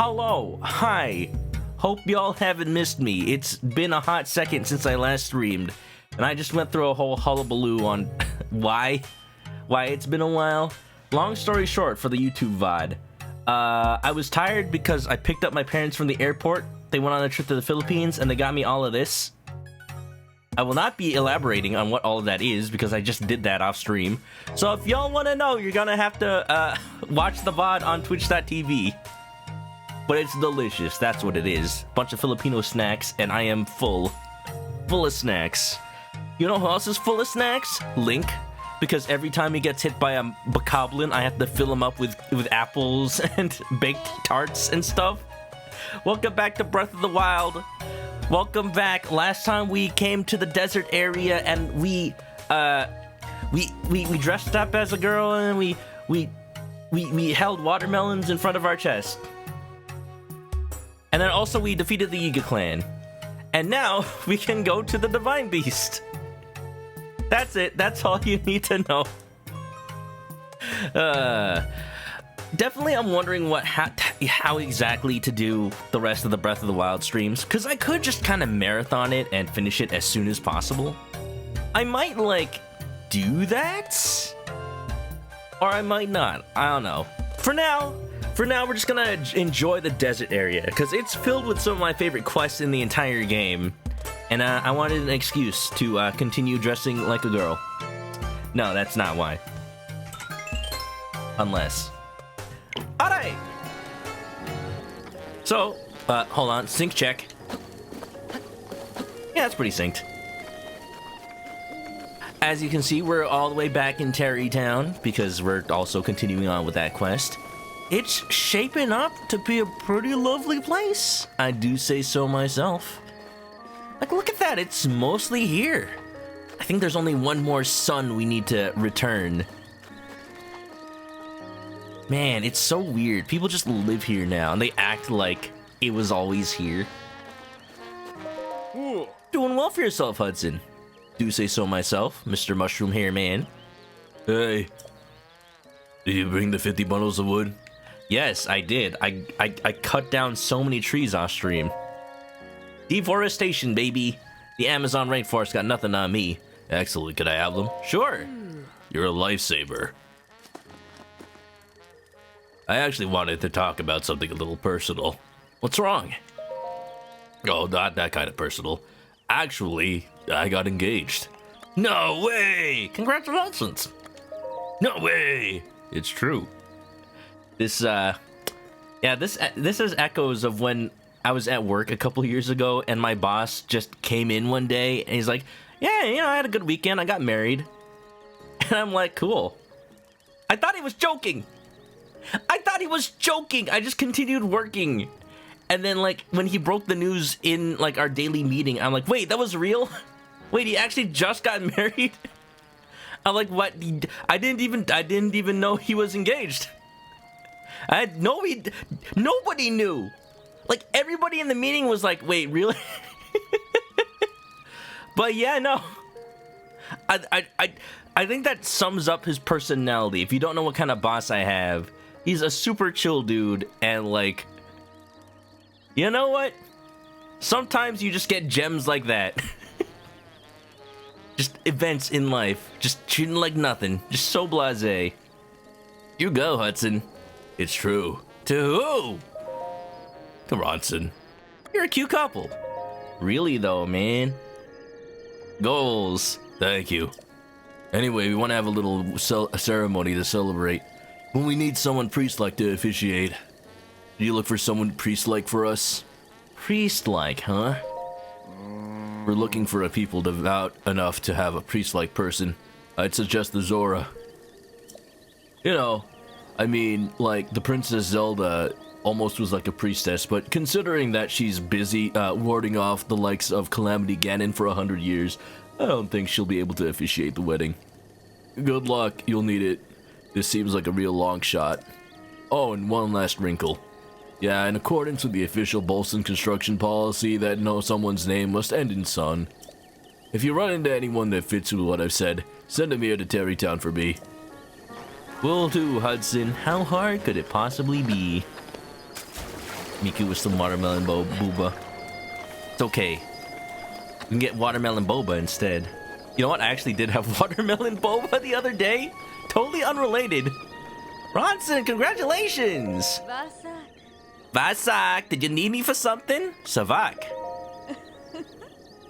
Hello, hi. Hope y'all haven't missed me. It's been a hot second since I last streamed, and I just went through a whole hullabaloo on why it's been a while. Long story short, for the YouTube VOD, I was tired because I picked up my parents from the airport. They went on a trip to the Philippines, and they got me all of this. I will not be elaborating on what all of that is because I just did that off stream. So if y'all want to know, you're gonna have to watch the VOD on twitch.tv. But it's delicious, that's what it is. Bunch of Filipino snacks, and I am full of snacks. You know who else is full of snacks? Link. Because every time he gets hit by a bokoblin, I have to fill him up with apples and baked tarts and stuff. Welcome back to Breath of the Wild. Welcome back. Last time we came to the desert area and we dressed up as a girl and we held watermelons in front of our chest. And then also we defeated the Yiga clan. And now we can go to the Divine Beast. That's it. That's all you need to know. Definitely I'm wondering how exactly to do the rest of the Breath of the Wild streams. Because I could just kind of marathon it and finish it as soon as possible. I might, do that? Or I might not. I don't know. For now, we're just gonna enjoy the desert area, because it's filled with some of my favorite quests in the entire game, and I wanted an excuse to continue dressing like a girl. No, that's not why. Unless. Alright! So, hold on, sync check. Yeah, that's pretty synced. As you can see, we're all the way back in Terrytown, because we're also continuing on with that quest. It's shaping up to be a pretty lovely place. I do say so myself. Look at that, it's mostly here. I think there's only one more sun we need to return. Man, it's so weird. People just live here now, and they act like it was always here. Ooh. Doing well for yourself, Hudson. Do say so myself, Mr. Mushroom Hair Man. Hey. Did you bring the 50 bundles of wood? Yes, I did. I cut down so many trees off stream. Deforestation, baby. The Amazon rainforest got nothing on me. Excellent. Could I have them? Sure. You're a lifesaver. I actually wanted to talk about something a little personal. What's wrong? Oh, not that kind of personal. Actually, I got engaged. No way! Congratulations! No way! It's true. This is echoes of when I was at work a couple years ago and my boss just came in one day and he's like, yeah, I had a good weekend, I got married. And I'm like, cool. I thought he was joking. I just continued working. And then when he broke the news in our daily meeting, I'm like, wait, that was real? Wait, he actually just got married? I'm like, what? I didn't even know he was engaged. Nobody knew. Everybody in the meeting was like, wait, really? But yeah, no. I think that sums up his personality. If you don't know what kind of boss I have, he's a super chill dude, and you know what? Sometimes you just get gems like that. Just events in life. Just treating like nothing. Just so blasé. You go, Hudson. It's true. To who? To Ronson. You're a cute couple. Really though, man. Goals. Thank you. Anyway, we want to have a little ceremony to celebrate. When we need someone priest-like to officiate. Do you look for someone priest-like for us? Priest-like, huh? We're looking for a people devout enough to have a priest-like person. I'd suggest the Zora. You know, I mean, the Princess Zelda almost was like a priestess, but considering that she's busy warding off the likes of Calamity Ganon for 100 years, I don't think she'll be able to officiate the wedding. Good luck, you'll need it. This seems like a real long shot. Oh, and one last wrinkle. Yeah, in accordance with the official Bolson construction policy that someone's name must end in son. If you run into anyone that fits with what I've said, send them here to Terrytown for me. Will do, Hudson. How hard could it possibly be? Miku with some watermelon boba. It's okay. We can get watermelon boba instead. You know what? I actually did have watermelon boba the other day. Totally unrelated. Ronson, congratulations! Vasak, did you need me for something? Savak.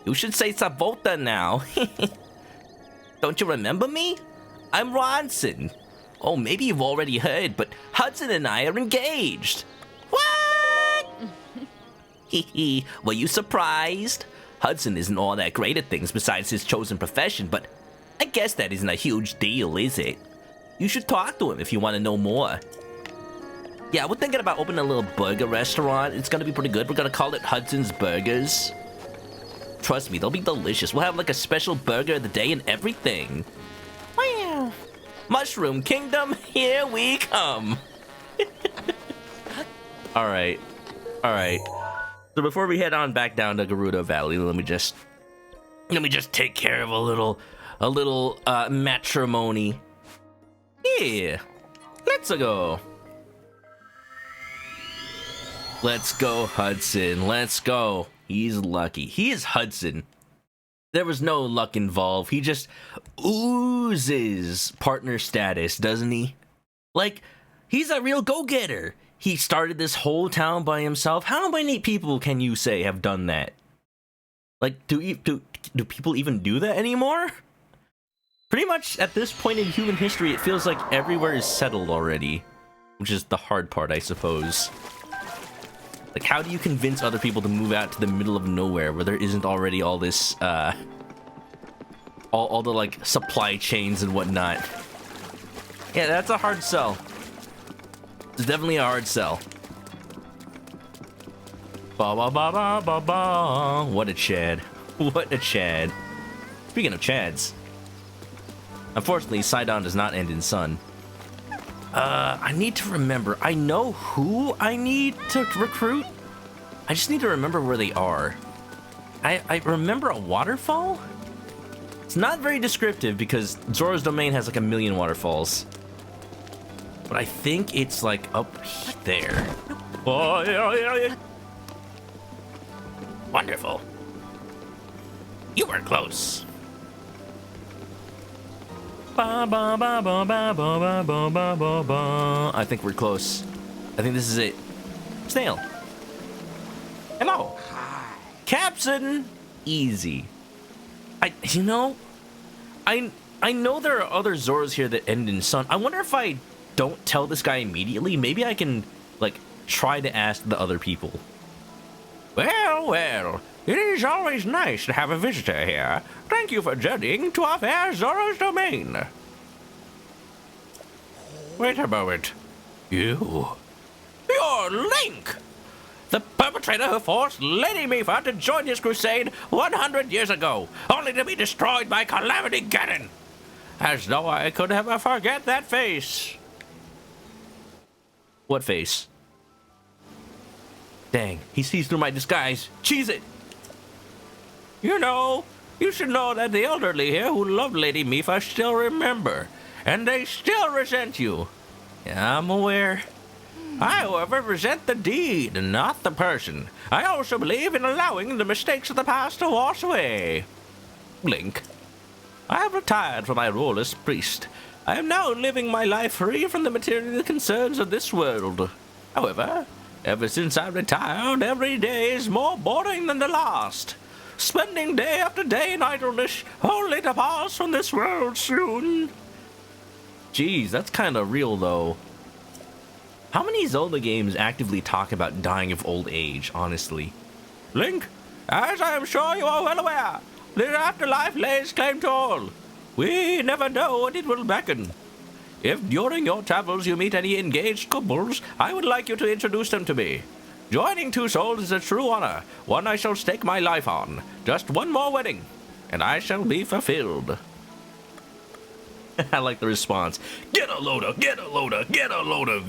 You should say Savota now. Don't you remember me? I'm Ronson. Oh, maybe you've already heard, but Hudson and I are engaged. What? Hee. Were you surprised? Hudson isn't all that great at things besides his chosen profession, but I guess that isn't a huge deal, is it? You should talk to him if you want to know more. Yeah, we're thinking about opening a little burger restaurant. It's gonna be pretty good. We're gonna call it Hudson's Burgers. Trust me, they'll be delicious. We'll have like a special burger of the day and everything. Wow. Mushroom Kingdom, here we come. Alright. So before we head on back down to Gerudo Valley, let me just take care of a little matrimony. Yeah. Let's go. Let's go, Hudson. Let's go. He's lucky. He is Hudson. There was no luck involved. He just oozes partner status, doesn't he? Like, he's a real go-getter. He started this whole town by himself. How many people can you say have done that? Like, do people even do that anymore? Pretty much at this point in human history, it feels like everywhere is settled already. Which is the hard part, I suppose. Like, how do you convince other people to move out to the middle of nowhere where there isn't already all this, all the, like, supply chains and whatnot? Yeah, that's a hard sell. It's definitely a hard sell. Ba ba ba ba ba ba. What a Chad. What a Chad. Speaking of Chads. Unfortunately, Sidon does not end in sun. I need to remember. I know who I need to recruit. I just need to remember where they are. I remember a waterfall? It's not very descriptive because Zora's Domain has like a million waterfalls. But I think it's like up there. Wonderful. You were close. I think we're close. I think this is it. Snail. Hello. Captain. Easy. I know there are other Zoras here that end in sun. I wonder if I don't tell this guy immediately, maybe I can, like, try to ask the other people. Well, it is always nice to have a visitor here. Thank you for journeying to our fair Zora's Domain. Wait a moment. You're Link! The perpetrator who forced Lady Mifa to join his crusade 100 years ago, only to be destroyed by Calamity Ganon. As though I could ever forget that face. What face? Dang, he sees through my disguise. Cheese it! You know, you should know that the elderly here who loved Lady Mifa still remember, and they still resent you. Yeah, I'm aware. I, however, resent the deed, and not the person. I also believe in allowing the mistakes of the past to wash away. Link. I have retired from my role as priest. I am now living my life free from the material concerns of this world. However, ever since I retired, every day is more boring than the last. Spending day after day in idleness, only to pass from this world soon. Jeez, that's kind of real, though. How many Zelda games actively talk about dying of old age, honestly? Link, as I am sure you are well aware, the afterlife lays claim to all. We never know what it will beckon. If during your travels you meet any engaged couples, I would like you to introduce them to me. Joining two souls is a true honor, one I shall stake my life on. Just one more wedding, and I shall be fulfilled. I like the response. Get a load of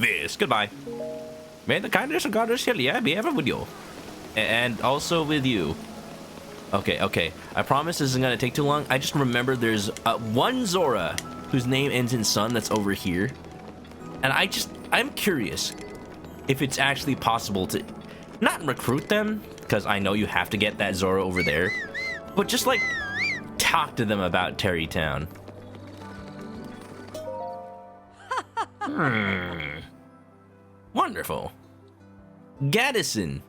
this. Goodbye. May the kindness of Goddess Hylia be ever with you. And also with you. Okay. I promise this isn't going to take too long. I just remember there's one Zora whose name ends in Sun that's over here. And I'm curious if it's actually possible to... Not recruit them, because I know you have to get that Zora over there, but just like talk to them about Terrytown. Wonderful. Gaddison.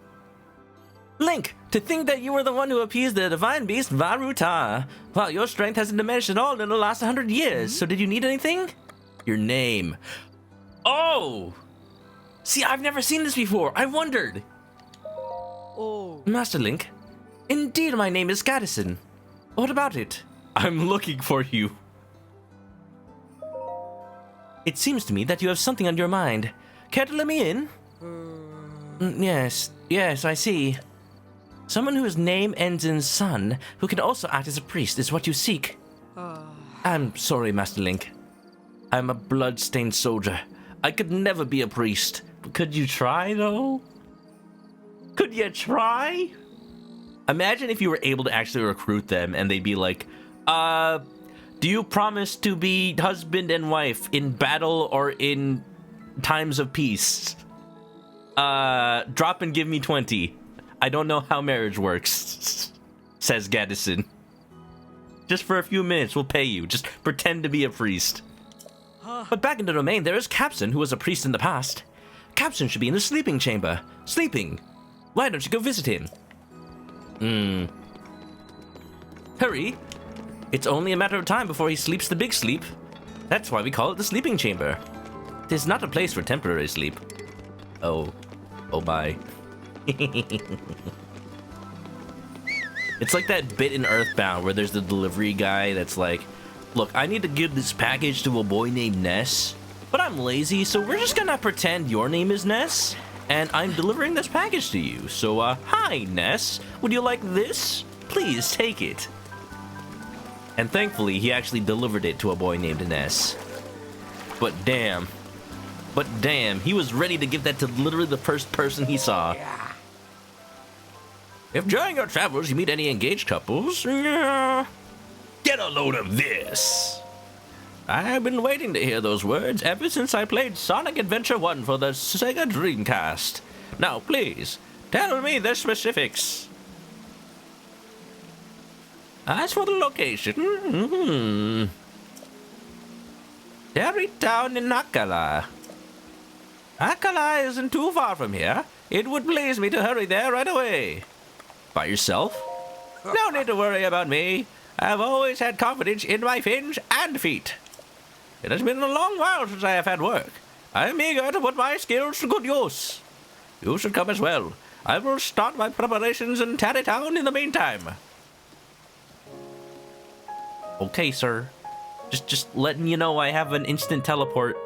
Link, to think that you were the one who appeased the divine beast Varuta. Wow, your strength hasn't diminished at all in the last 100 years. So did you need anything? Your name. Oh! See, I've never seen this before. I wondered. Oh. Master Link, indeed my name is Gaddison. What about it? I'm looking for you. It seems to me that you have something on your mind. Care to let me in? Yes, I see. Someone whose name ends in son, who can also act as a priest, is what you seek. I'm sorry, Master Link. I'm a blood-stained soldier. I could never be a priest. Could you try, though? Could you try? Imagine if you were able to actually recruit them and they'd be like, do you promise to be husband and wife in battle or in times of peace? Drop and give me 20. I don't know how marriage works, says Gaddison. Just for a few minutes, we'll pay you. Just pretend to be a priest. But back in the domain, there is Capson, who was a priest in the past. Capson should be in the sleeping chamber. Sleeping. Why don't you go visit him? Hurry. It's only a matter of time before he sleeps the big sleep. That's why we call it the sleeping chamber. It is not a place for temporary sleep. Oh bye. It's like that bit in Earthbound where there's the delivery guy that's like, look, I need to give this package to a boy named Ness, but I'm lazy, so we're just gonna pretend your name is Ness, and I'm delivering this package to you. So, hi, Ness. Would you like this? Please take it. And thankfully, he actually delivered it to a boy named Ness. But damn, he was ready to give that to literally the first person he saw. If during your travels you meet any engaged couples, get a load of this. I've been waiting to hear those words ever since I played Sonic Adventure 1 for the Sega Dreamcast. Now, please, tell me the specifics. As for the location, Terrytown in Akala. Akala isn't too far from here. It would please me to hurry there right away. By yourself? No need to worry about me. I've always had confidence in my fins and feet. It has been a long while since I have had work. I am eager to put my skills to good use. You should come as well. I will start my preparations in Terrytown in the meantime. Okay, sir. Just letting you know I have an instant teleport.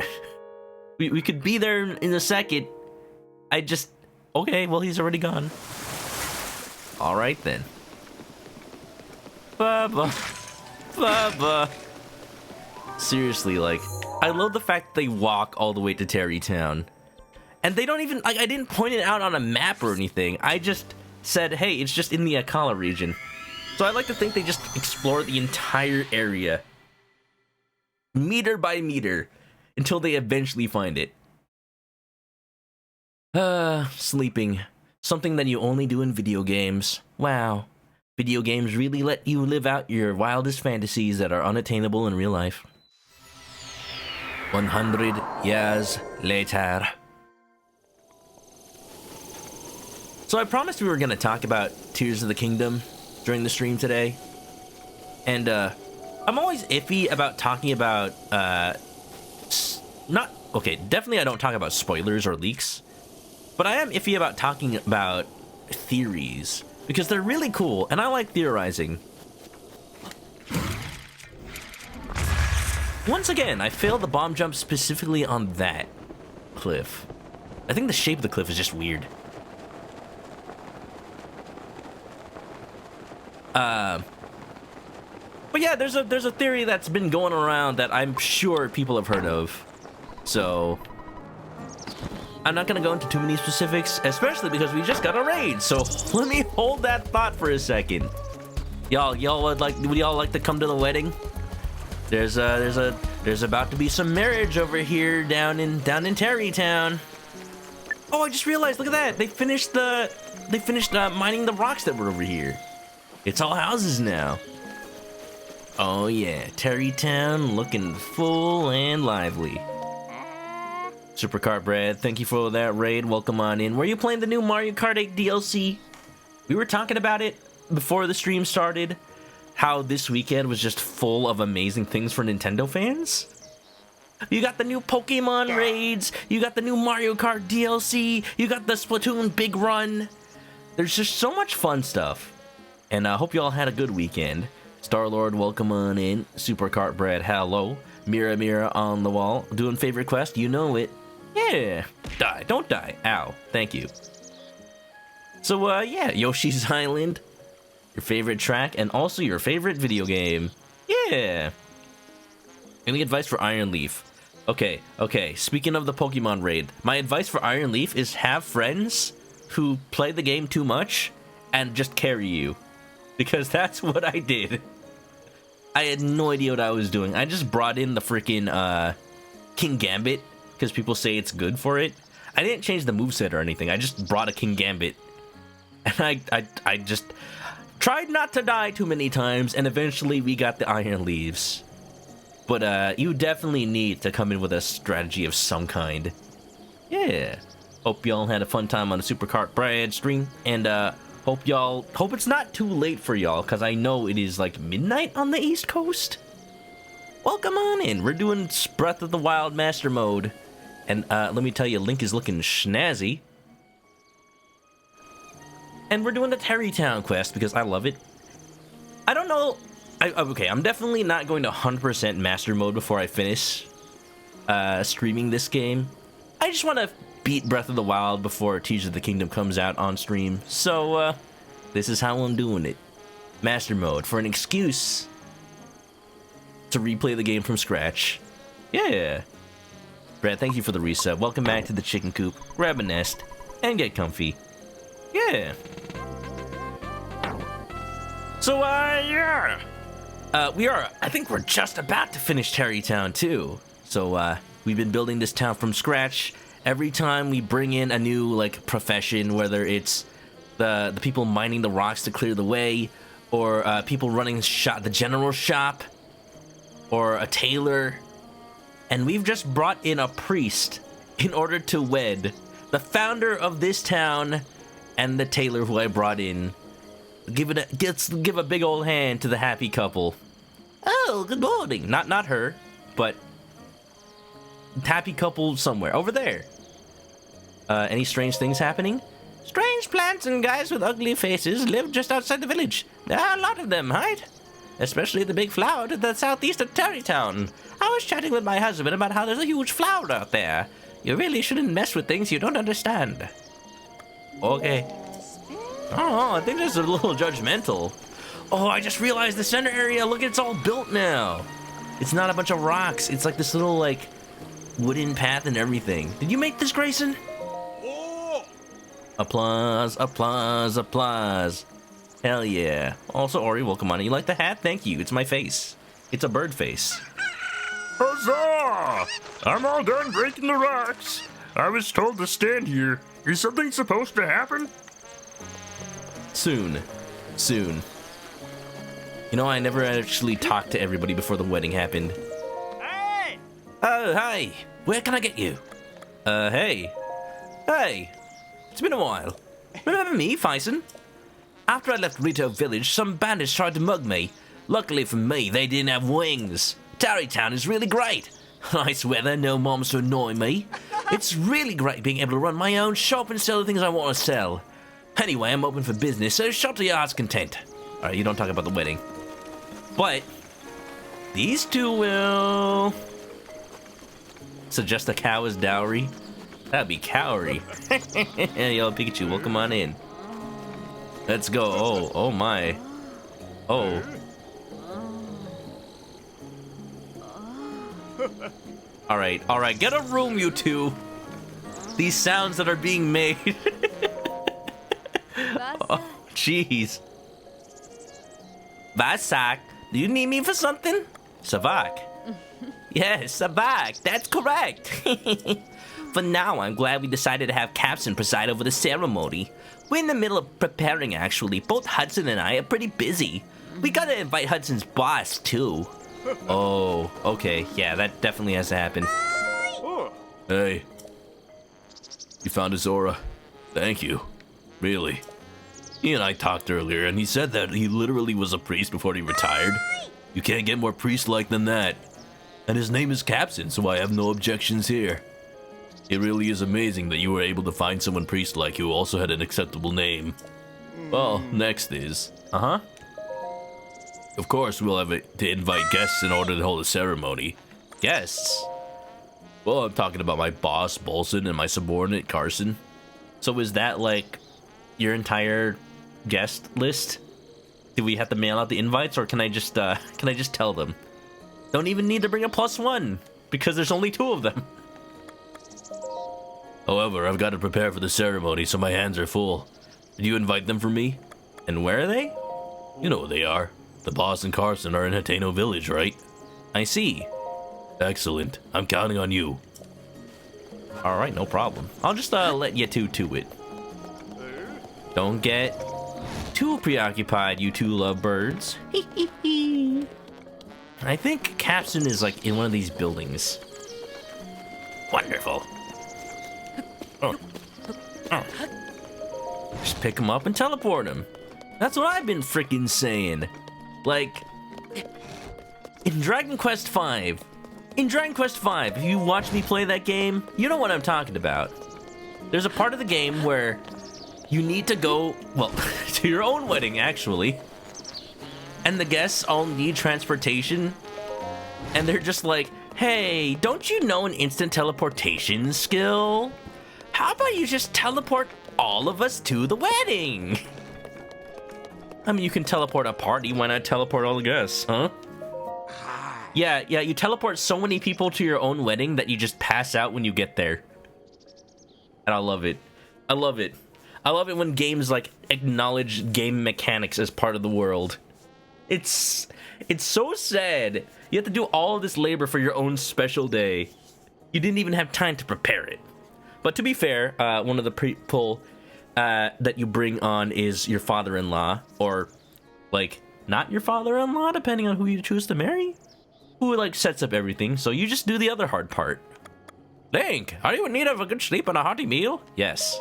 we could be there in a second. Okay, well, he's already gone. Alright then. Bubba. Seriously, like, I love the fact that they walk all the way to Terrytown. And they don't even, like, I didn't point it out on a map or anything. I just said, hey, it's just in the Akala region. So I like to think they just explore the entire area. Meter by meter. Until they eventually find it. Sleeping. Something that you only do in video games. Wow. Video games really let you live out your wildest fantasies that are unattainable in real life. 100 years later. So I promised we were going to talk about Tears of the Kingdom during the stream today. And I'm always iffy about talking about definitely I don't talk about spoilers or leaks. But I am iffy about talking about theories, because they're really cool, and I like theorizing. Once again, I failed the bomb jump specifically on that cliff. I think the shape of the cliff is just weird. But yeah, there's a theory that's been going around that I'm sure people have heard of. So I'm not gonna go into too many specifics, especially because we just got a raid. So let me hold that thought for a second. Y'all would y'all like to come to the wedding? There's about to be some marriage over here down in Terrytown. Oh, I just realized, look at that. They finished mining the rocks that were over here. It's all houses now. Oh yeah, Terrytown looking full and lively. Supercart Brad, thank you for that raid. Welcome on in. Were you playing the new Mario Kart 8 DLC? We were talking about it before the stream started. How this weekend was just full of amazing things for Nintendo fans. You got the new Pokemon raids. You got the new Mario Kart DLC. You got the Splatoon Big Run. There's just so much fun stuff. And I hope you all had a good weekend. Star-Lord, welcome on in. Supercart Brad, hello. Mira Mira on the wall. Doing favorite quest? You know it. Yeah. Die. Don't die. Ow. Thank you. So, yeah. Yoshi's Island. Your favorite track and also your favorite video game. Yeah. Any advice for Iron Leaf? Okay. Speaking of the Pokemon raid, my advice for Iron Leaf is have friends who play the game too much and just carry you. Because that's what I did. I had no idea what I was doing. I just brought in the freaking King Gambit because people say it's good for it. I didn't change the moveset or anything. I just brought a King Gambit. And I just tried not to die too many times, and eventually we got the Iron Leaves. But you definitely need to come in with a strategy of some kind. Yeah. Hope y'all had a fun time on the Supercart Brad stream, and hope it's not too late for y'all, because I know it is like midnight on the East Coast. Welcome on in. We're doing Breath of the Wild Master Mode. And let me tell you, Link is looking snazzy. And we're doing the Terrytown quest because I love it. I don't know. Okay, I'm definitely not going to 100% Master Mode before I finish streaming this game. I just want to beat Breath of the Wild before Tears of the Kingdom comes out on stream. So, this is how I'm doing it. Master Mode for an excuse to replay the game from scratch. Yeah. Brad, thank you for the reset. Welcome back to the chicken coop. Grab a nest and get comfy. Yeah. So, yeah. I think we're just about to finish Terrytown, too. So, we've been building this town from scratch. Every time we bring in a new, like, profession, whether it's the people mining the rocks to clear the way, or people running the general shop, or a tailor. And we've just brought in a priest in order to wed the founder of this town and the tailor who I brought in. Give a big old hand to the happy couple. Oh, good morning. Not her, but happy couple somewhere over there. Any strange things happening? Strange plants and guys with ugly faces live just outside the village. There are a lot of them, right? Especially the big flower to the southeast of Terrytown. I was chatting with my husband about how there's a huge flower out there. You really shouldn't mess with things you don't understand. Okay. Oh, I think that's a little judgmental. Oh, I just realized the center area, look, it's all built now. It's not a bunch of rocks. It's like this little, like, wooden path and everything. Did you make this, Grayson? Oh! Applause, applause, applause. Hell yeah. Also, Ori, welcome on. You like the hat? Thank you. It's my face. It's a bird face. Huzzah! I'm all done breaking the rocks. I was told to stand here. Is something supposed to happen? Soon. You know, I never actually talked to everybody before the wedding happened. Hey! Oh, hi. Where can I get you? Hey. Hey. It's been a while. Remember me, Faison? After I left Rito Village, some bandits tried to mug me. Luckily for me, they didn't have wings. Terrytown is really great. Nice weather, no moms to annoy me. It's really great being able to run my own shop and sell the things I want to sell. Anyway, I'm open for business, so shop to your heart's content. Alright, you don't talk about the wedding. But these two will suggest a cow as dowry. That'd be cowrie. Yo, Pikachu, welcome on in. Let's go. Oh my. Oh. Alright, get a room, you two. These sounds that are being made. Oh, jeez. Vasak, do you need me for something? Savak. Yes, Savak, that's correct. For now, I'm glad we decided to have Captain preside over the ceremony. We're in the middle of preparing, actually. Both Hudson and I are pretty busy. We gotta invite Hudson's boss, too. Oh, okay. Yeah, that definitely has to happen. Hey. You found his aura. Thank you. Really. He and I talked earlier, and he said that he literally was a priest before he retired. You can't get more priest-like than that. And his name is Captain, so I have no objections here. It really is amazing that you were able to find someone priest-like who also had an acceptable name. Well, next is... Uh-huh. Of course, we'll have to invite guests in order to hold a ceremony. Guests? Well, I'm talking about my boss, Bolson, and my subordinate, Carson. So is that, like, your entire guest list? Do we have to mail out the invites, or can I just tell them? Don't even need to bring a +1, because there's only 2 of them. However, I've got to prepare for the ceremony, so my hands are full. Did you invite them for me? And where are they? You know who they are. The boss and Carson are in Hateno Village, right? I see. Excellent. I'm counting on you. Alright, no problem. I'll just let you two to it. Don't get too preoccupied, you two lovebirds. I think Captain is like in one of these buildings. Wonderful. Oh. Just pick him up and teleport him. That's what I've been freaking saying. Like, in Dragon Quest V. In Dragon Quest V, if you watch me play that game, you know what I'm talking about. There's a part of the game where you need to go, well, to your own wedding, actually. And the guests all need transportation. And they're just like, hey, don't you know an instant teleportation skill? How about you just teleport all of us to the wedding? I mean, you can teleport a party, why not teleport all the guests, huh? Yeah, you teleport so many people to your own wedding that you just pass out when you get there. And I love it. I love it. I love it when games, like, acknowledge game mechanics as part of the world. It's so sad. You have to do all of this labor for your own special day. You didn't even have time to prepare it. But to be fair, one of the people that you bring on is your father-in-law, or, like, not your father-in-law, depending on who you choose to marry, who, like, sets up everything, so you just do the other hard part. Link, are you in need of a good sleep and a hearty meal? Yes.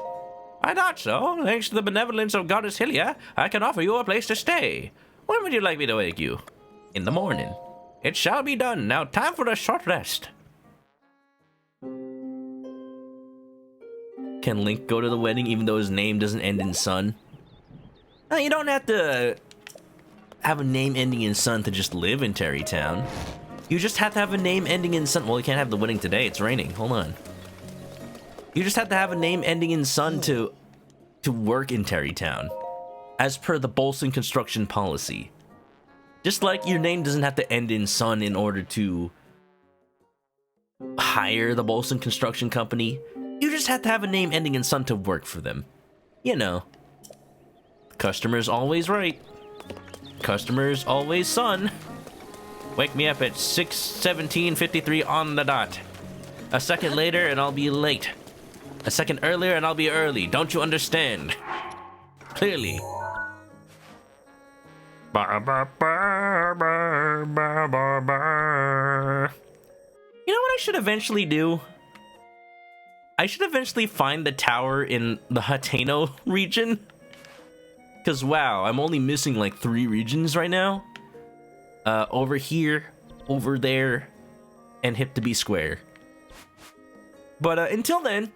I thought so. Thanks to the benevolence of Goddess Hylia, I can offer you a place to stay. When would you like me to wake you? In the morning. It shall be done. Now time for a short rest. Can Link go to the wedding even though his name doesn't end in Sun? No, you don't have to have a name ending in Sun to just live in Terrytown. You just have to have a name ending in Sun. Well, you can't have the wedding today. It's raining. Hold on. You just have to have a name ending in Sun to work in Terrytown, as per the Bolson construction policy. Just like your name doesn't have to end in Sun in order to hire the Bolson construction company. You just have to have a name ending in Sun to work for them. You know. Customer's always right. Customer's always Sun. Wake me up at 6:17:53 on the dot. A second later and I'll be late. A second earlier and I'll be early. Don't you understand? Clearly. Ba ba ba ba ba ba ba. You know what I should eventually do? I should eventually find the tower in the Hateno region. Because, wow, I'm only missing like 3 regions right now. Over here, over there, and Hip to be Square. But until then,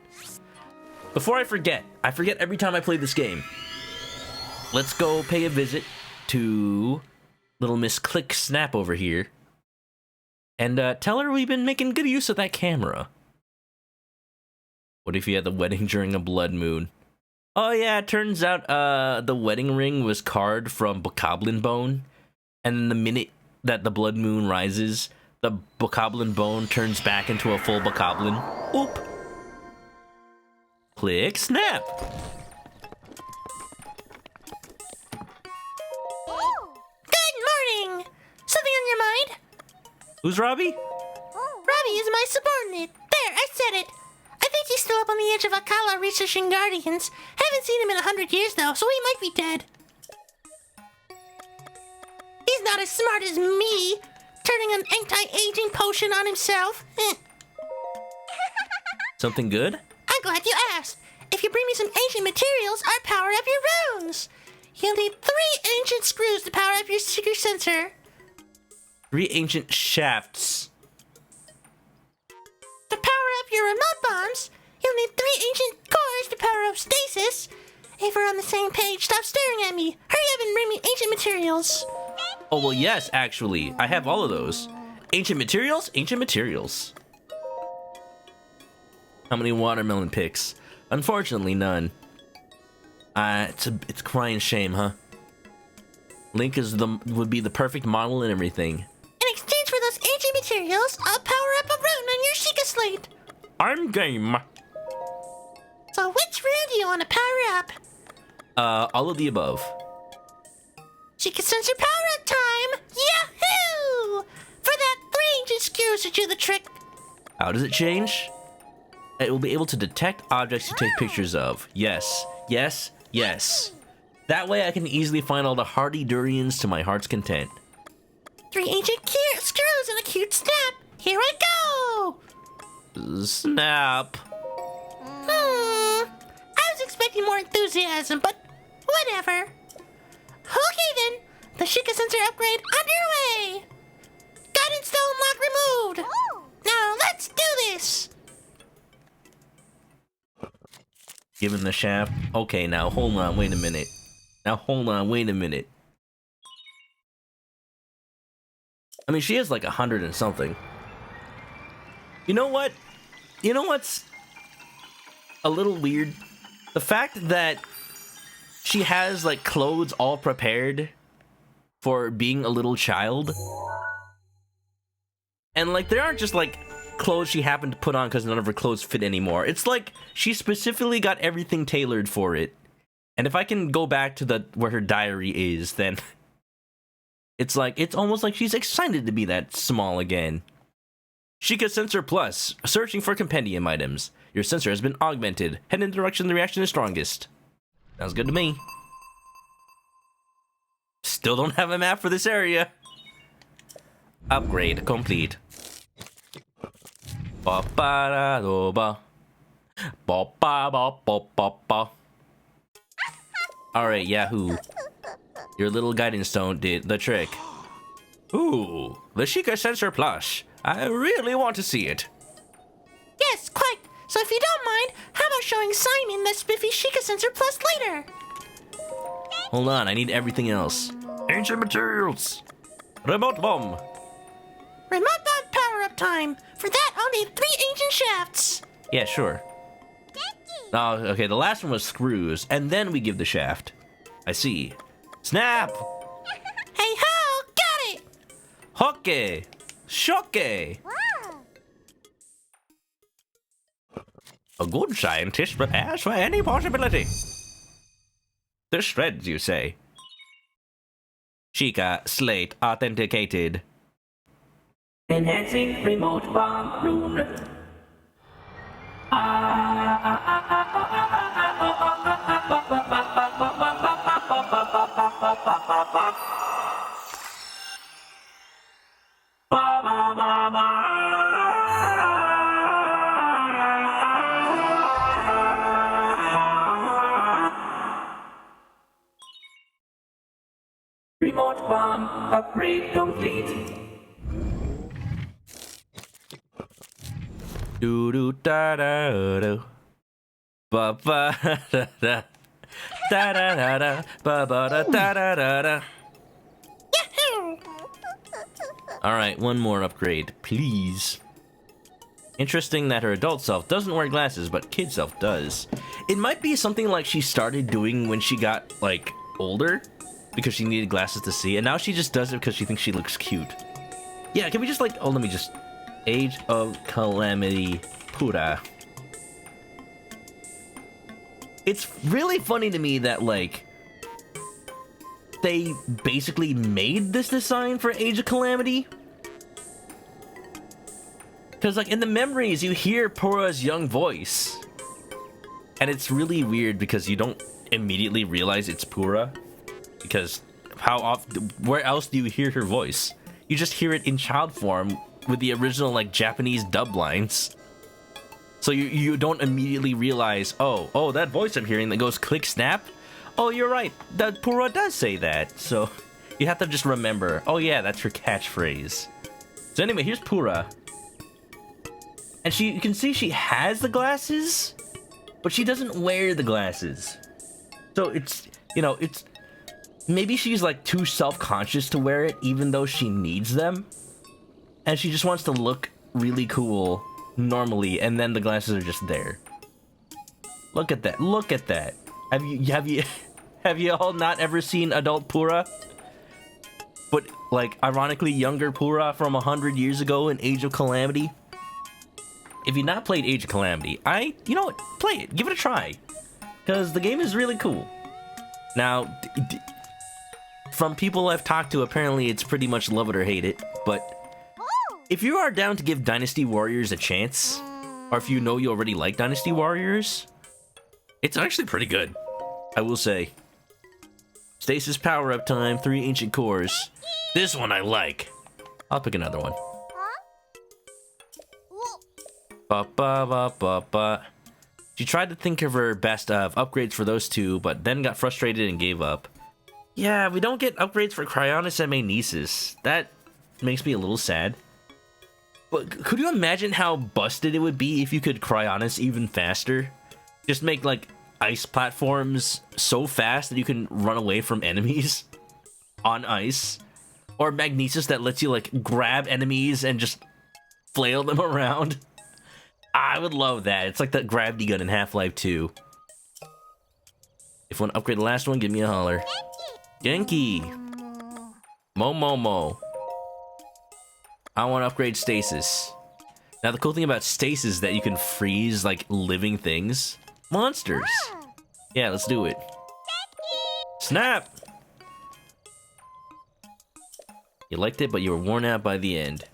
before I forget every time I play this game. Let's go pay a visit to little Miss Click Snap over here. And tell her we've been making good use of that camera. What if you had the wedding during a blood moon? Oh yeah, it turns out the wedding ring was carved from bokoblin bone. And then the minute that the blood moon rises, the bokoblin bone turns back into a full bokoblin. Oop! Click Snap! Good morning! Something on your mind? Who's Robbie? Robbie is my subordinate. There, I said it. I think still up on the edge of Akala researching Guardians. Haven't seen him in 100 years, though, so he might be dead. He's not as smart as me, turning an anti-aging potion on himself. Something good? I'm glad you asked. If you bring me some ancient materials, I'll power up your runes. You'll need 3 ancient screws to power up your secret sensor. 3 ancient shafts. To power up your remote bombs, you'll need 3 ancient cores to power up stasis. If we're on the same page, stop staring at me. Hurry up and bring me ancient materials. Oh, well, yes, actually. I have all of those. Ancient materials? Ancient materials. How many watermelon picks? Unfortunately, none. It's a crying shame, huh? Link would be the perfect model and everything. In exchange for those ancient materials, I'll power up a rune on your Sheikah slate. I'm game. So which rune do you want to power up? All of the above. Sheikah sensor power up time! Yahoo! For that, 3 ancient screws to do the trick. How does it change? It will be able to detect objects you take pictures of. Yes, yes, yes. That way I can easily find all the hardy durians to my heart's content. 3 ancient screws and a cute snap. Here I go! Snap. I was expecting more enthusiasm, but whatever. Okay then, the Sheikah sensor upgrade underway. Guidance stone lock removed. Now let's do this. Given the shaft. Okay, now hold on, wait a minute. I mean, she is like 100 and something. You know what? You know what's a little weird? The fact that she has like clothes all prepared for being a little child. And like, they aren't just like clothes she happened to put on because none of her clothes fit anymore. It's like she specifically got everything tailored for it. And if I can go back to where her diary is, then it's almost like she's excited to be that small again. Sheikah Sensor Plus, searching for compendium items. Your sensor has been augmented. Head in the direction the reaction is strongest. Sounds good to me. Still don't have a map for this area. Upgrade complete. Ba-ba-da-do-ba. Ba-ba-ba-ba-ba-ba. Alright, Yahoo. Your little guidance stone did the trick. Ooh, the Sheikah Sensor Plus. I really want to see it. Yes, quite. So if you don't mind, how about showing Simon the spiffy Sheikah Sensor Plus later? Hold on, I need everything else. Ancient materials. Remote bomb. Remote bomb power up time. For that, I'll need 3 ancient shafts. Yeah, sure. Oh, okay, the last one was screws, and then we give the shaft. I see. Snap! Hey ho, got it! Hockey! Shockey! A good scientist prepares for any possibility. The shreds, you say? Sheikah slate authenticated. Enhancing remote bomb rune. Remote bomb upgrade complete. Do do da da do. Ba ba da da. Da da da da. Ba ba da da da da da. Yahoo! Alright, one more upgrade, please. Interesting that her adult self doesn't wear glasses, but kid self does. It might be something like she started doing when she got, like, older, because she needed glasses to see, and now she just does it because she thinks she looks cute. Yeah, can we just, like, oh, let me just... Age of Calamity Pura. It's really funny to me that, like, they basically made this design for Age of Calamity. Because, like, in the memories, you hear Pura's young voice. And it's really weird because you don't immediately realize it's Pura. Because how often, where else do you hear her voice? You just hear it in child form with the original like Japanese dub lines. So you don't immediately realize, oh, that voice I'm hearing that goes click snap. Oh, you're right. That Pura does say that. So you have to just remember, oh yeah, that's her catchphrase. So anyway, here's Pura. And you can see she has the glasses, but she doesn't wear the glasses. So it's, it's, maybe she's like too self-conscious to wear it even though she needs them. And she just wants to look really cool normally, and then the glasses are just there. Look at that. Look at that. Have you all not ever seen adult Pura? But like ironically younger Pura from 100 years ago in Age of Calamity? If you've not played Age of Calamity, you know what? Play it. Give it a try. Because the game is really cool. Now, from people I've talked to, apparently it's pretty much love it or hate it. But if you are down to give Dynasty Warriors a chance, or if you know you already like Dynasty Warriors, it's actually pretty good, I will say. Stasis power-up time, 3 ancient cores. This one I like. I'll pick another one. Ba-ba-ba-ba-ba. She tried to think of her best of upgrades for those two, but then got frustrated and gave up. Yeah, we don't get upgrades for Cryonis and Magnesis. That makes me a little sad. But could you imagine how busted it would be if you could Cryonis even faster? Just make, like, ice platforms so fast that you can run away from enemies on ice. Or Magnesis that lets you, like, grab enemies and just flail them around. I would love that. It's like that gravity gun in Half-Life 2. If you want to upgrade the last one, give me a holler. Genki! Mo. I want to upgrade Stasis. Now, the cool thing about Stasis is that you can freeze, like, living things. Monsters! Yeah, let's do it. Snap! You liked it, but you were worn out by the end.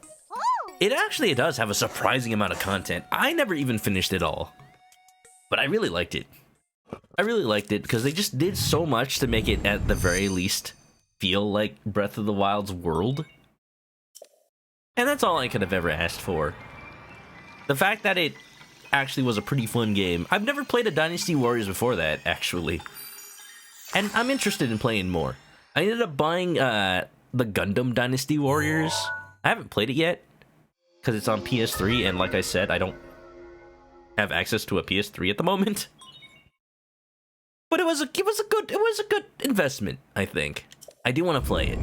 It actually does have a surprising amount of content. I never even finished it all. But I really liked it. I really liked it because they just did so much to make it, at the very least, feel like Breath of the Wild's world. And that's all I could have ever asked for. The fact that it actually was a pretty fun game. I've never played a Dynasty Warriors before that, actually. And I'm interested in playing more. I ended up buying the Gundam Dynasty Warriors. I haven't played it yet, because it's on PS3, and like I said, I don't have access to a PS3 at the moment. But it was a good investment, I think. I do want to play it.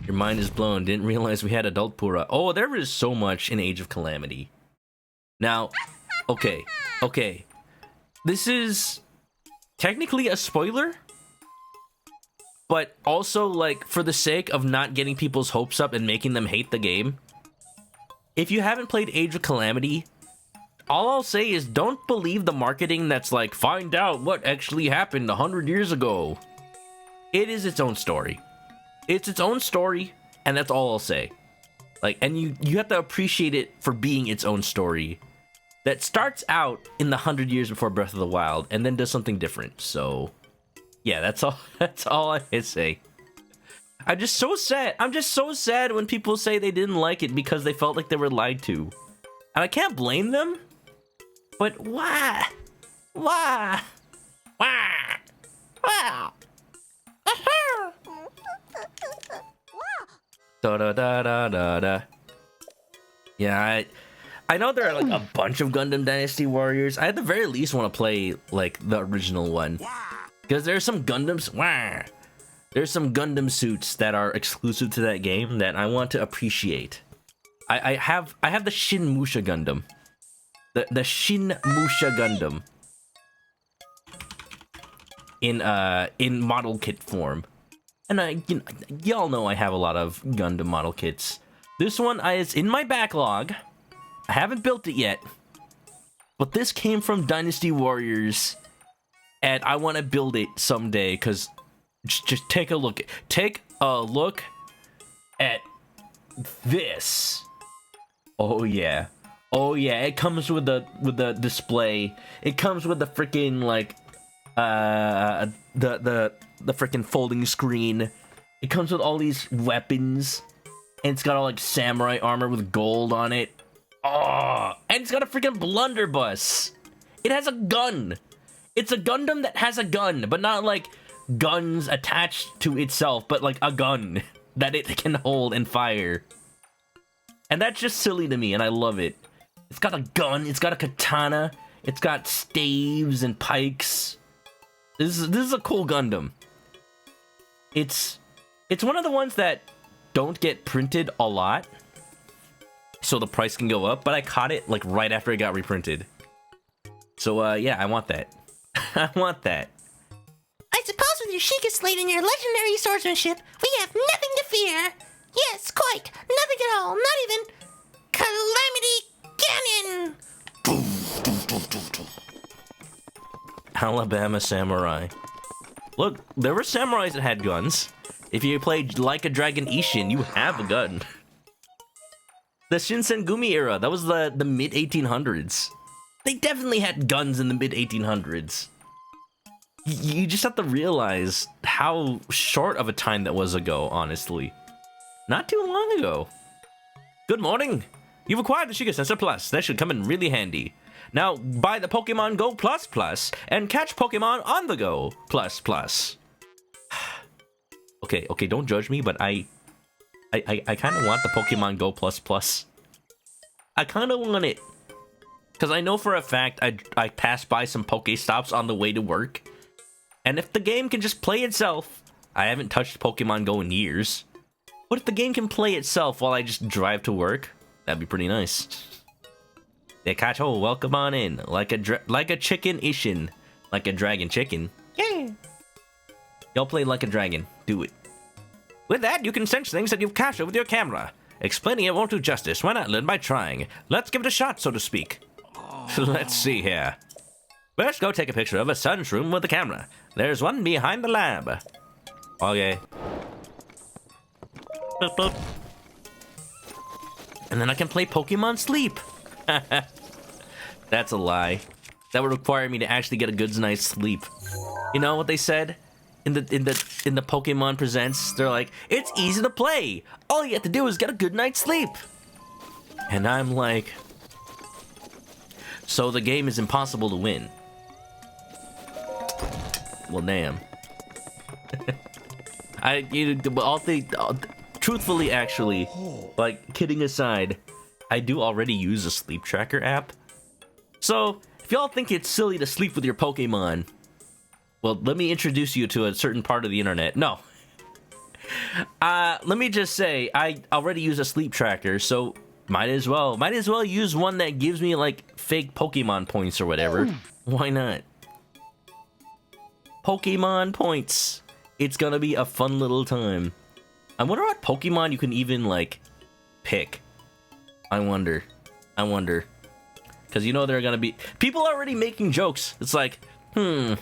Your mind is blown. Didn't realize we had adult Pura. Oh, there is so much in Age of Calamity. Now, okay. This is technically a spoiler, but also, like, for the sake of not getting people's hopes up and making them hate the game. If you haven't played Age of Calamity, all I'll say is don't believe the marketing that's like, find out what actually happened 100 years ago. It is its own story. It's its own story, and that's all I'll say. Like, and you have to appreciate it for being its own story that starts out in the 100 years before Breath of the Wild and then does something different. So, yeah, that's all I can say. I'm just so sad when people say they didn't like it because they felt like they were lied to. And I can't blame them. But why? Why? Da. Yeah, I know there are like a bunch of Gundam Dynasty Warriors. I at the very least want to play like the original one. Because there's some Gundams. There's some Gundam suits that are exclusive to that game that I want to appreciate. I have the Shin Musha Gundam. The Shin Musha Gundam. In model kit form. And y'all know I have a lot of Gundam model kits. This one is in my backlog. I haven't built it yet. But this came from Dynasty Warriors. And I want to build it someday, because just take a look. Take a look at this. Oh yeah. Oh yeah, it comes with the display. It comes with the freaking like the freaking folding screen. It comes with all these weapons, and it's got all like samurai armor with gold on it. Oh, and it's got a freaking blunderbuss. It has a gun. It's a Gundam that has a gun, but not like guns attached to itself, but like a gun that it can hold and fire. And that's just silly to me, and I love it. It's got a gun, it's got a katana, it's got staves and pikes. This is a cool Gundam. It's one of the ones that don't get printed a lot, so the price can go up, but I caught it like right after it got reprinted. So yeah, I want that. I want that. I suppose with your Sheikah Slate and your legendary swordsmanship, we have nothing to fear. Yes, quite. Nothing at all. Not even Calamity Cannon. Alabama Samurai. Look, there were samurais that had guns. If you played Like a Dragon Ishin, you have a gun. The Shinsengumi era, that was the mid-1800s. They definitely had guns in the mid-1800s. You just have to realize how short of a time that was ago, honestly. Not too long ago. Good morning. You've acquired the Sheikah Sensor Plus. That should come in really handy. Now, buy the Pokemon Go Plus Plus and catch Pokemon on the go Plus Plus. Okay, don't judge me, but I kind of want the Pokemon Go Plus Plus. I kind of want it. Because I know for a fact I passed by some Pokestops on the way to work. And if the game can just play itself, I haven't touched Pokemon Go in years. But if the game can play itself while I just drive to work, that'd be pretty nice. Dekacho, welcome on in. Like a chicken Ishin. Like a dragon chicken. Yeah. Y'all play like a dragon. Do it. With that, you can sense things that you've captured with your camera. Explaining it won't do justice. Why not learn by trying? Let's give it a shot, so to speak. Let's see here. First, go take a picture of a sunshroom with the camera. There's one behind the lab. Okay. Boop, boop. And then I can play Pokemon Sleep. That's a lie. That would require me to actually get a good night's sleep. You know what they said in the Pokemon Presents? They're like, it's easy to play. All you have to do is get a good night's sleep. And I'm like, so the game is impossible to win. Well, damn. Truthfully, actually, like, kidding aside, I do already use a sleep tracker app. So, if y'all think it's silly to sleep with your Pokemon, well, let me introduce you to a certain part of the internet. No. Let me just say, I already use a sleep tracker, so might as well use one that gives me, like, fake Pokemon points or whatever. Why not? Pokemon points. It's gonna be a fun little time. I wonder what Pokemon you can even, like, pick. I wonder. Because you know there are gonna be... People are already making jokes. It's like, you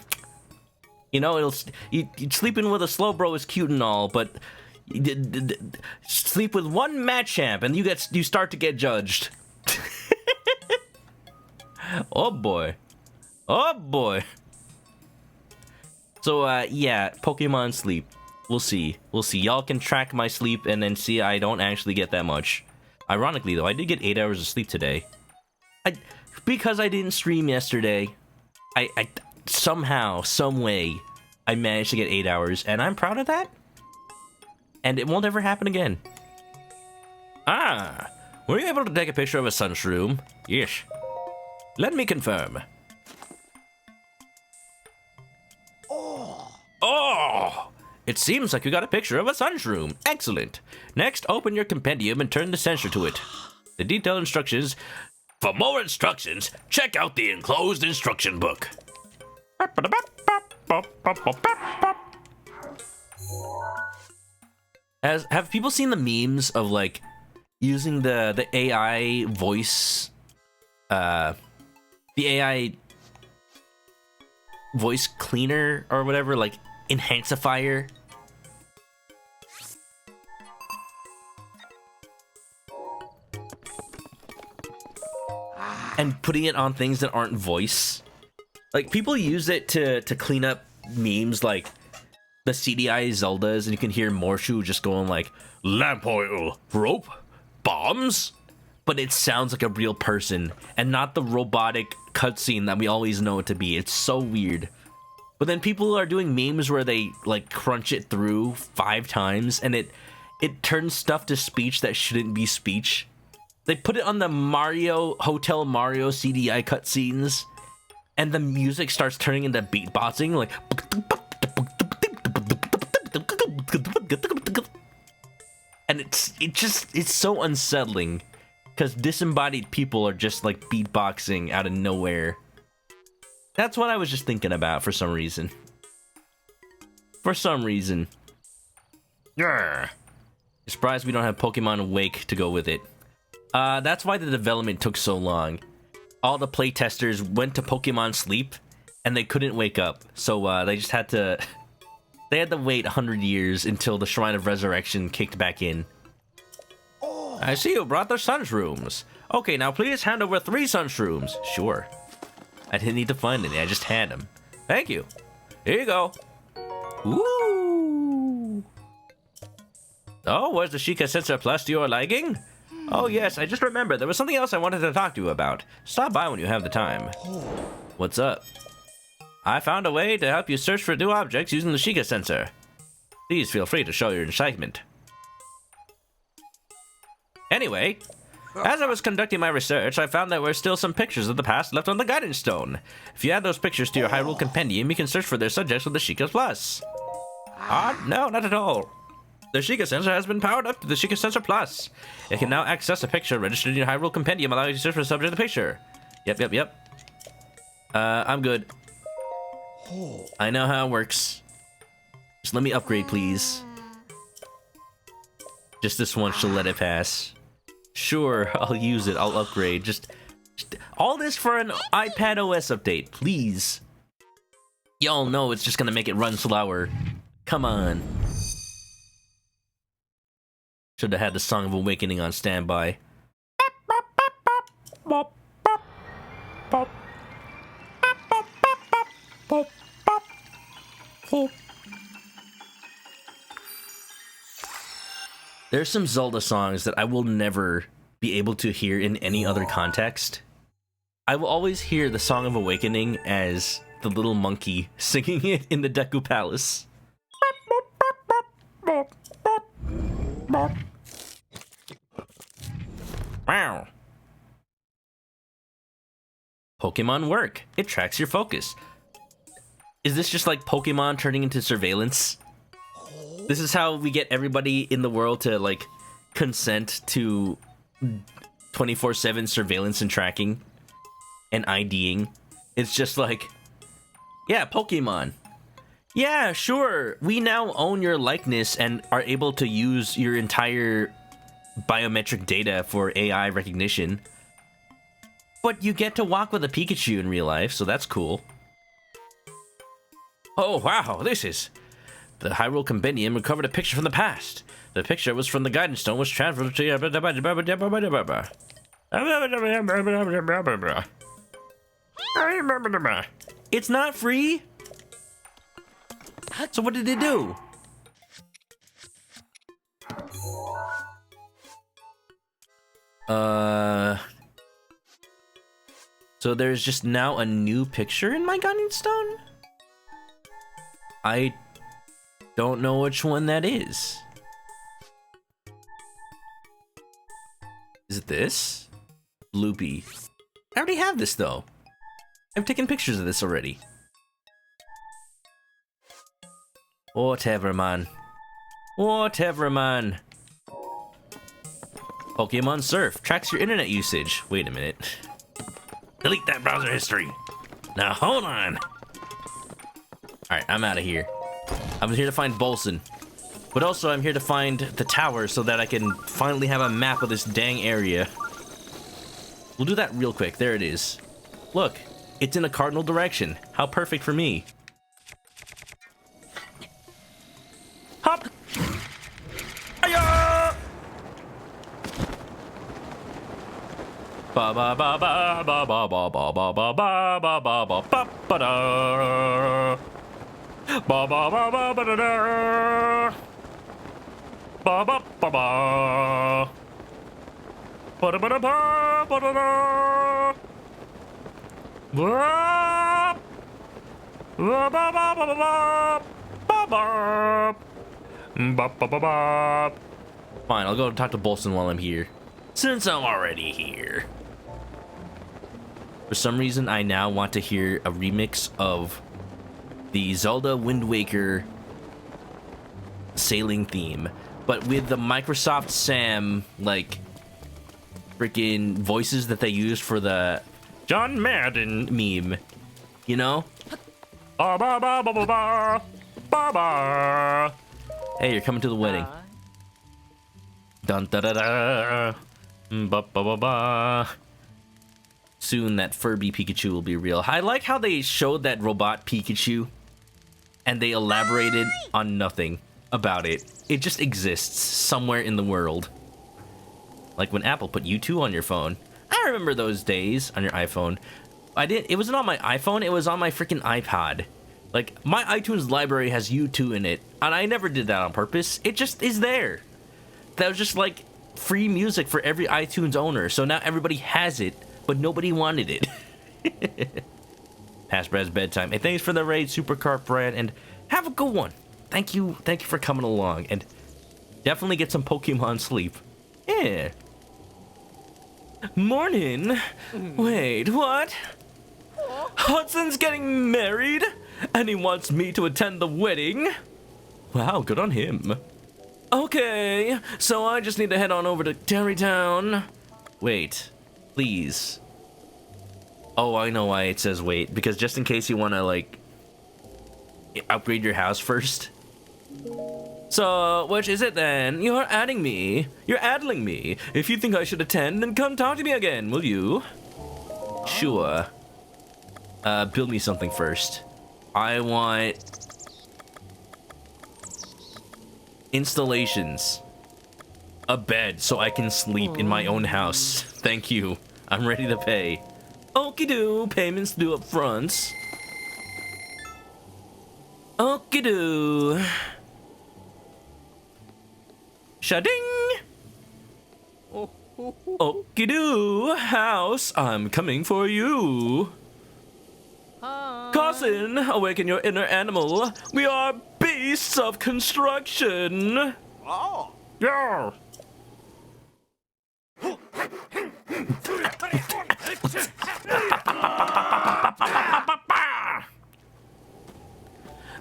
know, sleeping with a Slowbro is cute and all, but... sleep with one Machamp and you start to get judged. Oh boy. So yeah, Pokemon Sleep. We'll see. Y'all can track my sleep and then see I don't actually get that much. Ironically though, I did get 8 hours of sleep today. Because I didn't stream yesterday, I somehow, some way, I managed to get 8 hours, and I'm proud of that. And it won't ever happen again. Ah, were you able to take a picture of a sunshroom? Yes. Let me confirm. Oh! It seems like you got a picture of a sunshroom. Excellent. Next, open your compendium and turn the sensor to it. The detailed instructions. For more instructions, check out the enclosed instruction book. Have people seen the memes of, like, using the AI voice, the AI voice cleaner or whatever, like enhancifier? and putting it on things that aren't voice. Like, people use it to clean up memes like the CDI Zeldas, and you can hear Morshu just going like, lamp oil, rope, bombs? But it sounds like a real person, and not the robotic cutscene that we always know it to be. It's so weird. But then people are doing memes where they, like, crunch it through 5 times, and it turns stuff to speech that shouldn't be speech. They put it on the Hotel Mario CDI cutscenes, and the music starts turning into beatboxing, like... And it's so unsettling, because disembodied people are just, like, beatboxing out of nowhere. That's what I was just thinking about for some reason. Yeah. Surprised we don't have Pokemon Awake to go with it. That's why the development took so long. All the playtesters went to Pokemon Sleep, and they couldn't wake up. So they just had to... They had to wait 100 years until the Shrine of Resurrection kicked back in. I see you brought the Sunshrooms. Okay, now please hand over 3 Sunshrooms. Sure. I didn't need to find any, I just had them. Thank you. Here you go. Ooh. Oh, was the Sheikah Sensor Plus to your liking? Oh yes, I just remembered there was something else I wanted to talk to you about. Stop by when you have the time. What's up? I found a way to help you search for new objects using the Sheikah Sensor. Please feel free to show your excitement. Anyway, as I was conducting my research, I found there were still some pictures of the past left on the Guidance Stone. If you add those pictures to your Hyrule Compendium, you can search for their subjects with the Sheikah Plus. No, not at all. The Sheikah Sensor has been powered up to the Sheikah Sensor Plus. It can now access a picture registered in your Hyrule Compendium, allowing you to search for the subject of the picture. Yep. I'm good. I know how it works. Just let me upgrade, please. Just this once, she'll let it pass. Sure, I'll use it. I'll upgrade. Just all this for an iPad OS update, please. Y'all know it's just gonna make it run slower. Come on. Should have had the Song of Awakening on standby. There's some Zelda songs that I will never be able to hear in any other context. I will always hear the Song of Awakening as the little monkey singing it in the Deku Palace. Wow. Pokemon work. It tracks your focus. Is this just like Pokemon turning into surveillance? This is how we get everybody in the world to, like, consent to 24/7 surveillance and tracking and IDing. It's just like, yeah, Pokemon. Yeah, sure. We now own your likeness and are able to use your entire biometric data for AI recognition. But you get to walk with a Pikachu in real life, so that's cool. Oh, wow, this is... The Hyrule Compendium recovered a picture from the past. The picture was from the Guidance Stone, which transferred to... It's not free? So what did it do? So there's just now a new picture in my Guidance Stone? I don't know which one that is. Is it this? Loopy. I already have this though. I've taken pictures of this already. Whatever, man. Whatever, man. Pokemon Surf tracks your internet usage. Wait a minute. Delete that browser history. Now hold on. Alright, I'm out of here. I'm here to find Bolson. But also I'm here to find the tower so that I can finally have a map of this dang area. We'll do that real quick. There it is. Look, it's in a cardinal direction. How perfect for me. Hop! Hiya! Ba ba ba ba ba ba ba ba ba ba ba ba ba ba ba ba da. Ba ba ba ba ba da da. Ba ba ba ba. Ba da ba da ba ba da da. Ba ba ba ba ba ba ba ba. Ba ba ba ba. Fine, I'll go talk to Bolson while I'm here. Since I'm already here. For some reason, I now want to hear a remix of the Zelda Wind Waker sailing theme, but with the Microsoft Sam, like, freaking voices that they used for the John Madden meme. You know? Ba ba ba ba ba ba ba ba. Hey, you're coming to the wedding. Dun da da da. Ba ba ba ba. Soon that Furby Pikachu will be real. I like how they showed that robot Pikachu and they elaborated on nothing about it. It just exists somewhere in the world. Like when Apple put U2 on your phone. I remember those days on your iPhone. It wasn't on my iPhone, it was on my freaking iPod. Like, my iTunes library has U2 in it, and I never did that on purpose. It just is there. That was just like free music for every iTunes owner, so now everybody has it, but nobody wanted it. Past Brad's bedtime. Hey, thanks for the raid, Supercarp Brad, and have a good one. Thank you for coming along, and definitely get some Pokemon sleep. Yeah. Morning. Wait, what? Hudson's getting married, and he wants me to attend the wedding. Wow, good on him. Okay, so I just need to head on over to Terrytown. Wait, please. Oh, I know why it says wait, because just in case you want to, like, upgrade your house first. So, which is it then? You're adding me. You're addling me. If you think I should attend, then come talk to me again, will you? Sure. Build me something first. I want installations. A bed so I can sleep in my own house. Thank you. I'm ready to pay. Okie doo, payments due up front. Okie doo. Shading! Okie doo, house, I'm coming for you. Cousin, awaken your inner animal. We are beasts of construction. Oh. Yeah.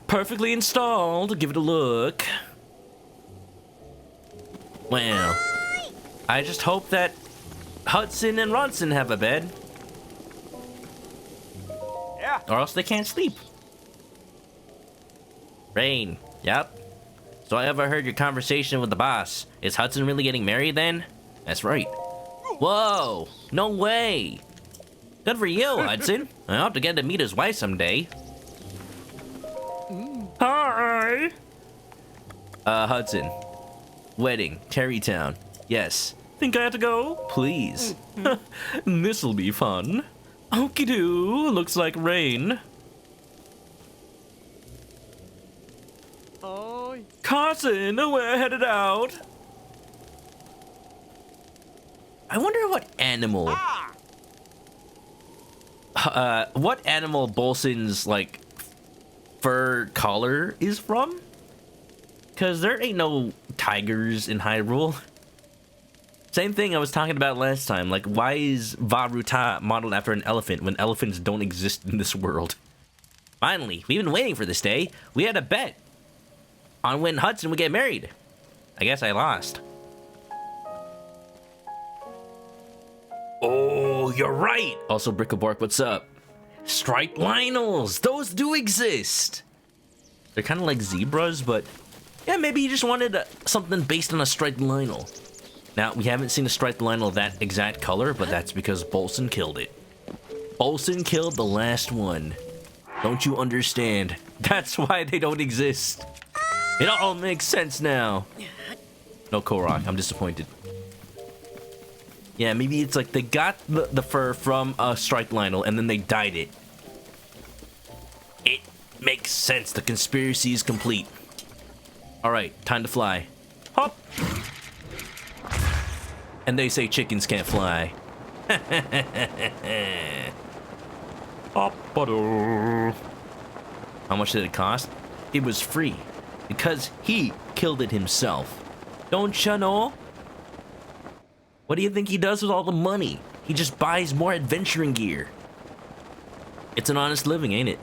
Perfectly installed. Give it a look. Well, I just hope that Hudson and Ronson have a bed. Yeah. Or else they can't sleep. Rain. Yep. So I overheard your conversation with the boss. Is Hudson really getting married then? That's right. Whoa. No way. Good for you, Hudson. I hope to get to meet his wife someday. Hi. Hudson. Wedding. Terrytown. Yes. Think I have to go? Please. This'll be fun. Okie doo. Looks like rain. Carson, we're headed out. I wonder what animal. What animal Bolson's like fur collar is from? Cause there ain't no tigers in Hyrule. Same thing I was talking about last time. Like, why is Varuta modeled after an elephant when elephants don't exist in this world? Finally, we've been waiting for this day. We had a bet on when Hudson would get married. I guess I lost. Oh, you're right. Also, Bricklebark, what's up? Striped Lionels. Those do exist. They're kind of like zebras, but yeah, maybe you just wanted something based on a striped Lionel. Now, we haven't seen a striped Lionel that exact color, but that's because Bolson killed it. Bolson killed the last one. Don't you understand? That's why they don't exist. It all makes sense now. No, Korok, I'm disappointed. Yeah, maybe it's like they got the fur from a striped Lionel and then they dyed it. It makes sense. The conspiracy is complete. All right, time to fly. Hop. And they say chickens can't fly. Up-a-do. How much did it cost? It was free. Because he killed it himself. Don't you know? What do you think he does with all the money? He just buys more adventuring gear. It's an honest living, ain't it?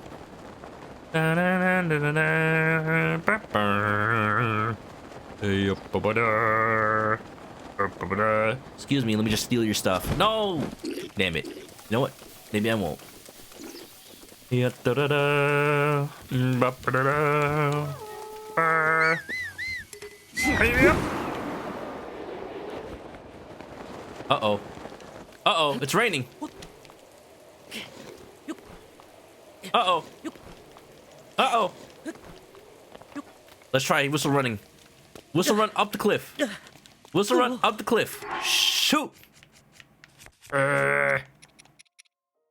Hey, up-a-ba-da. Up-a-ba-da. Excuse me, let me just steal your stuff. No! Damn it. You know what? Maybe I won't. Ya-da-da-da. Ba-ba-da-da. Hey, up. Uh-oh. Uh-oh, it's raining. Uh-oh. Uh-oh. Let's try whistle running. Whistle run up the cliff. Whistle run up the cliff. Shoot!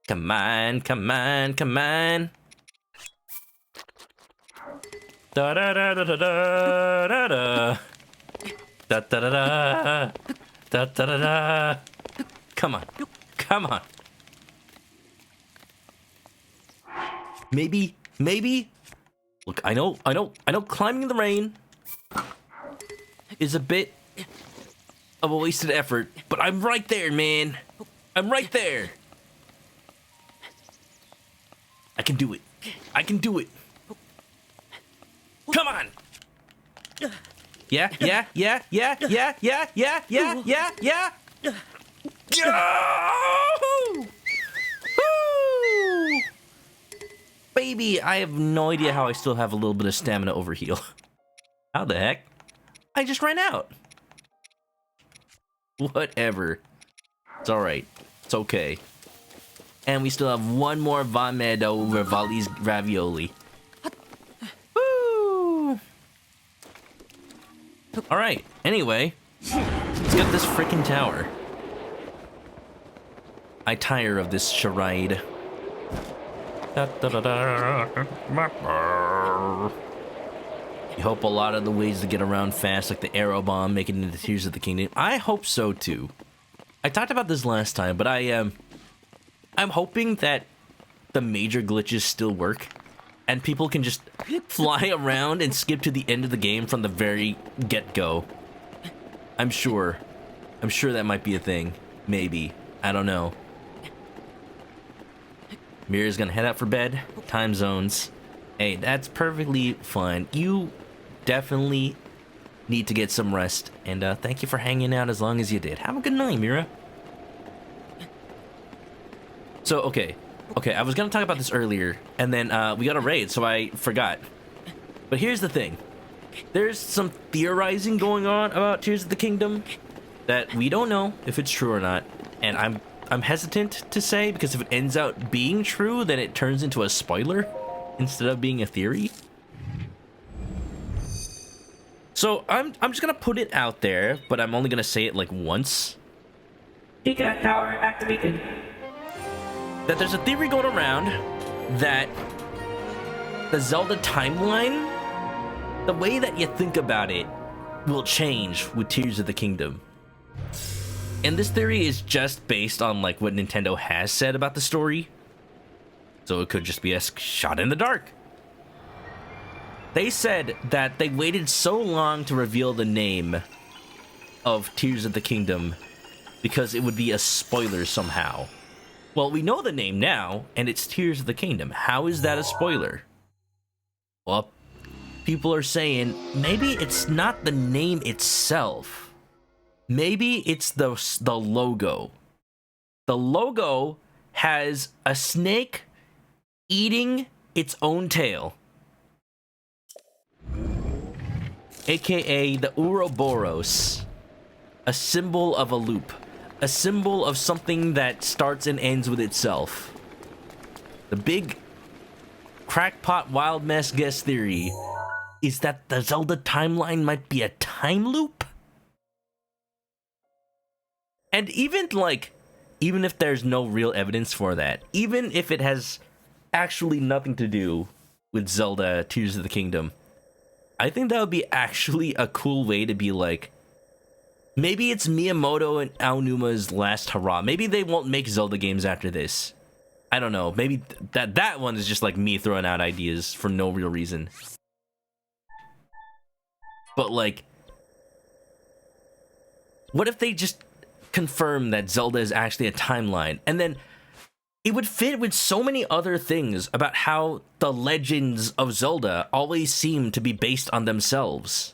Come on, come on, come on. Da da da da da da da da da da da da da da da. Come on, come on. Maybe. Look, I know. Climbing in the rain is a bit of a wasted effort, but I'm right there, man. I'm right there. I can do it. I can do it. Come on. Yeah. Woo! Baby, I have no idea how I still have a little bit of stamina overheal. How the heck? I just ran out. Whatever. It's alright. It's okay. And we still have one more ManokAdobo Vali's ravioli. Woo! Alright, anyway. Let's get this freaking tower. I tire of this charade. Da-da-da-da. You hope a lot of the ways to get around fast, like the arrow bomb, make it into Tears of the Kingdom. I hope so too. I talked about this last time, but I'm hoping that the major glitches still work, and people can just fly around and skip to the end of the game from the very get-go. I'm sure that might be a thing. Maybe. I don't know. Mira's gonna head out for bed. Time zones. Hey, that's perfectly fine. You definitely need to get some rest. And thank you for hanging out as long as you did. Have a good night, Mira. So, okay, I was gonna talk about this earlier, and then we got a raid, so I forgot. But here's the thing. There's some theorizing going on about Tears of the Kingdom that we don't know if it's true or not. And I'm hesitant to say, because if it ends out being true, then it turns into a spoiler instead of being a theory. So I'm just gonna put it out there, but I'm only gonna say it like once. Giga Tower activated. That there's a theory going around that the Zelda timeline, the way that you think about it, will change with Tears of the Kingdom. And this theory is just based on like what Nintendo has said about the story. So it could just be a shot in the dark. They said that they waited so long to reveal the name of Tears of the Kingdom because it would be a spoiler somehow. Well, we know the name now, and it's Tears of the Kingdom. How is that a spoiler? Well, people are saying maybe it's not the name itself. Maybe it's the logo. The logo has a snake eating its own tail. AKA the Ouroboros. A symbol of a loop. A symbol of something that starts and ends with itself. The big crackpot wild mess guess theory is that the Zelda timeline might be a time loop? And even if there's no real evidence for that, even if it has actually nothing to do with Zelda Tears of the Kingdom, I think that would be actually a cool way to be like, maybe it's Miyamoto and Aonuma's last hurrah. Maybe they won't make Zelda games after this. I don't know. Maybe that one is just like me throwing out ideas for no real reason. But like, what if they just confirm that Zelda is actually a timeline, and then it would fit with so many other things about how the legends of Zelda always seem to be based on themselves.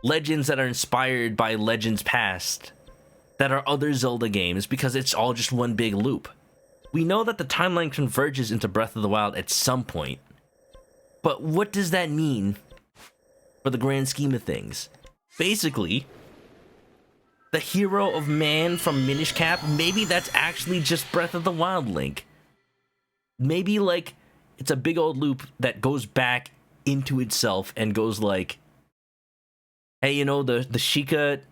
Legends that are inspired by legends past that are other Zelda games, because it's all just one big loop. We know that the timeline converges into Breath of the Wild at some point, but what does that mean for the grand scheme of things? Basically, the hero of man from Minish Cap, maybe that's actually just Breath of the Wild Link. Maybe, like, it's a big old loop that goes back into itself and goes like, hey, you know, the Sheikah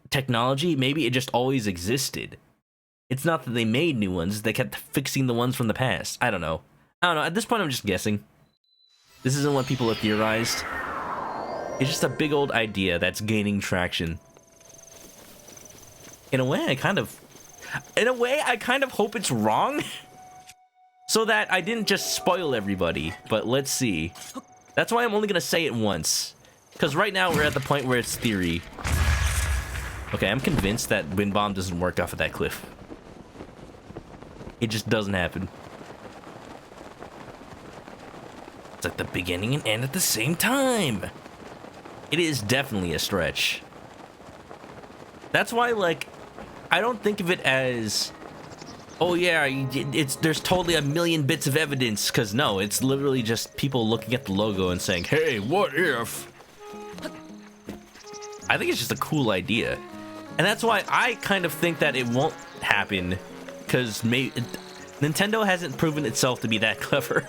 technology, maybe it just always existed. It's not that they made new ones, they kept fixing the ones from the past. I don't know. At this point I'm just guessing. This isn't what people have theorized. It's just a big old idea that's gaining traction. In a way, I kind of hope it's wrong, so that I didn't just spoil everybody, but let's see. That's why I'm only gonna say it once, because right now we're at the point where it's theory. Okay, I'm convinced that Wind Bomb doesn't work off of that cliff. It just doesn't happen. It's like the beginning and end at the same time. It is definitely a stretch. That's why, like, I don't think of it as, oh yeah, there's totally a million bits of evidence, because no, it's literally just people looking at the logo and saying, hey, what if? I think it's just a cool idea. And that's why I kind of think that it won't happen, because Nintendo hasn't proven itself to be that clever.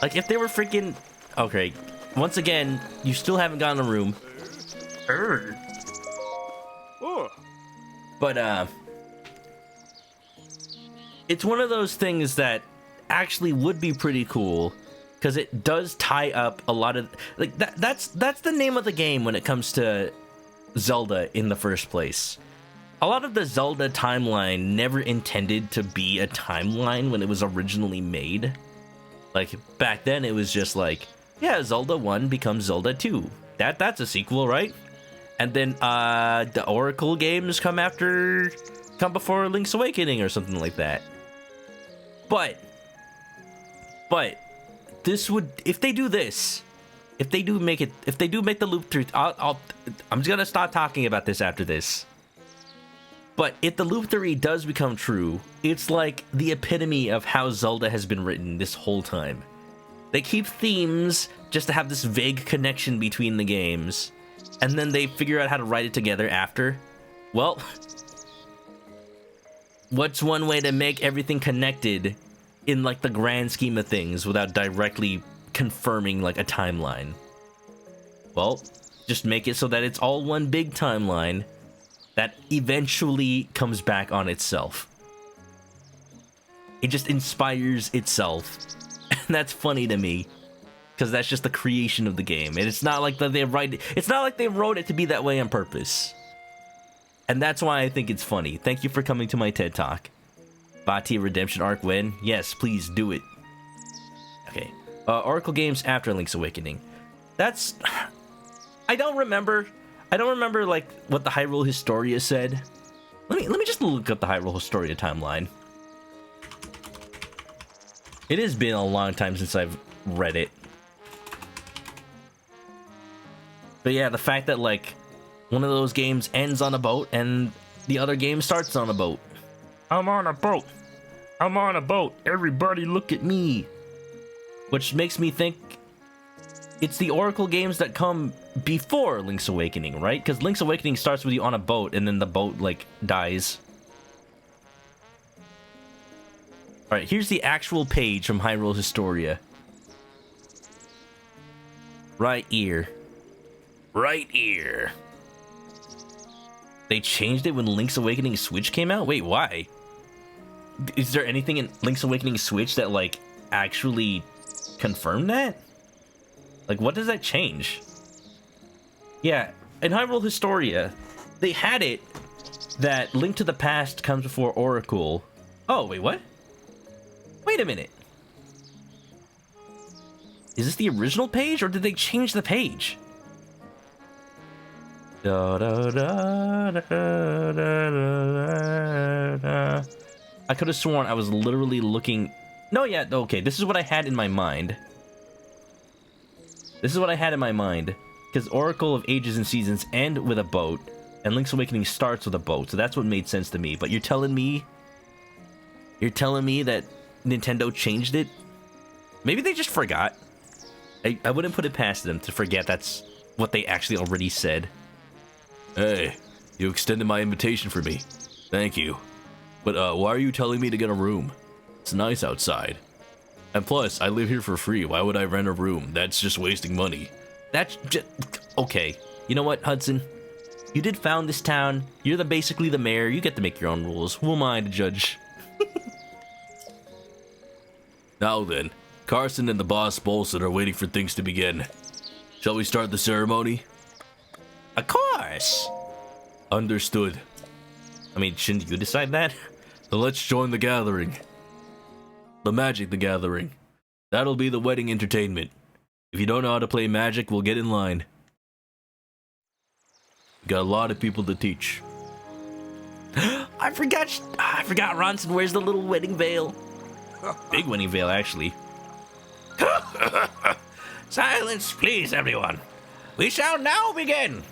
Like, if they were freaking... Okay, once again, you still haven't gotten a room. Hey. But, it's one of those things that actually would be pretty cool, because it does tie up a lot of... Like, that's the name of the game when it comes to Zelda in the first place. A lot of the Zelda timeline never intended to be a timeline when it was originally made. Like, back then it was just like, yeah, Zelda 1 becomes Zelda 2. That's a sequel, right? And then the Oracle games come before Link's Awakening or something like that. But this would, if they do this, if they do make the loop through, I'm just gonna stop talking about this after this. But if the loop theory does become true, it's like the epitome of how Zelda has been written this whole time. They keep themes just to have this vague connection between the games, and then they figure out how to write it together after. Well, what's one way to make everything connected in like the grand scheme of things without directly confirming like a timeline? Well, just make it so that it's all one big timeline that eventually comes back on itself. It just inspires itself. And that's funny to me, because that's just the creation of the game. And it's not like that they wrote it to be that way on purpose. And that's why I think it's funny. Thank you for coming to my TED Talk. botw Redemption Arc when? Yes, please do it. Okay. Oracle games after Link's Awakening. That's... I don't remember like what the Hyrule Historia said. Let me just look up the Hyrule Historia timeline. It has been a long time since I've read it. But yeah, the fact that like one of those games ends on a boat and the other game starts on a boat. I'm on a boat. I'm on a boat. Everybody look at me. Which makes me think it's the Oracle games that come before Link's Awakening, right? Because Link's Awakening starts with you on a boat and then the boat like dies. Alright, here's the actual page from Hyrule Historia. Right here. Right here. They changed it when Link's Awakening Switch came out? Wait, why? Is there anything in Link's Awakening Switch that, like, actually confirmed that? Like, what does that change? Yeah, in Hyrule Historia, they had it that Link to the Past comes before Oracle. Oh, wait, what? Wait a minute. Is this the original page, or did they change the page? Da, da, da, da, da, da, da. I could have sworn I was literally looking... No, yeah, okay, this is what I had in my mind. This is what I had in my mind. Because Oracle of Ages and Seasons end with a boat, and Link's Awakening starts with a boat, so that's what made sense to me. But you're telling me that Nintendo changed it? Maybe they just forgot. I wouldn't put it past them to forget that's what they actually already said. Hey, you extended my invitation for me. Thank you. But why are you telling me to get a room? It's nice outside. And plus, I live here for free. Why would I rent a room? That's just wasting money. That's just... Okay. You know what, Hudson? You did found this town. You're basically the mayor. You get to make your own rules. Who am I to judge? Now then, Carson and the boss Bolson are waiting for things to begin. Shall we start the ceremony? Of course! Understood. I mean, shouldn't you decide that? So let's join the gathering. The Magic the Gathering. That'll be the wedding entertainment. If you don't know how to play Magic, we'll get in line. Got a lot of people to teach. I forgot Ronson wears the little wedding veil. Big wedding veil, actually. Silence, please, everyone. We shall now begin.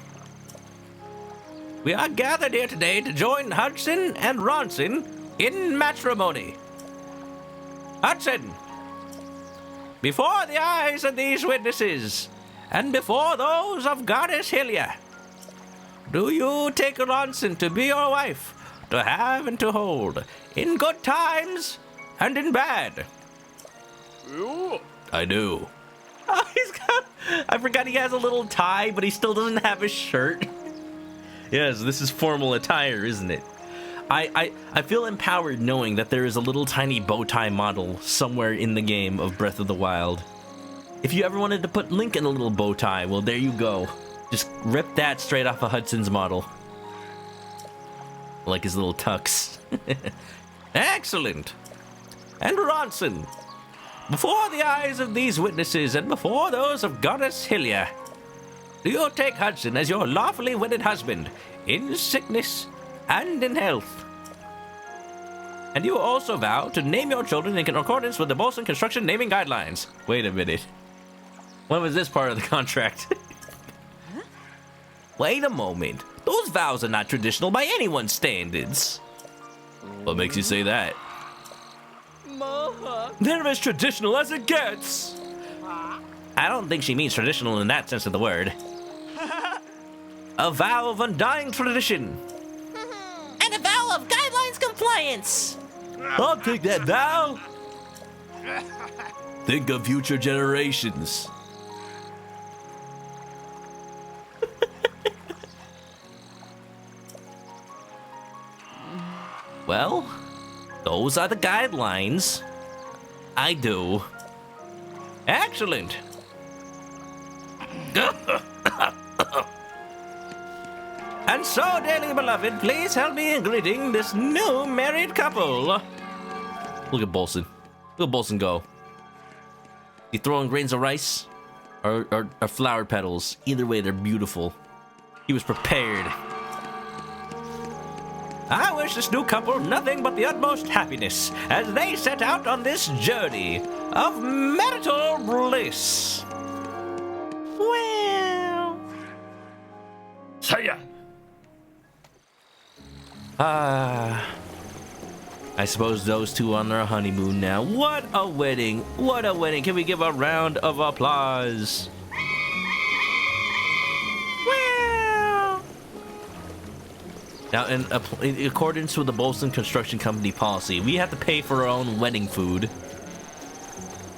We are gathered here today to join Hudson and Ronson in matrimony. Hudson, before the eyes of these witnesses, and before those of Goddess Hylia, do you take Ronson to be your wife, to have and to hold, in good times and in bad? I do. Oh, I forgot he has a little tie, but he still doesn't have a shirt. Yes, this is formal attire, isn't it? I feel empowered knowing that there is a little tiny bow tie model somewhere in the game of Breath of the Wild. If you ever wanted to put Link in a little bow tie, well, there you go. Just rip that straight off of Hudson's model. Like his little tux. Excellent. And Ronson, before the eyes of these witnesses and before those of Goddess Hylia, do you take Hudson as your lawfully wedded husband in sickness and in health? And you also vow to name your children in accordance with the Bolson Construction Naming Guidelines. Wait a minute. When was this part of the contract? Wait a moment. Those vows are not traditional by anyone's standards. What makes you say that? They're as traditional as it gets. I don't think she means traditional in that sense of the word. A vow of undying tradition. And a vow of guidelines compliance. I'll take that vow. Think of future generations. Well, those are the guidelines. I do. Excellent. And so, dearly beloved, please help me in greeting this new married couple. Look at Bolson. Look at Bolson go. You throwing grains of rice or flower petals? Either way, they're beautiful. He was prepared. I wish this new couple nothing but the utmost happiness as they set out on this journey of marital bliss. Well... Saya! I suppose those two on their honeymoon now. What a wedding! What a wedding! Can we give a round of applause? Well... Now, in accordance with the Bolson Construction Company policy, we have to pay for our own wedding food.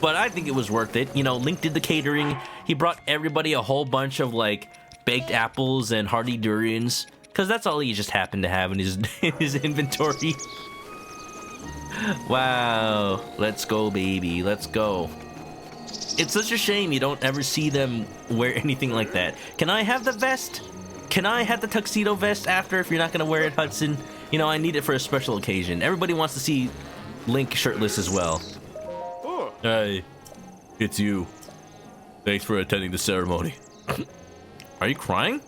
But I think it was worth it. You know, Link did the catering. He brought everybody a whole bunch of, like, baked apples and hearty durians. Because that's all he just happened to have in his, in his inventory. Wow. Let's go, baby. Let's go. It's such a shame you don't ever see them wear anything like that. Can I have the vest? Can I have the tuxedo vest after if you're not going to wear it, Hudson? You know, I need it for a special occasion. Everybody wants to see Link shirtless as well. Hey, it's you. Thanks for attending the ceremony. Are you crying?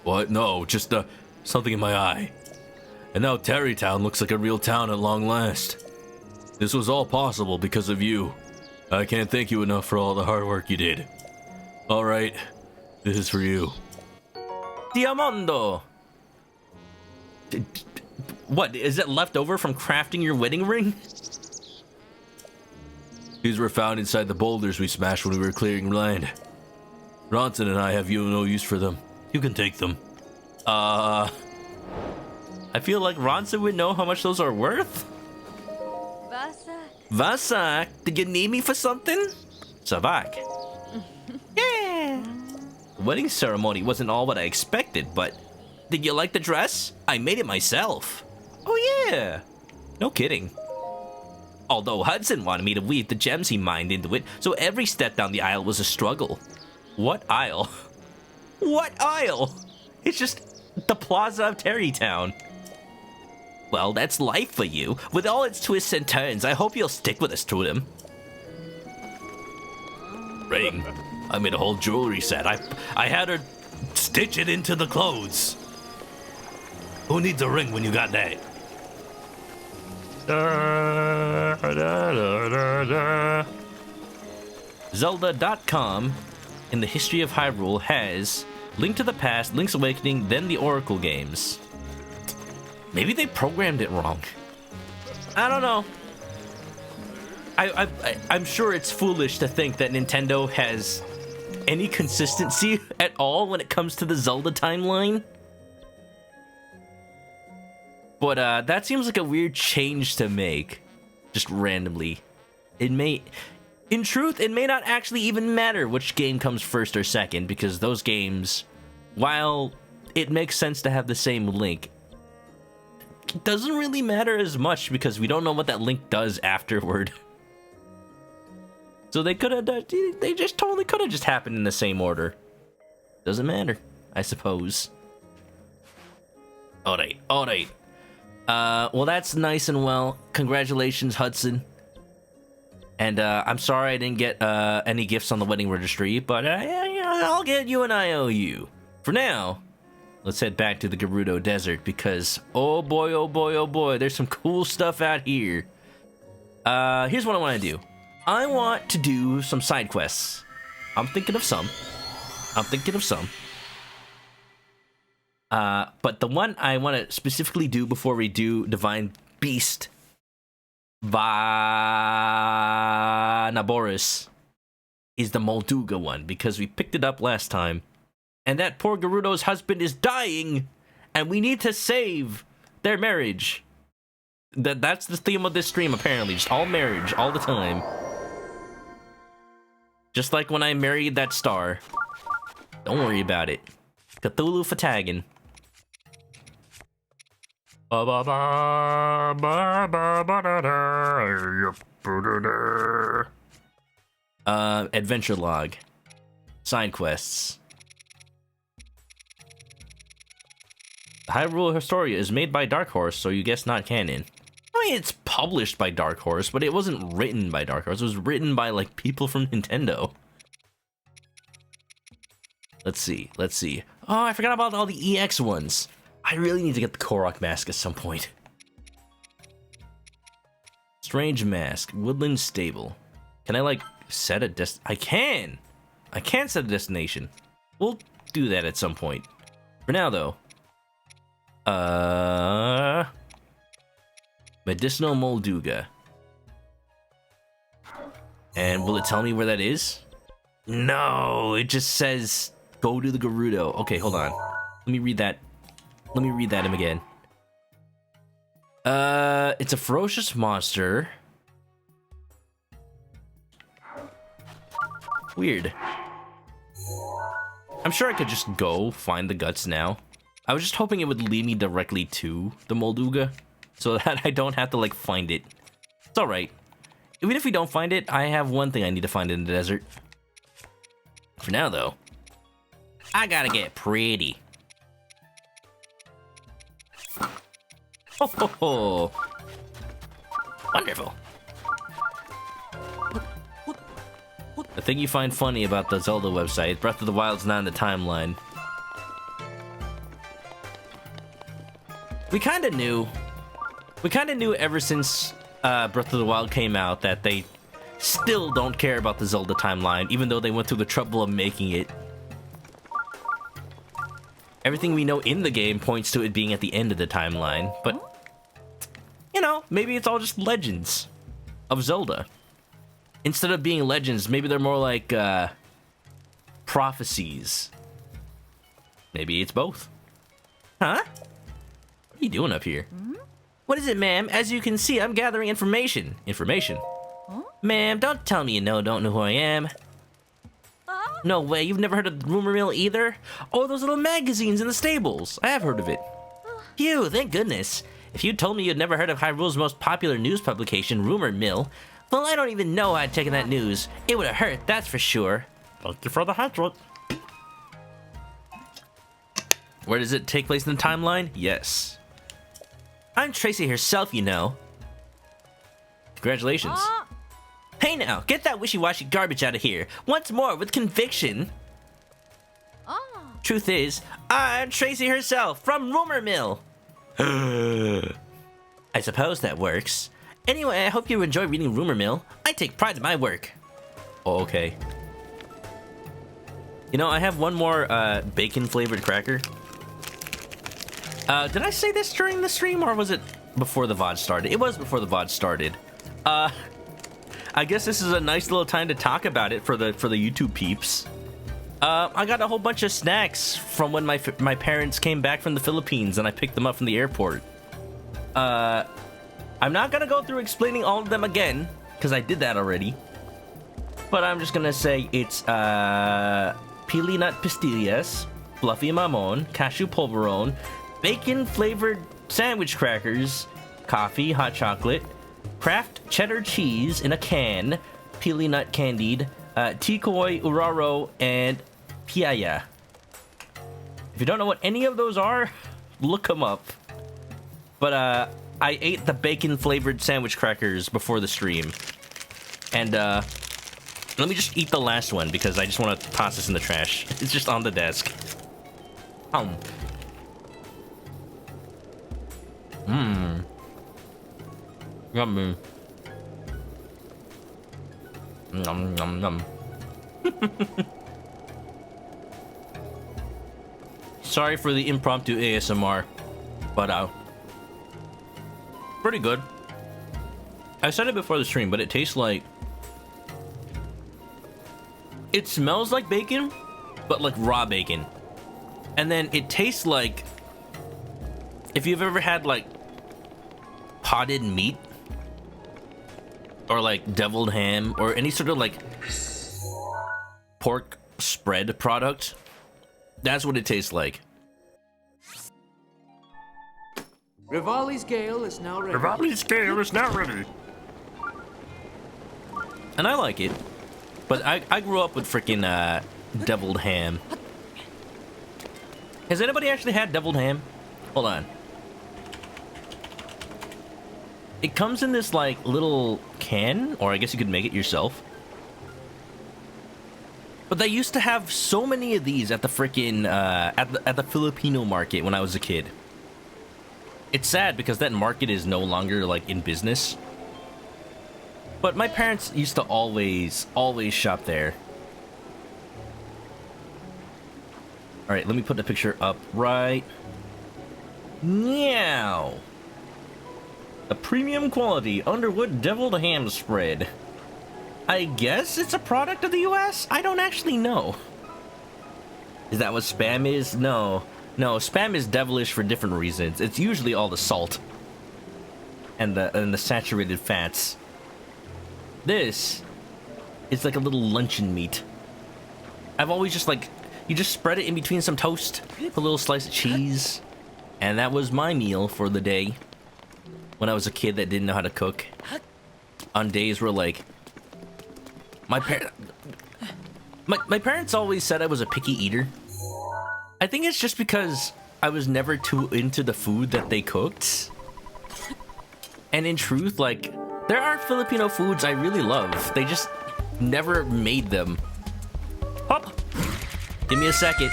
What? No, just something in my eye. And now Terrytown looks like a real town at long last. This was all possible because of you. I can't thank you enough for all the hard work you did. All right, this is for you. Diamondo! What, is it left over from crafting your wedding ring? These were found inside the boulders we smashed when we were clearing land. Ronson and I have no use for them. You can take them. I feel like Ronson would know how much those are worth. Vasak, did you need me for something? Savak. Yeah. The wedding ceremony wasn't all what I expected, but did you like the dress? I made it myself. Oh yeah. No kidding. Although Hudson wanted me to weave the gems he mined into it, so every step down the aisle was a struggle. What aisle? What aisle? It's just the plaza of Terrytown. Well, that's life for you. With all its twists and turns, I hope you'll stick with us through them. Ring. I made a whole jewelry set. I had her stitch it into the clothes. Who needs a ring when you got that? Zelda.com in the history of Hyrule has Link to the Past, Link's Awakening, then the Oracle games. Maybe they programmed it wrong. I don't know. I'm sure it's foolish to think that Nintendo has any consistency at all when it comes to the Zelda timeline. But that seems like a weird change to make, just randomly. In truth, it may not actually even matter which game comes first or second, because those games, while it makes sense to have the same Link, it doesn't really matter as much because we don't know what that Link does afterward. So they just totally could have just happened in the same order. Doesn't matter, I suppose. Alright. Well, that's nice and well. Congratulations, Hudson. And I'm sorry I didn't get any gifts on the wedding registry, but I'll get you an IOU. For now, let's head back to the Gerudo Desert because, oh boy, there's some cool stuff out here. Here's what I want to do. I want to do some side quests. I'm thinking of some. But the one I want to specifically do before we do Divine Beast Vanaboris is the Molduga one, because we picked it up last time. And that poor Gerudo's husband is dying, and we need to save their marriage. That's the theme of this stream, apparently. Just all marriage, all the time. Just like when I married that star. Don't worry about it. Cthulhu for tagging. Adventure log. Side quests. Hyrule Historia is made by Dark Horse, so you guess not canon. I mean, it's published by Dark Horse, but it wasn't written by Dark Horse. It was written by, like, people from Nintendo. Let's see. Oh, I forgot about all the EX ones. I really need to get the Korok mask at some point. Strange mask. Woodland stable. Can I, like, set a I can set a destination. We'll do that at some point. For now, though. Medicinal Molduga. And will it tell me where that is? No, it just says go to the Gerudo. Okay, hold on. Let me read that him again. It's a ferocious monster. Weird. I'm sure I could just go find the guts now. I was just hoping it would lead me directly to the Molduga, so that I don't have to, like, find it. It's alright. Even if we don't find it, I have one thing I need to find in the desert. For now, though, I gotta get pretty. Ho ho ho! Wonderful. The thing you find funny about the Zelda website, Breath of the Wild's not in the timeline. We kinda knew ever since Breath of the Wild came out that they still don't care about the Zelda timeline, even though they went through the trouble of making it. Everything we know in the game points to it being at the end of the timeline, but, you know, maybe it's all just legends of Zelda. Instead of being legends, maybe they're more like, prophecies. Maybe it's both. Huh? What are you doing up here? What is it, ma'am? As you can see, I'm gathering information. Information? Ma'am, don't tell me you don't know who I am. No way, you've never heard of Rumor Mill either? Oh, those little magazines in the stables. I have heard of it. Phew, thank goodness. If you told me you'd never heard of Hyrule's most popular news publication, Rumor Mill, well, I don't even know I'd taken that news. It would have hurt, that's for sure. Thank you for the hatchet. Where does it take place in the timeline? Yes. I'm Tracy herself, you know. Congratulations. Hey now, get that wishy-washy garbage out of here. Once more, with conviction. Truth is, I'm Tracy herself, from Rumor Mill. I suppose that works. Anyway, I hope you enjoy reading Rumor Mill. I take pride in my work. Oh, okay. You know, I have one more bacon-flavored cracker. Did I say this during the stream, or was it before the VOD started? It was before the VOD started. I guess this is a nice little time to talk about it for the YouTube peeps. I got a whole bunch of snacks from when my parents came back from the Philippines and I picked them up from the airport. I'm not gonna go through explaining all of them again, because I did that already. But I'm just gonna say it's pili nut pastillas, fluffy mamon, cashew polvorón, bacon-flavored sandwich crackers, coffee, hot chocolate, Kraft cheddar cheese in a can, pili nut candied, tikoy uraro, and piaya. If you don't know what any of those are, look them up. But I ate the bacon-flavored sandwich crackers before the stream. And let me just eat the last one because I just want to toss this in the trash. It's just on the desk. Yummy. Nom nom nom. Sorry for the impromptu ASMR, but pretty good. I said it before the stream, but it tastes like... It smells like bacon, but like raw bacon. And then it tastes like... If you've ever had like potted meat, or like deviled ham, or any sort of like pork spread product, that's what it tastes like. Rivali's Gale is now ready. Rivali's scale is now ready. And I like it, but I grew up with freaking deviled ham. Has anybody actually had deviled ham? Hold on. It comes in this like little can, or I guess you could make it yourself. But they used to have so many of these at the freaking at the Filipino market when I was a kid. It's sad because that market is no longer like in business. But my parents used to always shop there. All right, let me put the picture up right. Meow. A premium quality Underwood deviled ham spread. I guess it's a product of the US? I don't actually know. Is that what Spam is? No. No, Spam is devilish for different reasons. It's usually all the salt. And the saturated fats. This is like a little luncheon meat. I've always just like You just spread it in between some toast, a little slice of cheese, and that was my meal for the day. When I was a kid that didn't know how to cook, on days where like my parents always said I was a picky eater. I think it's just because I was never too into the food that they cooked. And in truth, like, there are Filipino foods I really love. They just never made them. Hop! Give me a second.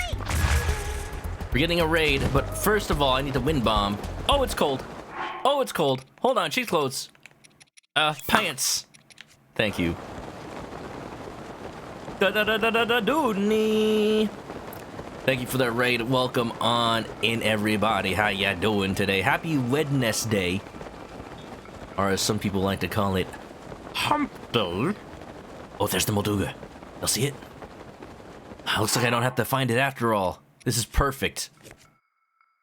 We're getting a raid, but first of all, I need to wind bomb. Oh, it's cold. Oh, it's cold. Hold on, cheese clothes. Pants. Thank you. Da-da-da-da-da-dooney. Thank you for that raid. Welcome on in, everybody. How ya doing today? Happy Wednesday. Or as some people like to call it, Hump Day. Oh, there's the Molduga. You'll see it? Looks like I don't have to find it after all. This is perfect.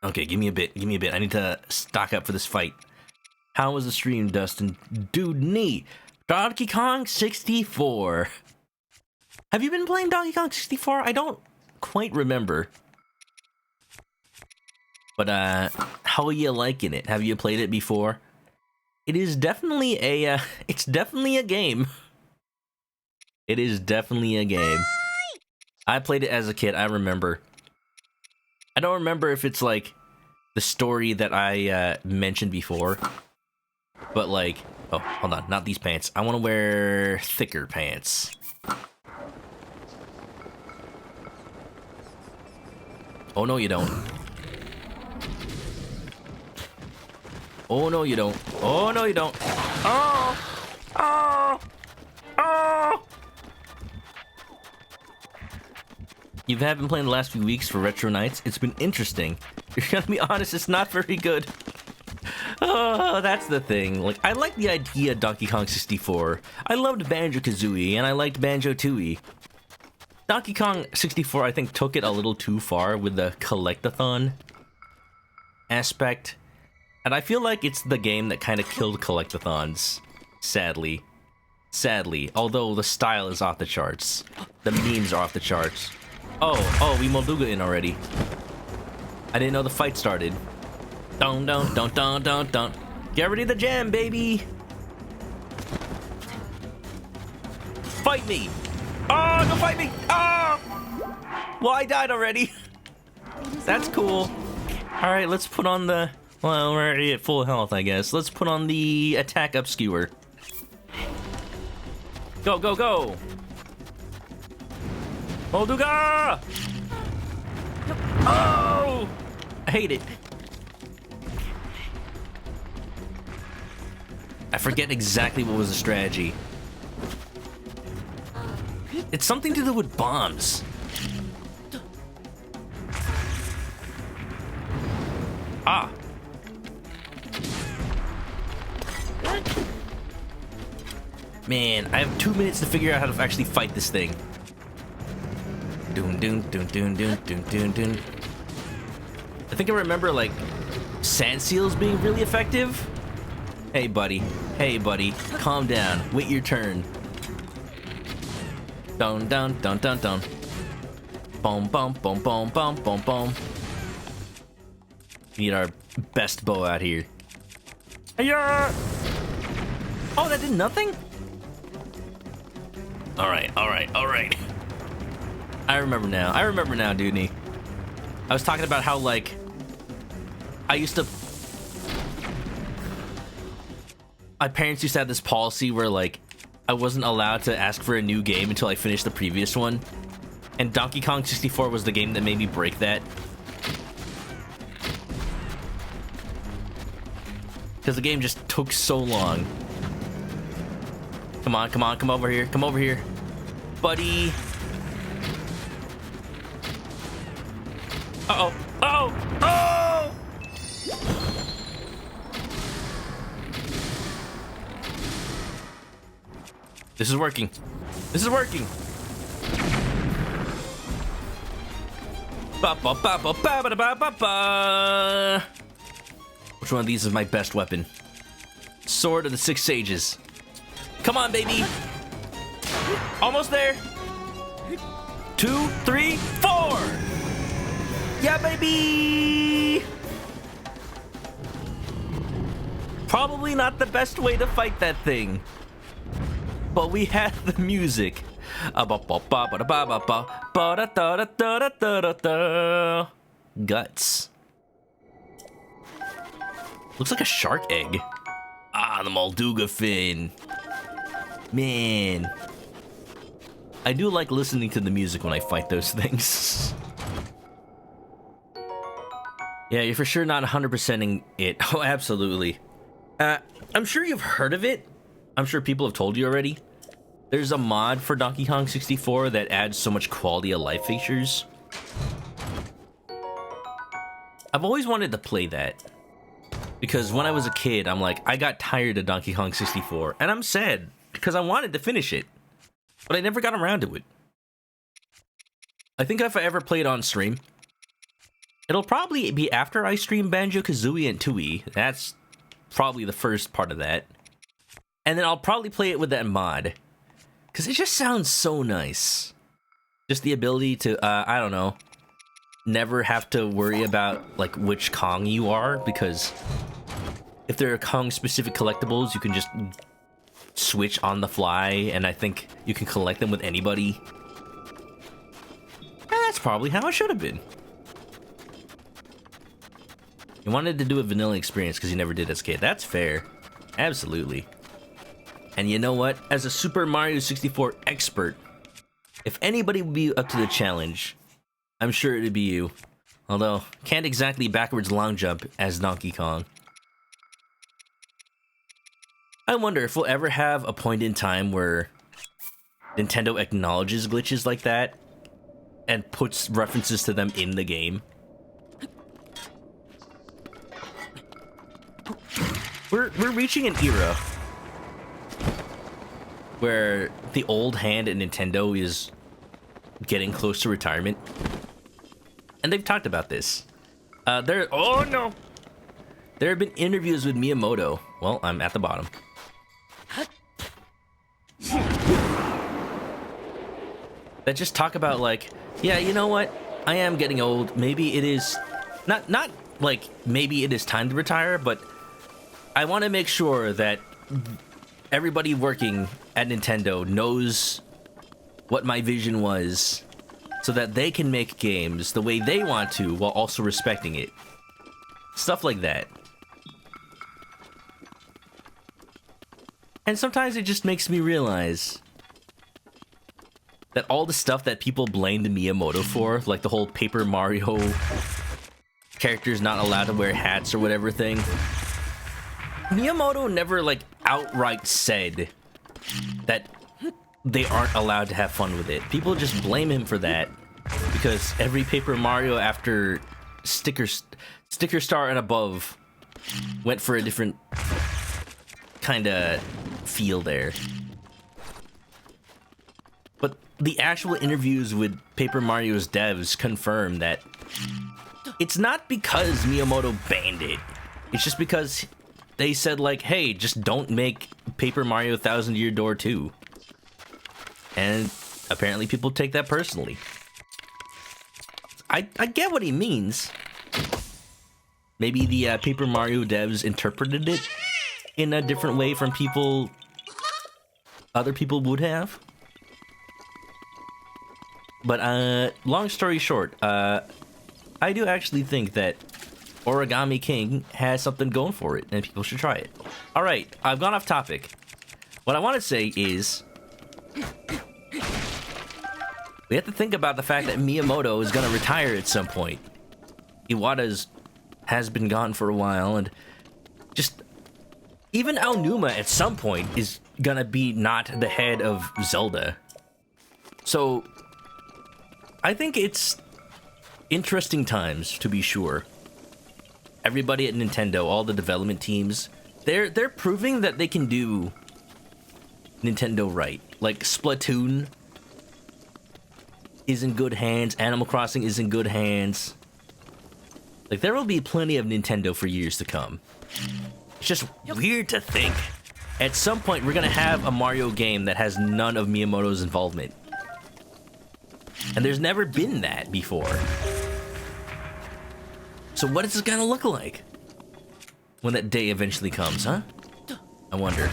Okay, give me a bit. Give me a bit. I need to stock up for this fight. How was the stream, Dustin? Dude, neat. Donkey Kong 64. Have you been playing Donkey Kong 64? I don't quite remember. But, how are you liking it? Have you played it before? It is definitely a, it's definitely a game. It is definitely a game. I played it as a kid, I remember. I don't remember if it's, like, the story that I, mentioned before. But, like, oh, hold on, not these pants. I want to wear thicker pants. Oh, no, you don't. Oh, no, you don't. Oh, no, you don't. Oh! Oh! Oh! You have been playing the last few weeks for Retro Nights. It's been interesting. You're gonna be honest, it's not very good. Oh, that's the thing. Like, I like the idea of Donkey Kong 64. I loved Banjo-Kazooie, and I liked Banjo-Tooie. Donkey Kong 64, I think, took it a little too far with the collect-a-thon aspect. And I feel like it's the game that kind of killed collect-a-thons. Sadly. Sadly. Although the style is off the charts. The memes are off the charts. Oh, we Molduga in already. I didn't know the fight started. Dun dun dun dun dun dun. Get ready to jam, baby! Fight me! Oh, don't fight me! Oh! Well, I died already. That's cool. Alright, let's put on the... Well, we're already at full health, I guess. Let's put on the attack up skewer. Go, go, go! Molduga! Oh! I hate it. I forget exactly what was the strategy. It's something to do with bombs. Ah. Man, I have 2 minutes to figure out how to actually fight this thing. Doon doon doon doon doon doon doon doon. I think I remember, like, sand seals being really effective. Hey, buddy. Hey, buddy. Calm down. Wait your turn. Dun dun dun dun dun. Boom boom boom boom boom boom boom. Need our best bow out here. Hiya! Oh, that did nothing? Alright, alright, alright. I remember now. I remember now, Dooney. I was talking about how, like, I used to... My parents used to have this policy where, like, I wasn't allowed to ask for a new game until I finished the previous one. And Donkey Kong 64 was the game that made me break that. Because the game just took so long. Come on, come on, come over here. Come over here. Buddy. Uh-oh. Uh-oh. Oh! This is working. This is working. Ba ba ba ba ba ba ba ba ba. Which one of these is my best weapon? Sword of the Six Sages. Come on, baby. Almost there. 2, 3, 4. Yeah, baby! Probably not the best way to fight that thing. But we had the music. Guts. Looks like a shark egg. Ah, the Molduga fin. Man. I do like listening to the music when I fight those things. Yeah, you're for sure not 100%ing it. Oh, absolutely. I'm sure you've heard of it. I'm sure people have told you already. There's a mod for Donkey Kong 64 that adds so much quality of life features. I've always wanted to play that. Because when I was a kid, I'm like, I got tired of Donkey Kong 64. And I'm sad, because I wanted to finish it. But I never got around to it. I think if I ever play it on stream, it'll probably be after I stream Banjo-Kazooie and Tooie. That's probably the first part of that. And then I'll probably play it with that mod. Because it just sounds so nice. Just the ability to, I don't know, never have to worry about, like, which Kong you are. Because if there are Kong-specific collectibles, you can just switch on the fly. And I think you can collect them with anybody. And that's probably how it should have been. You wanted to do a vanilla experience because you never did as a kid. That's fair. Absolutely. And you know what? As a Super Mario 64 expert, if anybody would be up to the challenge, I'm sure it'd be you. Although, can't exactly backwards long jump as Donkey Kong. I wonder if we'll ever have a point in time where Nintendo acknowledges glitches like that and puts references to them in the game. We're reaching an era where the old hand at Nintendo is getting close to retirement. And they've talked about this. Oh no! There have been interviews with Miyamoto. Well, I'm at the bottom. That just talk about like, yeah, you know what? I am getting old. Maybe it is not like maybe it is time to retire, but I want to make sure that everybody working at Nintendo knows what my vision was so that they can make games the way they want to while also respecting it. Stuff like that. And sometimes it just makes me realize that all the stuff that people blamed Miyamoto for, like the whole Paper Mario characters not allowed to wear hats or whatever thing, Miyamoto never, like, outright said that they aren't allowed to have fun with it. People just blame him for that because every Paper Mario after Sticker Star and above went for a different kind of feel there. But the actual interviews with Paper Mario's devs confirm that it's not because Miyamoto banned it. It's just because they said, like, hey, just don't make Paper Mario Thousand Year Door 2. And apparently people take that personally. I get what he means. Maybe the Paper Mario devs interpreted it in a different way from other people would have. But long story short, I do actually think that Origami King has something going for it, and people should try it. Alright, I've gone off topic. What I want to say is, we have to think about the fact that Miyamoto is going to retire at some point. Iwata's has been gone for a while, and just even Aonuma at some point is going to be not the head of Zelda. So I think it's interesting times, to be sure. Everybody at Nintendo, all the development teams, they're proving that they can do Nintendo right. Like Splatoon is in good hands, Animal Crossing is in good hands. Like, there will be plenty of Nintendo for years to come. It's just weird to think at some point we're gonna have a Mario game that has none of Miyamoto's involvement. And there's never been that before. So what is this gonna look like when that day eventually comes, huh? I wonder.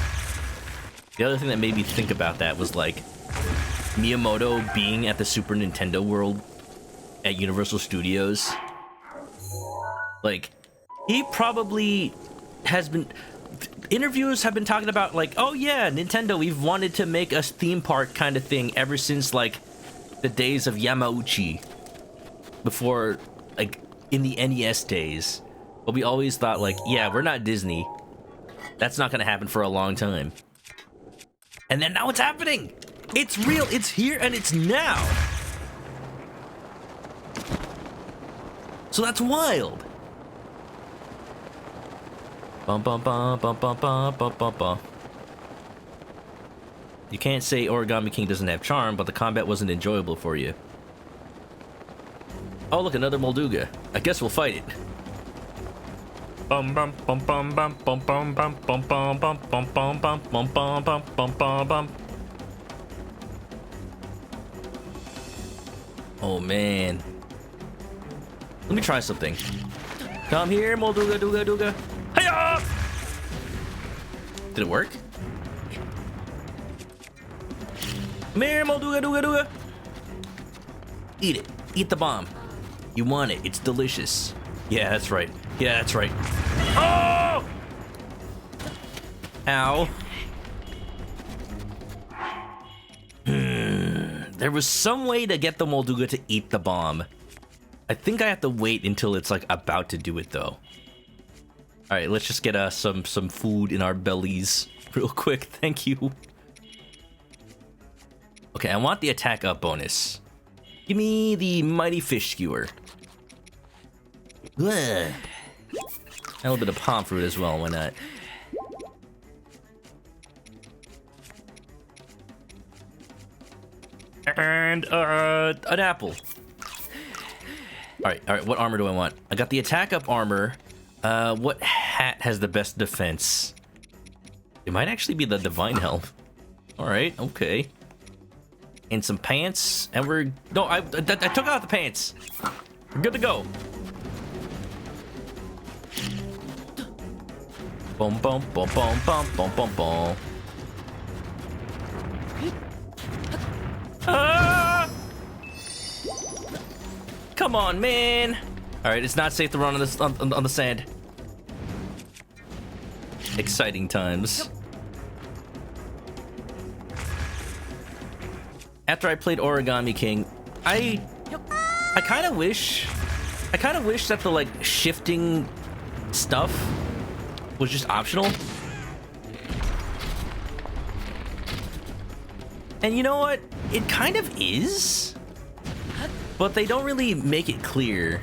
The other thing that made me think about that was like Miyamoto being at the Super Nintendo World at Universal Studios. Like, he probably has been... Interviewers have been talking about, like, oh yeah, Nintendo, we've wanted to make a theme park kind of thing ever since, like, the days of Yamauchi. Before, like, in the NES days. But we always thought, like, yeah, we're not Disney. That's not gonna happen for a long time. And then now it's happening! It's real, it's here, and it's now! So that's wild! Bum bum bum bum bum bum bum bum bum. You can't say Origami King doesn't have charm, but the combat wasn't enjoyable for you. Oh look, another Molduga. I guess we'll fight it. Bum bum bum bum bum bum bum bum bum bum bum bum bum bum bum bum bum bum bum bum. Oh man. Let me try something. Come here, Molduga Duga Duga. Hiya! Did it work? Come here, Molduga Duga Duga. Eat it. Eat the bomb. You want it. It's delicious. Yeah, that's right. Yeah, that's right. Oh! Ow. There was some way to get the Molduga to eat the bomb. I think I have to wait until it's like about to do it though. All right, let's just get some food in our bellies real quick. Thank you. Okay, I want the attack up bonus. Give me the mighty fish skewer. Ugh. A little bit of palm fruit as well. Why not? And an apple. All right. What armor do I want? I got the attack up armor. What hat has the best defense? It might actually be the divine health. All right. Okay. And some pants. And we're no. I took out the pants. We're good to go. Boom, boom, boom, boom, boom, boom, boom, boom. Ah! Come on, man. All right, it's not safe to run on this on the sand. Exciting times. After I played Origami King, I kind of wish that the like shifting stuff was just optional. And you know what? It kind of is. But they don't really make it clear.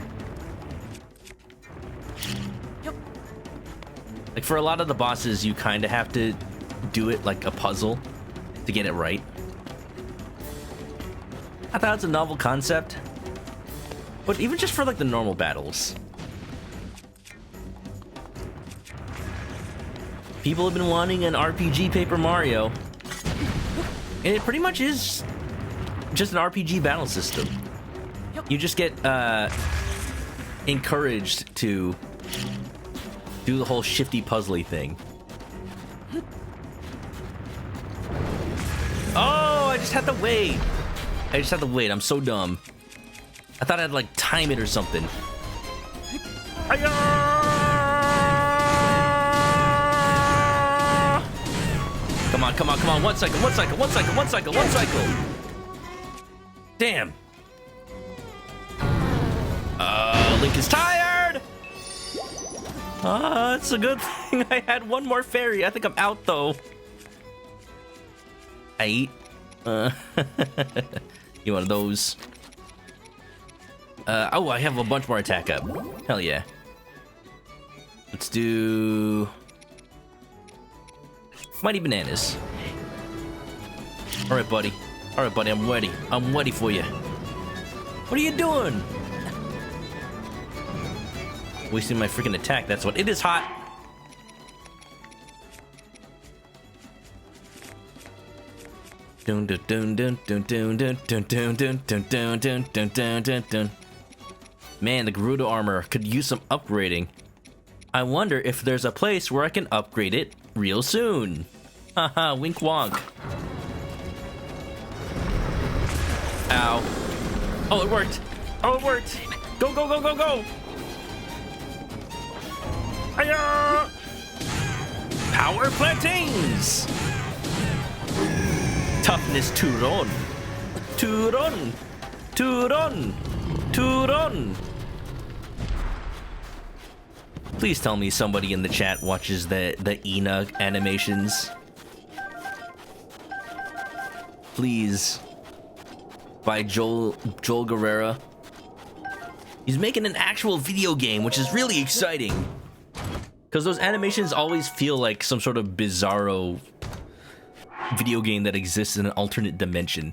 Like for a lot of the bosses, you kind of have to do it like a puzzle to get it right. I thought it's a novel concept. But even just for like the normal battles. People have been wanting an RPG Paper Mario. And it pretty much is just an RPG battle system. You just get encouraged to do the whole shifty puzzly thing. Oh, I just had to wait. I'm so dumb. I thought I'd like time it or something. Come on. One cycle. Damn. Link is tired. It's a good thing I had one more fairy. I think I'm out though. I eat. You one of those? Oh, I have a bunch more attack up. Hell yeah. Let's do Mighty Bananas. All right, buddy. I'm ready. I'm ready for you. What are you doing? Wasting my freaking attack. That's what it is. Hot. Dun dun dun dun dun dun dun dun dun dun dun dun dun dun dun dun. Man, the Gerudo armor could use some upgrading. I wonder if there's a place where I can upgrade it real soon. Haha, wink wonk. Ow. Oh, it worked. Oh, it worked. Go, go, go, go, go. Hiya! Power plantains. Toughness to run. To run. To run. To run. Please tell me somebody in the chat watches the Ina animations. Please. By Joel Guerrera. He's making an actual video game, which is really exciting. Because those animations always feel like some sort of bizarro video game that exists in an alternate dimension.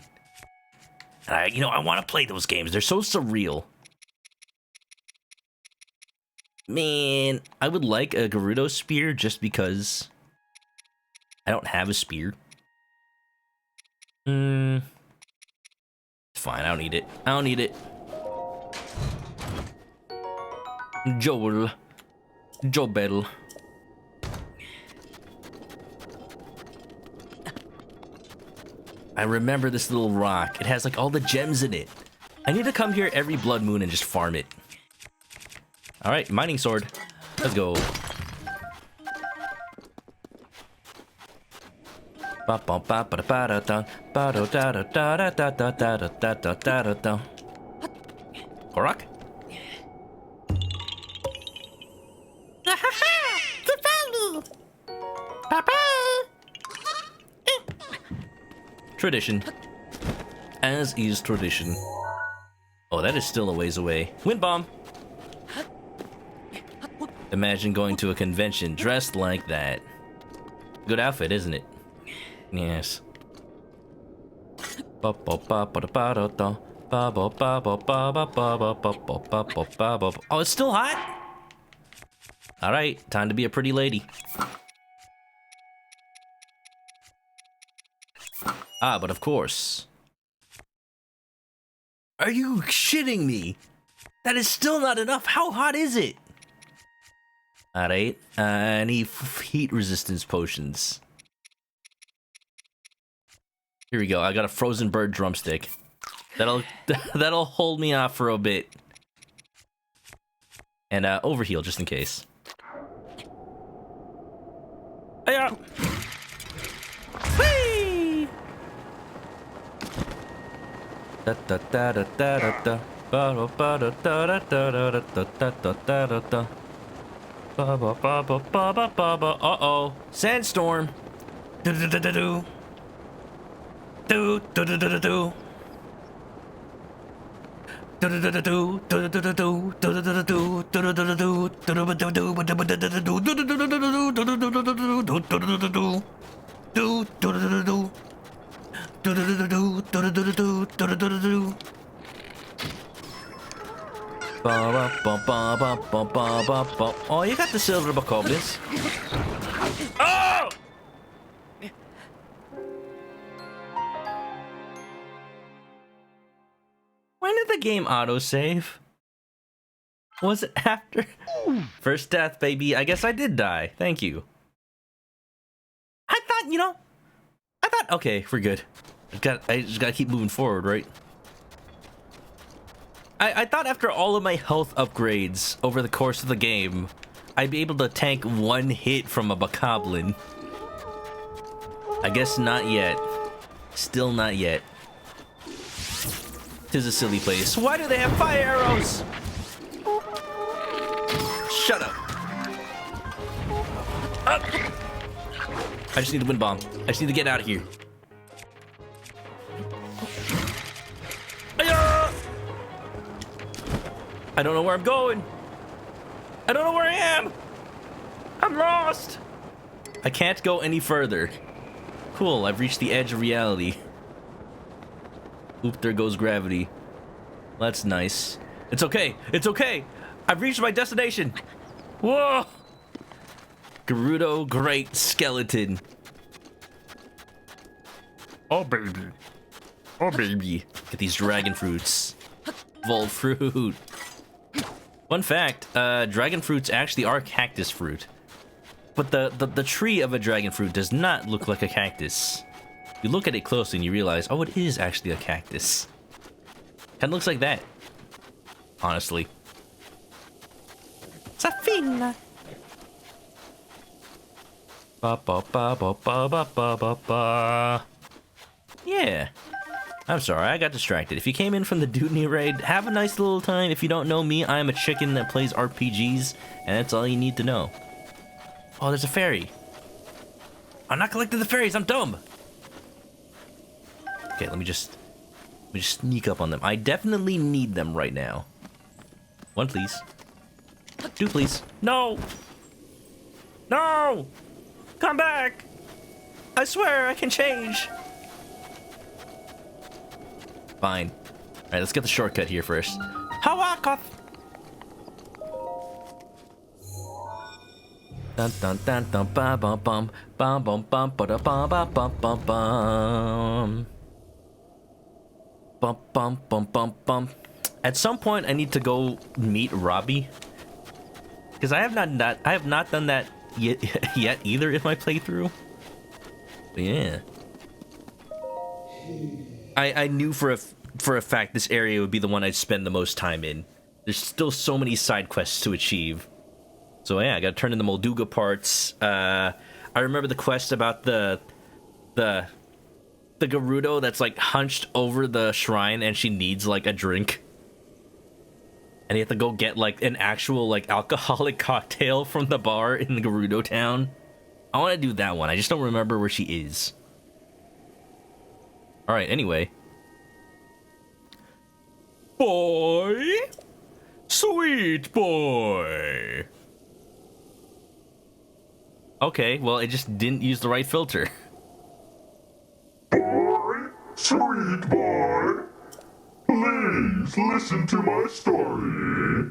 And I want to play those games. They're so surreal. Man, I would like a Gerudo spear just because I don't have a spear. Fine, I don't need it. I don't need it. Joel. I remember this little rock. It has like all the gems in it. I need to come here every blood moon and just farm it. Alright, mining sword. Let's go. Korak? Tradition. As is tradition. Oh, that is still a ways away. Wind bomb! Imagine going to a convention dressed like that. Good outfit, isn't it? Yes. Oh, it's still hot? Alright, time to be a pretty lady. Ah, but of course. Are you shitting me? That is still not enough. How hot is it? Alright, I need heat resistance potions. Here we go. I got a frozen bird drumstick. That'll hold me off for a bit. And overheal just in case. Hiya! Whee! Da da da da da da da da da da da da da da. Uh-oh. Sandstorm. Do-do-do-do-do. Do-do-do-do-do-do. Oh, you got the silver bokoblins. Oh! When did the game autosave? Was it after? First death, baby. I guess I did die. Thank you. I thought, okay, we're good. I just gotta keep moving forward, right? I thought after all of my health upgrades over the course of the game, I'd be able to tank one hit from a bokoblin. I guess not yet. Still not yet. Tis a silly place. Why do they have fire arrows? Shut up. Up. I just need a wind bomb. I just need to get out of here. I don't know where I'm going. I don't know where I am. I'm lost. I can't go any further. Cool, I've reached the edge of reality. Oop, there goes gravity. That's nice. It's okay. It's okay. I've reached my destination. Whoa. Gerudo Great Skeleton. Oh, baby. Oh, baby. Get these dragon fruits. Volt fruit. Fun fact, dragon fruits actually are cactus fruit. But the tree of a dragon fruit does not look like a cactus. You look at it closely and you realize, oh, it is actually a cactus. Kinda looks like that. Honestly. Safina. Ba ba ba ba ba ba ba ba ba. Yeah. I'm sorry, I got distracted. If you came in from the Dudney raid, have a nice little time. If you don't know me, I'm a chicken that plays RPGs, and that's all you need to know. Oh, there's a fairy. I'm not collecting the fairies, I'm dumb. Okay, let me just sneak up on them. I definitely need them right now. One, please. Two, please. No! No! Come back! I swear I can change. Fine. Alright, let's get the shortcut here first. Hawakoth! Dun dun dun dun ba bum bum bum bum bum ba da bum bum bum bum bum bum bum bum bum bum. At some point, I need to go meet Robbie, because I have not done that yet either in my playthrough. But yeah, I knew for a fact this area would be the one I'd spend the most time in. There's still so many side quests to achieve. So yeah, I gotta turn in the Molduga parts. I remember the quest about the Gerudo that's like hunched over the shrine and she needs like a drink. And you have to go get like an actual like alcoholic cocktail from the bar in the Gerudo town. I want to do that one. I just don't remember where she is. Alright, anyway. Boy! Sweet boy! Okay, well, it just didn't use the right filter. Boy, sweet boy, please listen to my story.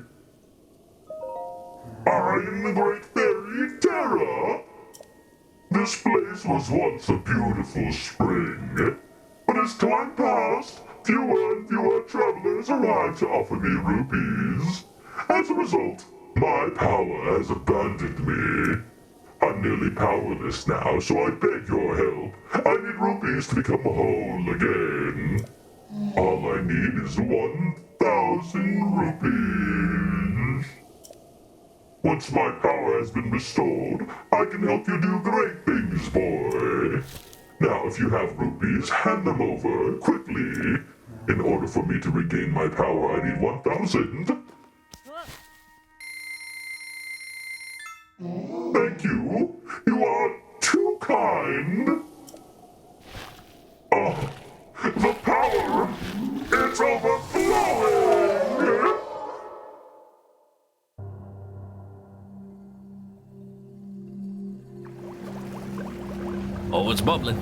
I am the great fairy Terra. This place was once a beautiful spring, but as time passed, fewer and fewer travelers arrived to offer me rupees. As a result, my power has abandoned me. I'm nearly powerless now, so I beg your help. I need rupees to become whole again. All I need is 1,000 rupees. Once my power has been restored, I can help you do great things, boy. Now, if you have rupees, hand them over, quickly. In order for me to regain my power, I need 1,000. Thank you. You are too kind. Oh, the power! It's overflowing! Oh, it's bubbling.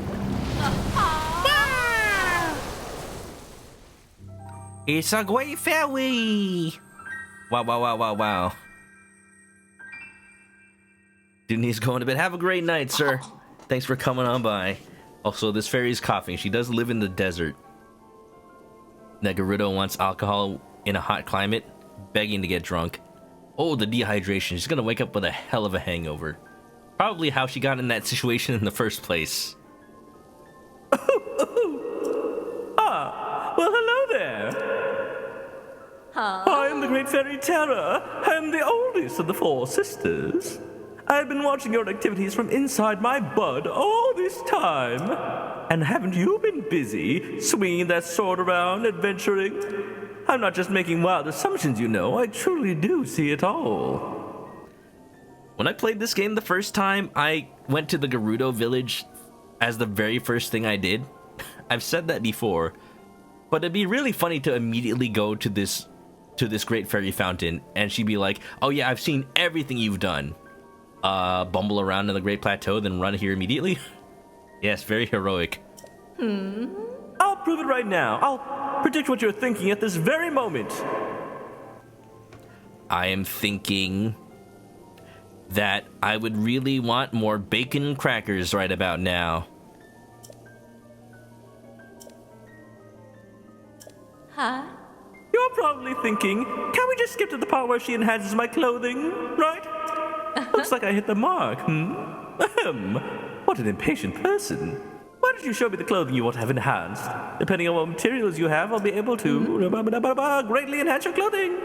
It's a great fairy! Wow, wow, wow, wow, wow. Dudney's going to bed. Have a great night, sir. Thanks for coming on by. Also, this fairy's coughing. She does live in the desert. That Gerudo wants alcohol in a hot climate, begging to get drunk. Oh, the dehydration. She's gonna wake up with a hell of a hangover. Probably how she got in that situation in the first place. Ah, well, hello there. I am the great fairy Terra. I am the oldest of the four sisters. I've been watching your activities from inside my bud all this time. And haven't you been busy, swinging that sword around, adventuring? I'm not just making wild assumptions, you know. I truly do see it all. When I played this game the first time, I went to the Gerudo village as the very first thing I did. I've said that before, but it'd be really funny to immediately go to this great fairy fountain, and she'd be like, oh yeah, I've seen everything you've done. Bumble around in the Great Plateau, then run here immediately? Yes, very heroic. I'll prove it right now. I'll predict what you're thinking at this very moment. I am thinking that I would really want more bacon crackers right about now. Huh? Your You're probably thinking, can we just skip to the part where she enhances my clothing, right? Looks like I hit the mark, Ahem. What an impatient person. Why don't you show me the clothing you want to have enhanced? Depending on what materials you have, I'll be able to greatly enhance your clothing.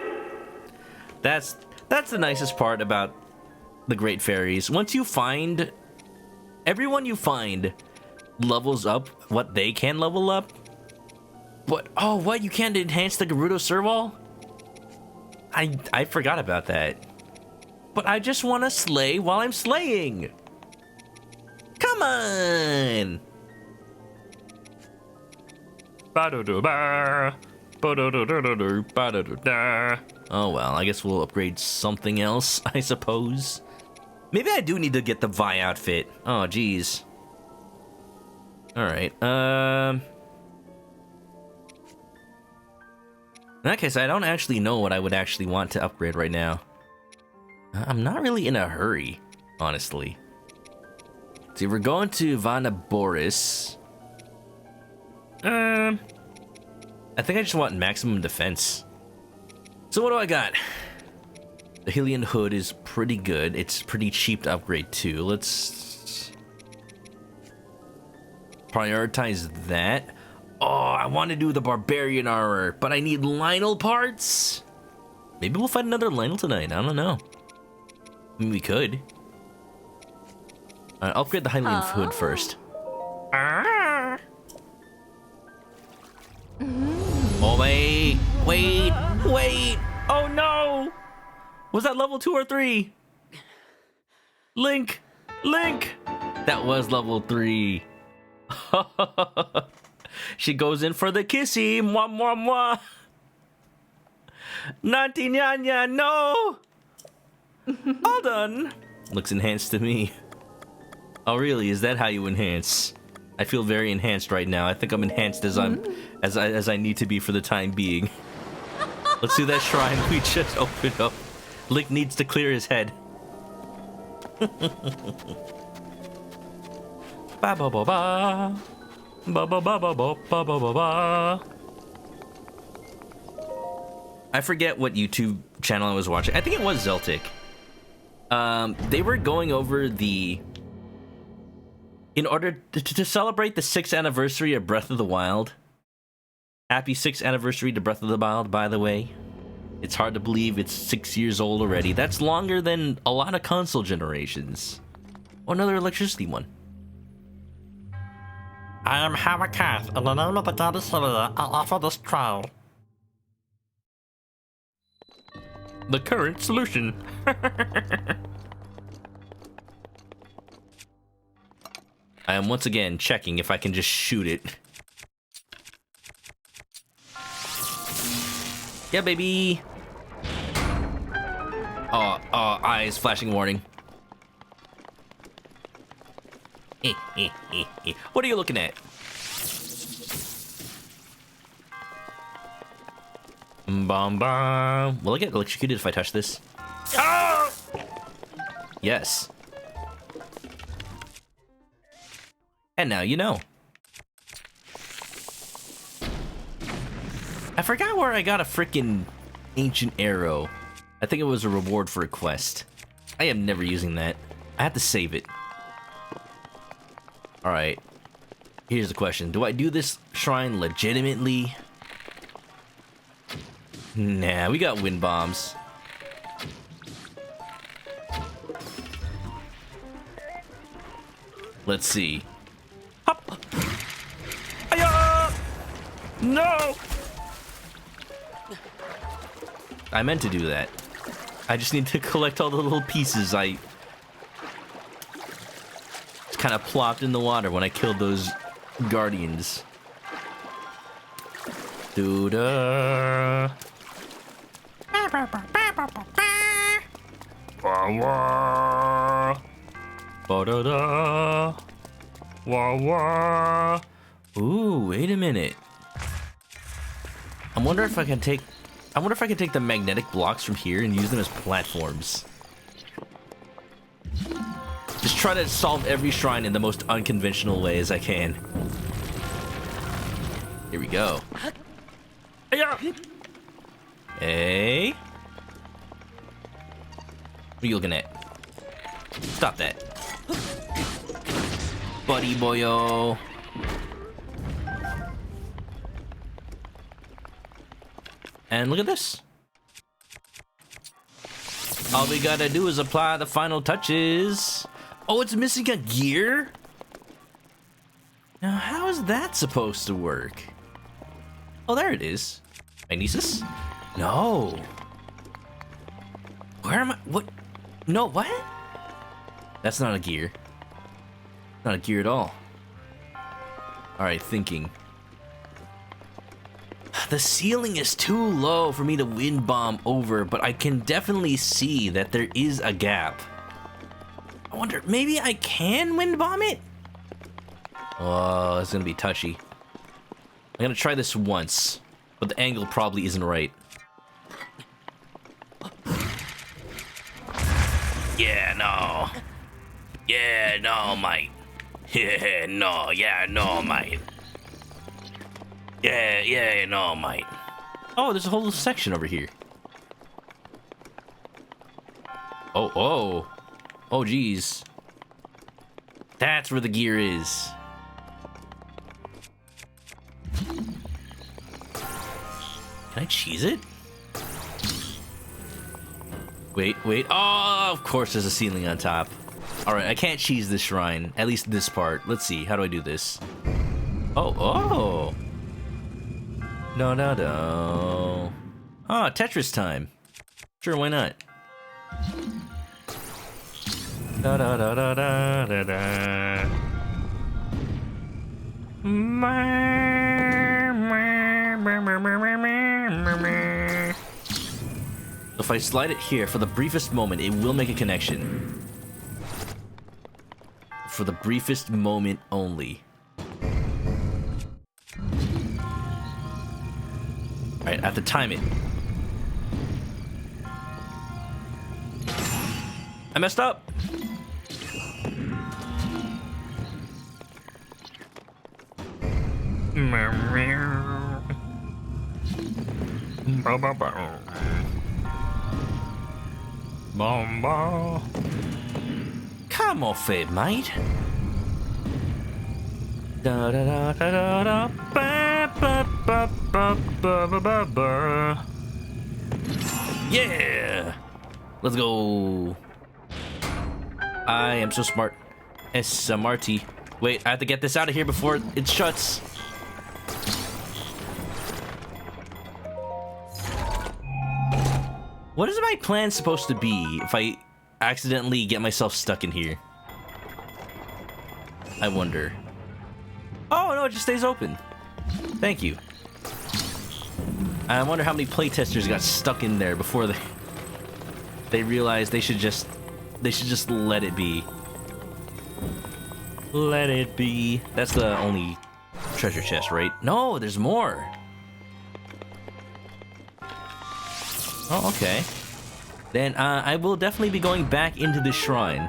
That's the nicest part about the Great Fairies. Once you find... Everyone you find levels up what they can level up. But, oh, what? You can't enhance the Gerudo Serval? I forgot about that. But I just want to slay while I'm slaying. Come on! Oh well, I guess we'll upgrade something else, I suppose. Maybe I do need to get the Vi outfit. Oh, jeez. Alright, in that case, I don't actually know what I would actually want to upgrade right now. I'm not really in a hurry, honestly. See, we're going to Vana Boris. I think I just want maximum defense. So what do I got? The Hylian Hood is pretty good. It's pretty cheap to upgrade too. Let's prioritize that. Oh, I want to do the Barbarian armor, but I need Lionel parts. Maybe we'll find another Lionel tonight. I don't know. I mean, we could. Alright, upgrade the Hylian Hood first. Oh, wait. Oh, no. Was that level 2 or 3? Link. That was level 3. She goes in for the kissy. Mwah, mwah, mwah. Nanti nyanya, no. All done. Looks enhanced to me. Oh, really? Is that how you enhance? I feel very enhanced right now. I think I'm enhanced as I need to be for the time being. Let's do that shrine we just opened up. Link needs to clear his head. Ba ba ba ba. Ba ba ba ba ba ba ba ba. I forget what YouTube channel I was watching. I think it was Zeltic. They were going over the... In order to celebrate the 6th anniversary of Breath of the Wild. Happy 6th anniversary to Breath of the Wild, by the way. It's hard to believe it's 6 years old already. That's longer than a lot of console generations. Oh, another electricity one. I am Hamakath. In the name of the goddess Zelda, I'll offer this trial. The current solution. I am once again checking if I can just shoot it. Yeah, baby. Oh, eyes flashing warning. What are you looking at? Bum bum. Will I get electrocuted if I touch this? Oh! Yes. And now you know. I forgot where I got a freaking ancient arrow. I think it was a reward for a quest. I am never using that. I have to save it. Alright. Here's the question. Do I do this shrine legitimately? Nah, we got wind bombs. Let's see. Hop! Aya! No! I meant to do that. I just need to collect all the little pieces I just kind of plopped in the water when I killed those guardians. Doo-da. Wah-wah. Ba-da-da. Wah-wah. Ooh, wait a minute. I wonder if I can take the magnetic blocks from here and use them as platforms. Just try to solve every shrine in the most unconventional way as I can. Here we go. Hey. What are you looking at? Stop that. Buddy boyo. And look at this. All we gotta do is apply the final touches. Oh, it's missing a gear? Now, how is that supposed to work? Oh, there it is. Magnesis? No. Where am I? What? No, what? That's not a gear. Not a gear at all. Alright, thinking. The ceiling is too low for me to wind bomb over, but I can definitely see that there is a gap. I wonder, maybe I can wind bomb it? Oh, it's gonna be touchy. I'm gonna try this once, but the angle probably isn't right. Yeah, no. Yeah, no, mate. Yeah, no, mate. Yeah, no, mate. Oh, there's a whole section over here. Oh, geez. That's where the gear is. Can I cheese it? Wait. Oh, of course there's a ceiling on top. Alright, I can't cheese this shrine. At least this part. Let's see. How do I do this? Oh. No. Ah, Tetris time. Sure, why not? Da. If I slide it here for the briefest moment, it will make a connection. For the briefest moment only. Alright, I have to time it. I messed up! Come off it, mate. Yeah! Let's go. I am so smart. S-M-R-T. Wait, I have to get this out of here before it shuts. What is my plan supposed to be if I accidentally get myself stuck in here? I wonder. Oh, no, it just stays open. Thank you. I wonder how many playtesters got stuck in there before they realized they should just let it be. Let it be. That's the only treasure chest, right? No, there's more. Oh, okay. Then I will definitely be going back into this shrine.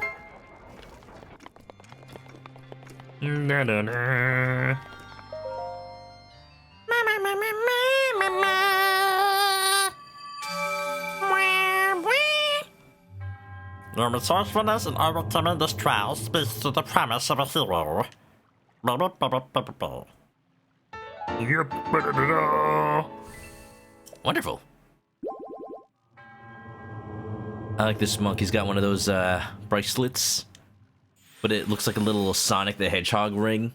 Your resourcefulness in overcoming this trial speaks to the promise of a hero. Wonderful. I like this monk. He's got one of those bracelets, but it looks like a little Sonic the Hedgehog ring.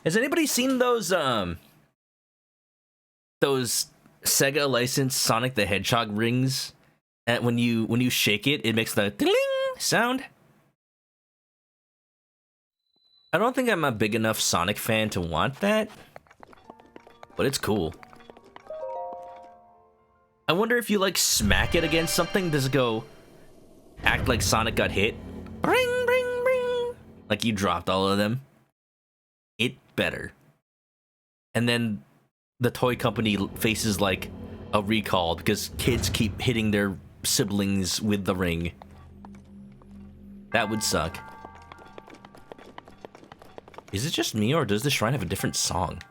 Has anybody seen those Sega licensed Sonic the Hedgehog rings? And when you shake it, it makes the ding sound. I don't think I'm a big enough Sonic fan to want that, but it's cool. I wonder if you like smack it against something, does it go act like Sonic got hit? Bring, bring, bring. Like you dropped all of them. It better. And then the toy company faces like a recall because kids keep hitting their siblings with the ring. That would suck. Is it just me or does the shrine have a different song?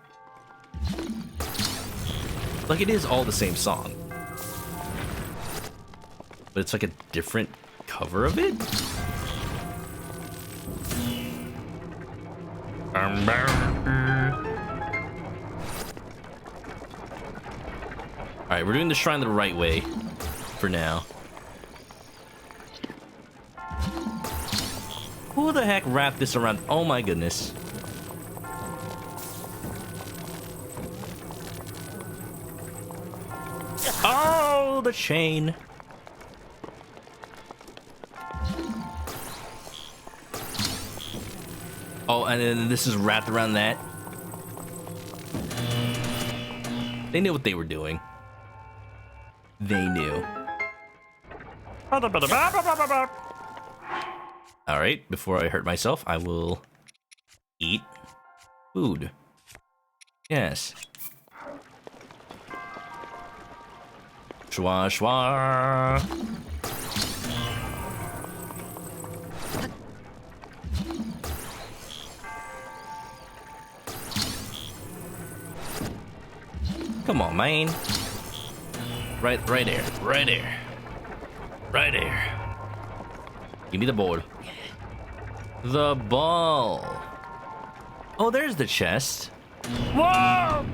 Like, it is all the same song. But it's like a different cover of it? Alright, we're doing the shrine the right way for now. Who the heck wrapped this around? Oh my goodness. Oh, the chain. Oh, and then this is wrapped around that. They knew what they were doing. They knew. Alright, before I hurt myself, I will eat food. Yes. Schwa schwa. Come on, man. Right there, right there. Right there. Give me the ball. The ball. Oh, there's the chest. Whoa!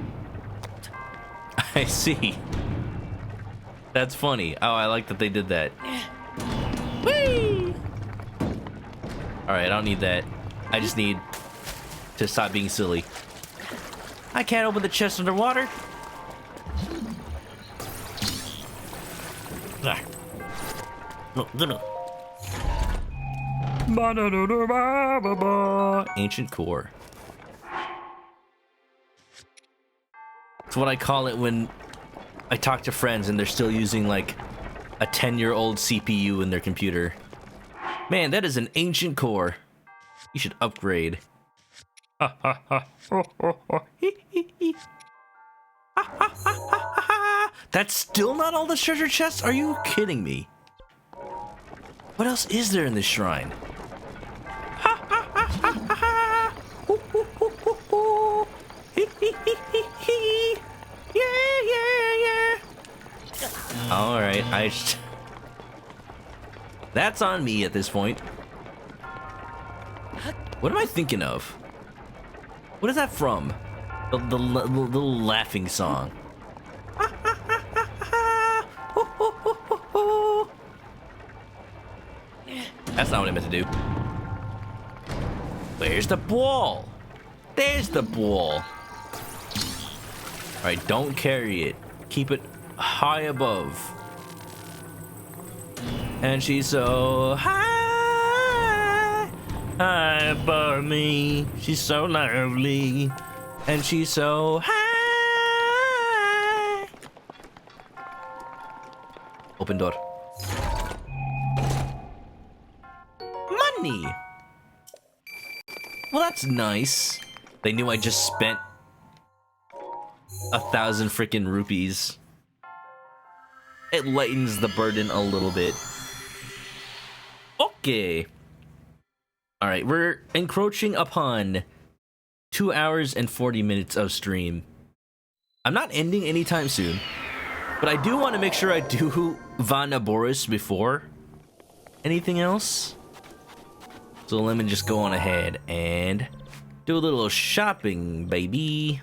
I see. That's funny. Oh, I like that they did that. Whee! Alright, I don't need that. I just need to stop being silly. I can't open the chest underwater. Ancient core. It's what I call it when I talk to friends and they're still using like a 10-year-old CPU in their computer. Man, that is an ancient core. You should upgrade. That's still not all the treasure chests? Are you kidding me? What else is there in this shrine? Yeah. Alright, that's on me at this point. What am I thinking of? What is that from? The little laughing song. That's not what I meant to do. Where's the ball? There's the ball. Alright, don't carry it. Keep it high above. And she's so high above me. She's so lovely. And she's so high. Open door. Money. Well, that's nice. They knew I just spent 1,000 freaking rupees. It lightens the burden a little bit. Okay. Alright, we're encroaching upon 2 hours and 40 minutes of stream. I'm not ending anytime soon, but I do want to make sure I do Vanaboris before anything else. So let me just go on ahead and do a little shopping, baby.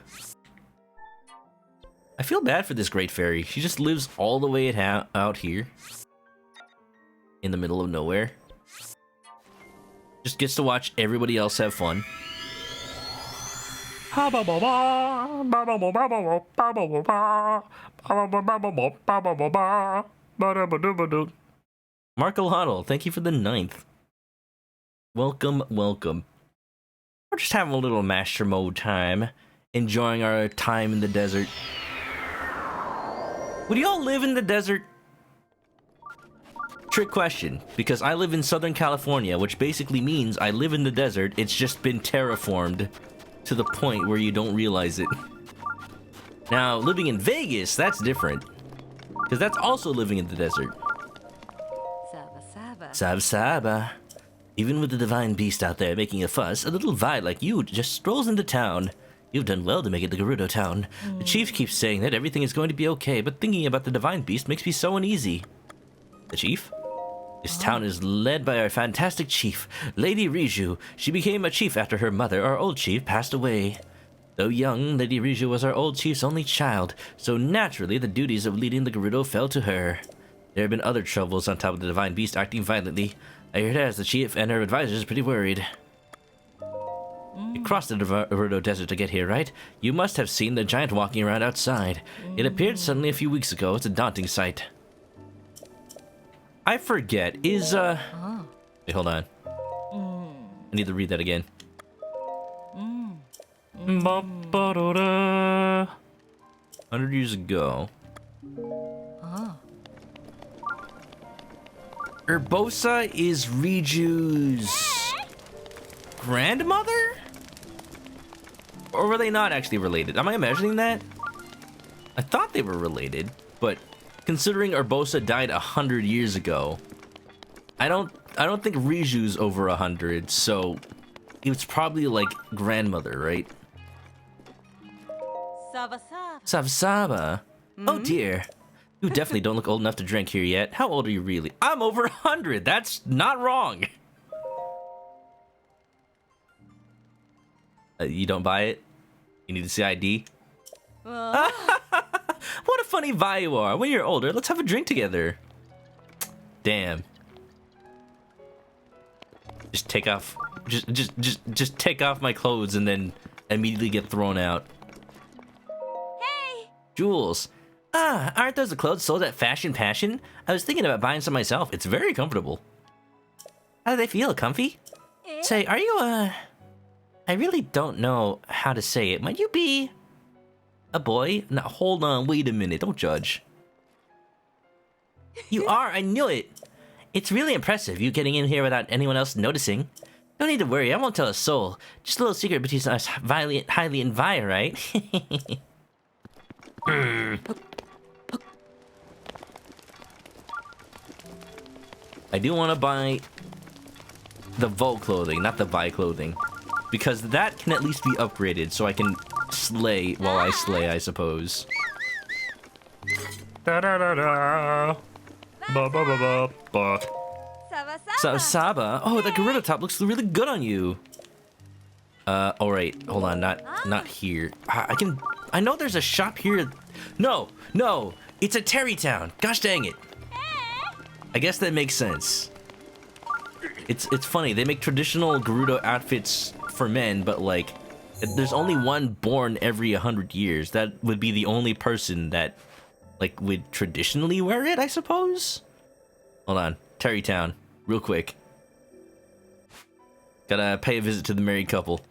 I feel bad for this great fairy. She just lives all the way out here in the middle of nowhere. Just gets to watch everybody else have fun. Mark Alhotl, thank you for the 9th. Welcome, welcome. We're just having a little master mode time, enjoying our time in the desert. Would y'all live in the desert? Trick question, because I live in Southern California, which basically means I live in the desert. It's just been terraformed to the point where you don't realize it. Now, living in Vegas, that's different, because that's also living in the desert. Saba Saba. Even with the divine beast out there making a fuss, a little Vi like you just strolls into town, You've done well to make it to Gerudo Town. The chief keeps saying that everything is going to be okay, but thinking about the divine beast makes me so uneasy. The chief? This town is led by our fantastic chief, Lady Riju. She became a chief after her mother, our old chief, passed away. Though young, Lady Riju was our old chief's only child, so naturally the duties of leading the Gerudo fell to her. There have been other troubles on top of the divine beast acting violently. I heard as the chief and her advisors are pretty worried. You crossed the Gerudo Desert to get here, right? You must have seen the giant walking around outside. It appeared suddenly a few weeks ago. It's a daunting sight. I forget. Wait, hold on. I need to read that again. 100 years ago. Urbosa is Riju's grandmother? Or were they not actually related? Am I imagining that? I thought they were related, but considering Urbosa died 100 years ago, I don't think Riju's over 100, so it's probably like grandmother, right? Sava. Oh dear. You definitely don't look old enough to drink here yet. How old are you really? I'm over 100. That's not wrong. You don't buy it? You need to see ID? What a funny vi you are. When you're older, let's have a drink together. Damn. Just take off. Just take off my clothes and then immediately get thrown out. Hey! Jules. Aren't those the clothes sold at Fashion Passion? I was thinking about buying some myself. It's very comfortable. How do they feel? Comfy? Say, are you, I really don't know how to say it. Might you be a boy? No, hold on, wait a minute. Don't judge. You are, I knew it. It's really impressive, you getting in here without anyone else noticing. Don't need to worry, I won't tell a soul. Just a little secret between us, Hylie and Vi, right? I do want to buy the Vo clothing, not the Vi clothing. Because that can at least be upgraded, so I can slay while I slay, I suppose. Da-da-da-da. Ba-ba-ba-ba-ba. Saba? Oh, that Gerudo top looks really good on you. Alright, hold on, not here. I know there's a shop here. No, it's a Terrytown. Gosh dang it. I guess that makes sense. It's funny, they make traditional Gerudo outfits for men, but like, there's only one born every 100 years. That would be the only person that, like, would traditionally wear it, I suppose? Hold on, Terrytown, real quick. Gotta pay a visit to the married couple.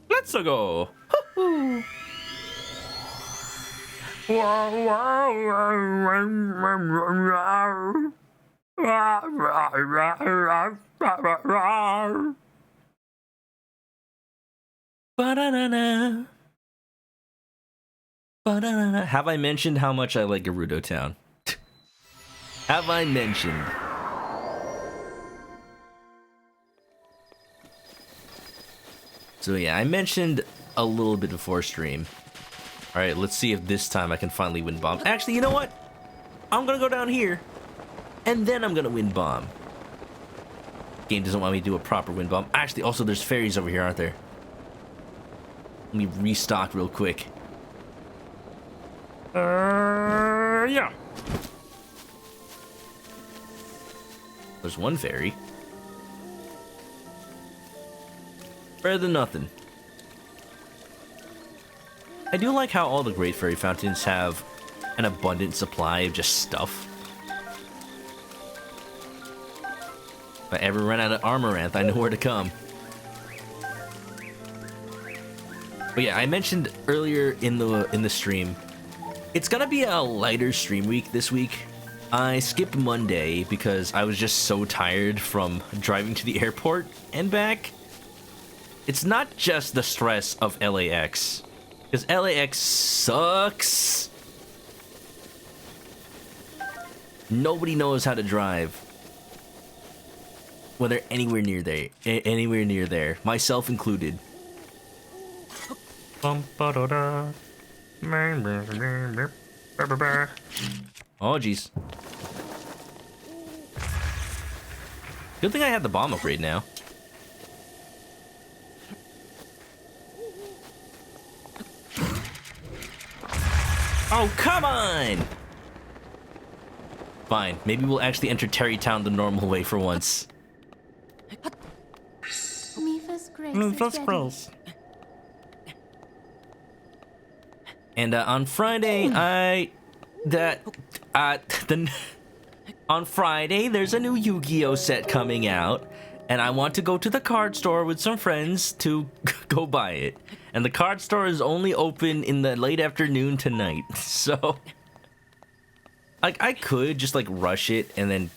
Let's go! Ba-da-da-da. Ba-da-da-da. Have I mentioned how much I like Gerudo Town? Have I mentioned? So yeah, I mentioned a little bit before stream. Alright, let's see if this time I can finally win bomb. Actually, you know what? I'm gonna go down here, and then I'm gonna win bomb. Game doesn't want me to do a proper win bomb. Actually, also there's fairies over here, aren't there? Let me restock real quick. Yeah. There's one fairy. Better than nothing. I do like how all the Great Fairy Fountains have an abundant supply of just stuff. If I ever run out of Amaranth, I know where to come. But yeah, I mentioned earlier in the stream, it's gonna be a lighter stream week this week. I skipped Monday because I was just so tired from driving to the airport and back. It's not just the stress of LAX, because LAX sucks. Nobody knows how to drive when they're anywhere near there, myself included. Bum-ba-da-da. Oh, jeez. Good thing I have the bomb upgrade now. Oh, come on! Fine, maybe we'll actually enter Terrytown the normal way for once. Mifa's grace. First grace. And on Friday, on Friday, there's a new Yu-Gi-Oh set coming out, and I want to go to the card store with some friends to go buy it. And the card store is only open in the late afternoon tonight, so like I could just like rush it and then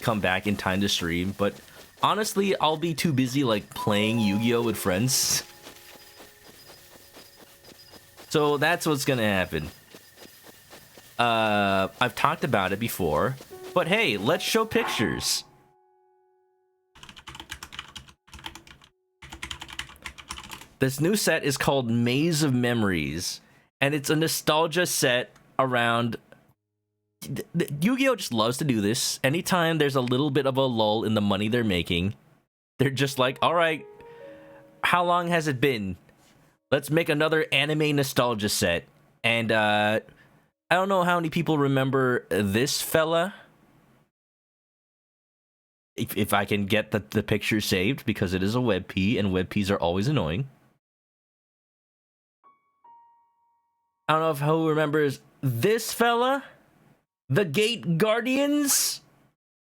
come back in time to stream, but honestly, I'll be too busy like playing Yu-Gi-Oh with friends. So that's what's gonna happen. I've talked about it before, but hey, let's show pictures. This new set is called Maze of Memories, and it's a nostalgia set around... Yu-Gi-Oh! Just loves to do this. Anytime there's a little bit of a lull in the money they're making, they're just like, alright, how long has it been? Let's make another anime nostalgia set. And, I don't know how many people remember this fella. If I can get the picture saved, because it is a WebP, and WebPs are always annoying. I don't know if who remembers this fella? The Gate Guardians?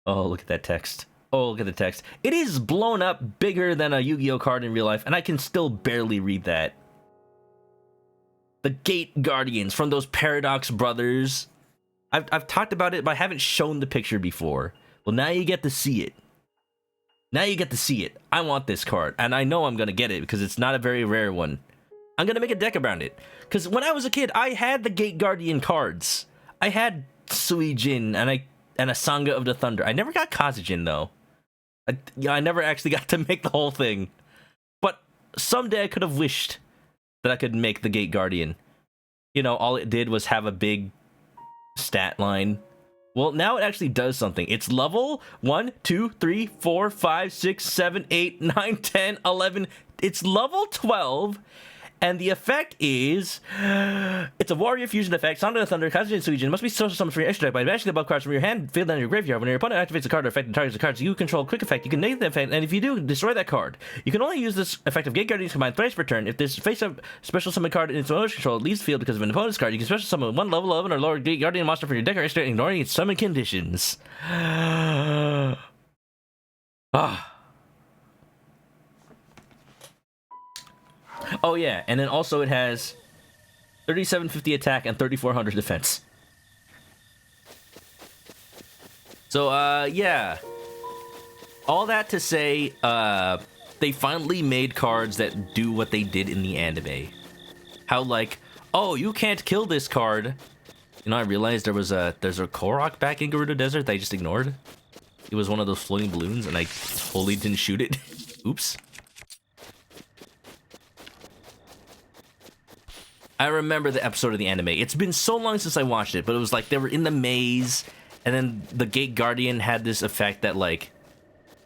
Oh, look at that text. Oh, look at the text. It is blown up bigger than a Yu-Gi-Oh card in real life, and I can still barely read that. The Gate Guardians from those Paradox Brothers. I've talked about it, but I haven't shown the picture before. Well, now you get to see it. Now you get to see it. I want this card, and I know I'm going to get it because it's not a very rare one. I'm going to make a deck around it. Because when I was a kid, I had the Gate Guardian cards. I had Suijin and a Sangha of the Thunder. I never got Kazujin, though. I never actually got to make the whole thing. But someday I could have wished that I could make the Gate Guardian. You know, all it did was have a big stat line. Well, now it actually does something. It's level 1, 2, 3, 4, 5, 6, 7, 8, 9, 10, 11. It's level 12. And the effect is, it's a warrior fusion effect. Sound of the Thunder, Kazujin Suijin must be social summoned from your extra deck by banishing the above cards from your hand, field, and your graveyard. When your opponent activates a card or effect and targets the cards you control, quick effect, you can negate the effect, and if you do, destroy that card. You can only use this effect of Gate Guardians combined thrice per turn. If this face-up special summon card in its owner's control leaves the field because of an opponent's card, you can special summon one level 11 or lower Gate Guardian monster from your deck or extra, ignoring its summon conditions. Oh yeah, and then also it has 3750 attack and 3400 defense. So yeah. All that to say, they finally made cards that do what they did in the anime. How like, oh, you can't kill this card. You know, I realized there's a Korok back in Gerudo Desert that I just ignored. It was one of those floating balloons and I totally didn't shoot it. Oops. I remember the episode of the anime. It's been so long since I watched it, but it was like they were in the maze, and then the Gate Guardian had this effect that like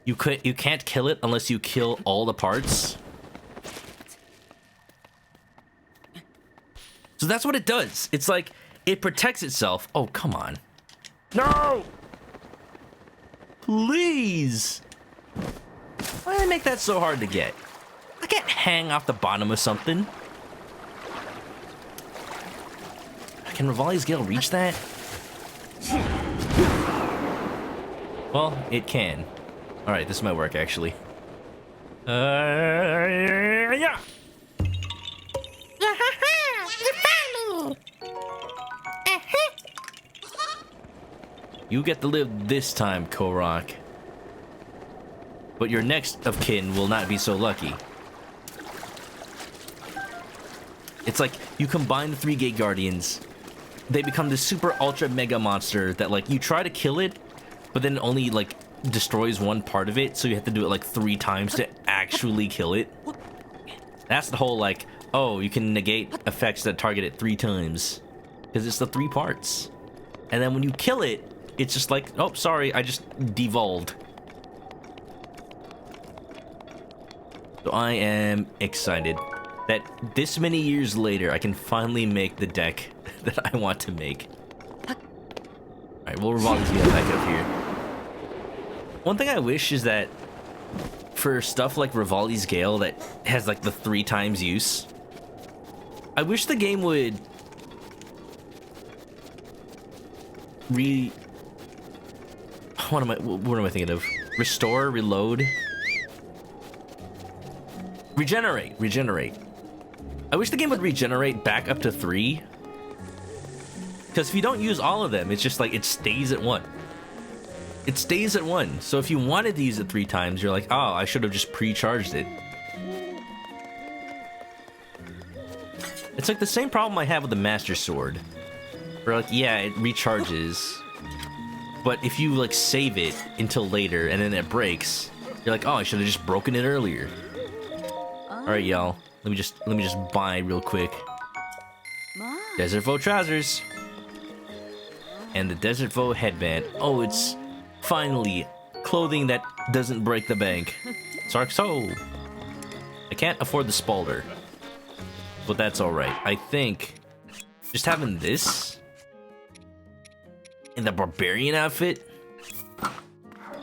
you can't kill it unless you kill all the parts. So that's what it does. It's like it protects itself. Oh, come on. No! Please! Why did I make that so hard to get? I can't hang off the bottom of something. Can Rivali's Gale reach that? Well, it can. Alright, this might work, actually. Yeah! You get to live this time, Korok. But your next of kin will not be so lucky. It's like, you combine the 3 Gate Guardians, they become this super ultra mega monster that like you try to kill it, but then it only like destroys one part of it, so you have to do it like 3 times to actually kill it. That's the whole like, oh, you can negate effects that target it 3 times. Because it's the 3 parts. And then when you kill it, it's just like, oh, sorry, I just devolved. So I am excited that this many years later, I can finally make the deck that I want to make. Alright, we'll revolve this guy back up here. One thing I wish is that for stuff like Rivali's Gale that has like the 3 times use, I wish the game would what am I thinking of? Restore, reload, regenerate. I wish the game would regenerate back up to 3. Because if you don't use all of them, it's just like it stays at 1. It stays at 1. So if you wanted to use it 3 times, you're like, oh, I should have just pre-charged it. It's like the same problem I have with the Master Sword. Where like, yeah, it recharges. But if you like save it until later and then it breaks, you're like, oh, I should have just broken it earlier. Alright, y'all. Let me just buy real quick. Desert Foe trousers. And the Desert Foe headband. Oh, it's finally clothing that doesn't break the bank. Sarkso. I can't afford the Spalder. But that's alright. I think just having this in the Barbarian outfit,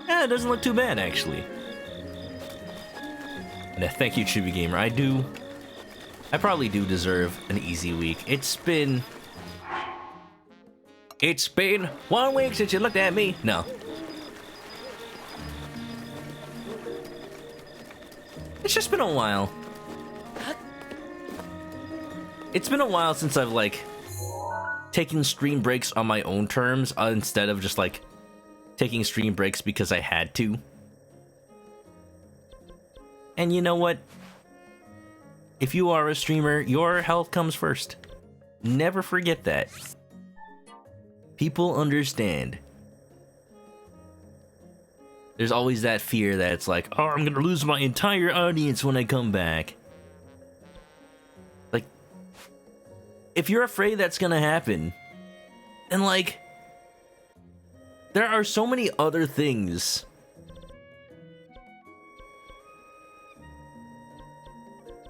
yeah, it doesn't look too bad, actually. And thank you, Chibi Gamer. I probably do deserve an easy week. It's been 1 week since you looked at me. No. It's just been a while. It's been a while since I've, like, taken stream breaks on my own terms instead of just, like, taking stream breaks because I had to. And you know what? If you are a streamer, your health comes first. Never forget that. People understand. There's always that fear that it's like, oh, I'm gonna lose my entire audience when I come back. Like, if you're afraid that's gonna happen, then like, there are so many other things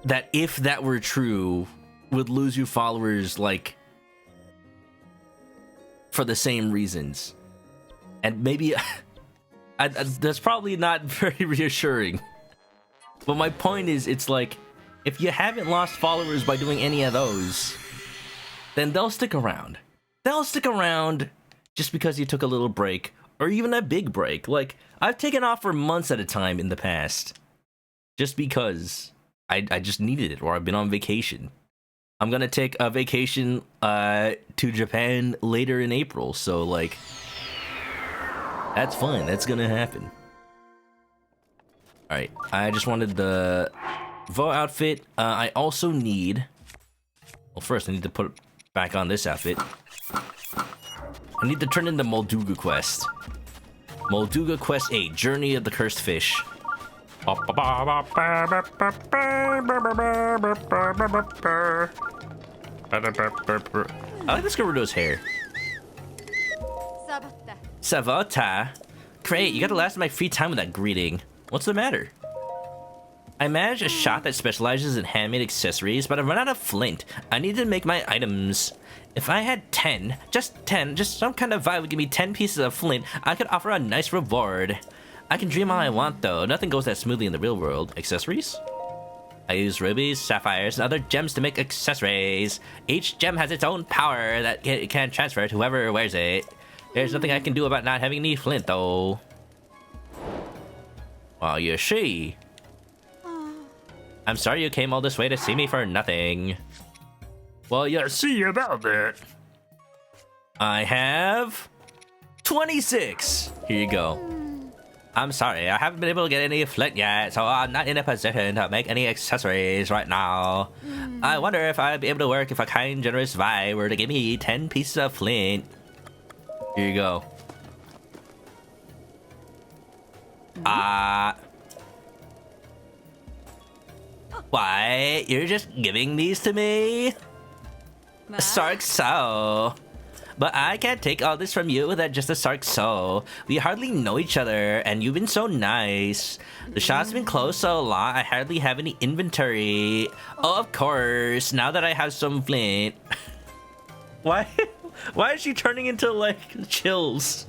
that, if that were true, would lose you followers, like, for the same reasons. And maybe that's probably not very reassuring. But my point is, it's like, if you haven't lost followers by doing any of those, then they'll stick around. They'll stick around just because you took a little break, or even a big break. Like, I've taken off for months at a time in the past, just because I just needed it, or I've been on vacation. I'm gonna take a vacation to Japan later in April, so like, that's fun. That's gonna happen. Alright, I just wanted the Vo outfit. I also need... Well, first I need to put back on this outfit. I need to turn in the Molduga quest. Molduga Quest 8, Journey of the Cursed Fish. I like this Gerudo's hair. Savata. Great, you got the last of my free time with that greeting. What's the matter? I manage a shop that specializes in handmade accessories, but I've run out of flint. I need to make my items. If I had 10, just some kind of vibe would give me 10 pieces of flint, I could offer a nice reward. I can dream all I want, though. Nothing goes that smoothly in the real world. Accessories? I use rubies, sapphires, and other gems to make accessories. Each gem has its own power that it can transfer to whoever wears it. There's nothing I can do about not having any flint, though. Well, you see. I'm sorry you came all this way to see me for nothing. Well, you see about that. I have 26. Here you go. I'm sorry, I haven't been able to get any flint yet, so I'm not in a position to make any accessories right now. I wonder if I'd be able to work if a kind, generous vibe were to give me 10 pieces of flint. Here you go. Why? You're just giving these to me? Sark so. But I can't take all this from you without just a Sark so. We hardly know each other, and you've been so nice. The shop's been closed so long, I hardly have any inventory. Oh, of course, now that I have some flint. Why? Why is she turning into, like, chills?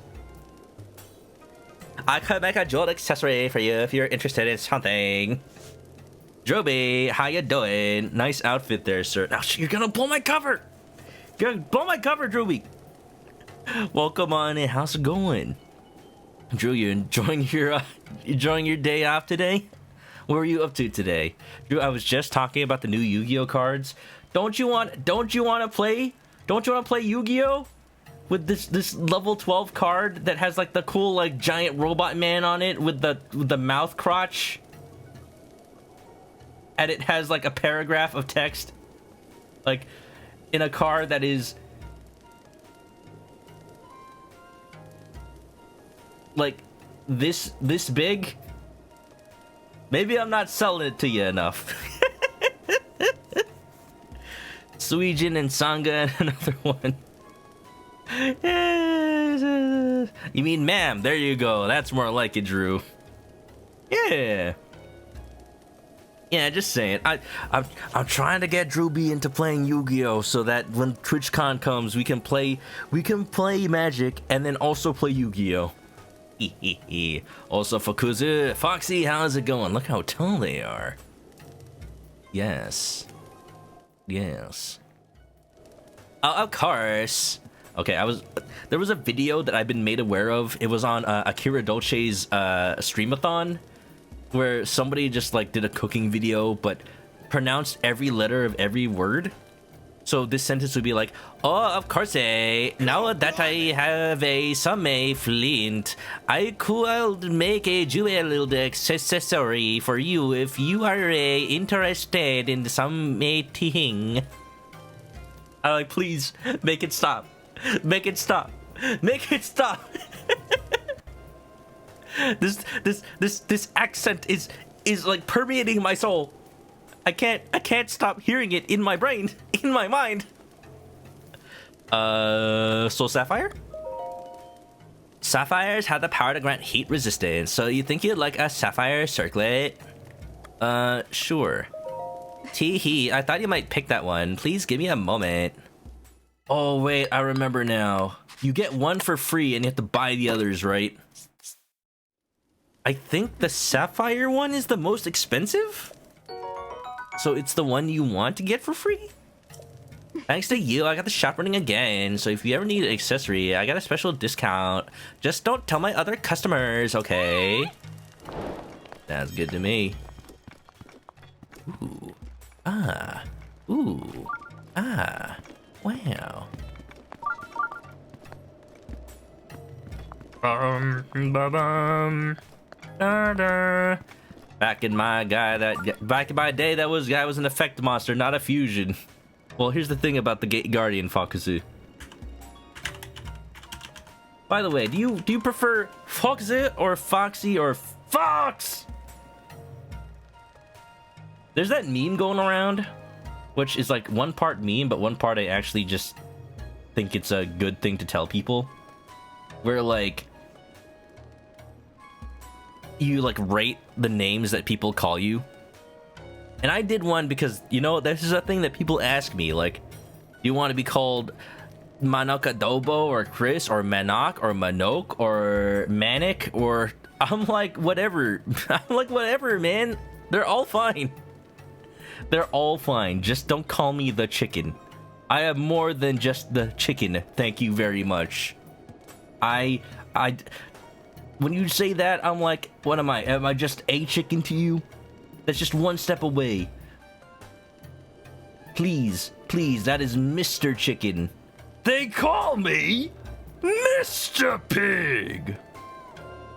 I could make a jeweled accessory for you if you're interested in something. Droby, how you doing? Nice outfit there, sir. Now, you're gonna blow my cover! You're gonna blow my cover, Droby! Welcome on in. How's it going? Drew, you enjoying your day off today? What were you up to today? Drew, I was just talking about the new Yu-Gi-Oh cards. Don't you want to play Yu-Gi-Oh? With this level 12 card that has like the cool like giant robot man on it with the mouth crotch. And it has like a paragraph of text. Like in a card that is like this big. Maybe I'm not selling it to you enough. Suijin and Sanga and another one. You mean ma'am? There you go. That's more like it, Drew. Yeah. Yeah, just saying. I'm trying to get Drew B into playing Yu-Gi-Oh so that when TwitchCon comes, we can play Magic and then also play Yu-Gi-Oh. Also, Fukuzu, Foxy, how's it going? Look how tall they are. Yes. Yes. Oh, of course. Okay, there was a video that I've been made aware of. It was on Akira Dolce's streamathon, where somebody just like did a cooking video but pronounced every letter of every word. So this sentence would be like, oh, of course, now that I have a some flint, I could make a jeweled accessory for you if you are interested in some thing. I'm like, please, make it stop. Make it stop. Make it stop. This accent is like permeating my soul. I can't stop hearing it in my brain, in my mind. Soul Sapphire? Sapphires have the power to grant heat resistance, so you think you'd like a sapphire circlet? Sure. Tee-hee, I thought you might pick that one. Please give me a moment. Oh, wait, I remember now. You get one for free and you have to buy the others, right? I think the sapphire one is the most expensive? So it's the one you want to get for free? Thanks to you, I got the shop running again. So if you ever need an accessory, I got a special discount. Just don't tell my other customers, okay? Sounds good to me. Ooh. Ah. Ooh. Ah. Wow. Back in my day, that was an effect monster, not a fusion. Well, here's the thing about the Gate Guardian, Fokuzu. By the way, do you prefer Foxy or Foxy or Fox? There's that meme going around, which is like one part meme, but one part I actually just think it's a good thing to tell people. Where like you like rate the names that people call you. And I did one because, you know, this is a thing that people ask me, like, do you want to be called ManokAdobo or Chris or Manok or Manok or Manic or... I'm like, whatever. I'm like, whatever, man. They're all fine. They're all fine. Just don't call me the chicken. I am more than just the chicken. Thank you very much. When you say that, I'm like, what am I? Am I just a chicken to you? That's just one step away. Please, please, that is Mr. Chicken. They call me Mr. Pig.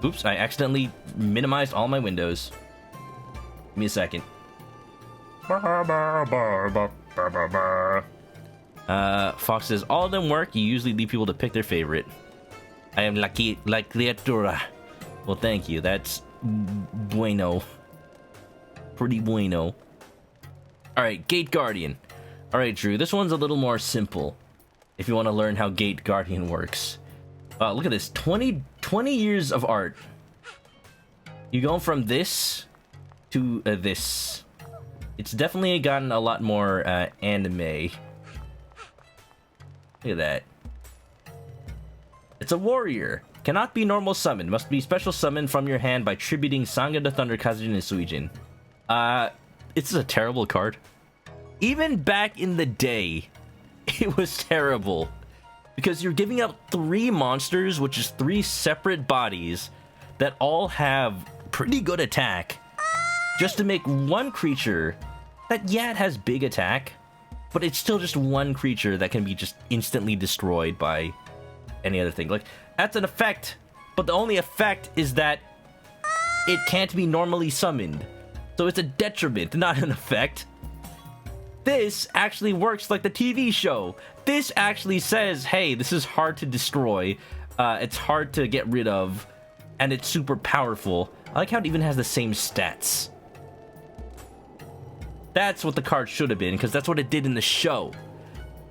Oops, I accidentally minimized all my windows. Give me a second. Fox says, all of them work. You usually leave people to pick their favorite. I am lucky, like criatura. Well, thank you. That's bueno. Pretty bueno. All right, Gate Guardian. All right, Drew, this one's a little more simple if you want to learn how Gate Guardian works. Look at this, 20 years of art. You go from this to this. It's definitely gotten a lot more anime. Look at that. It's a warrior. Cannot be normal summon. Must be special summon from your hand by tributing Sanga the Thunder Kazujin and Suijin. It's a terrible card. Even back in the day, it was terrible. Because you're giving up 3 monsters, which is 3 separate bodies, that all have pretty good attack, just to make one creature that, yeah, it has big attack, but it's still just one creature that can be just instantly destroyed by any other thing. Like, that's an effect, but the only effect is that it can't be normally summoned. So it's a detriment, not an effect. This actually works like the TV show. This actually says, hey, this is hard to destroy, it's hard to get rid of, and it's super powerful. I like how it even has the same stats. That's what the card should have been, because that's what it did in the show.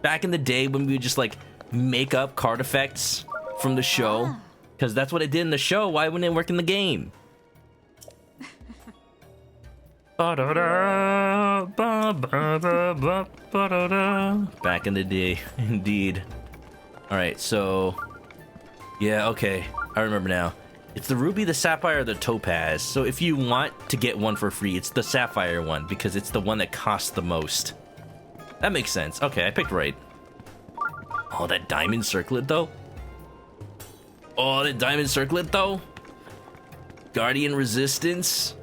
Back in the day when we would just, like, make up card effects from the show, because that's what it did in the show, why wouldn't it work in the game? Back in the day, indeed. Alright, so... yeah, okay, I remember now. It's the ruby, the sapphire, or the topaz. So if you want to get one for free, it's the sapphire one, because it's the one that costs the most. That makes sense. Okay, I picked right. Oh, that diamond circlet, though? Oh, that diamond circlet, though? Guardian resistance?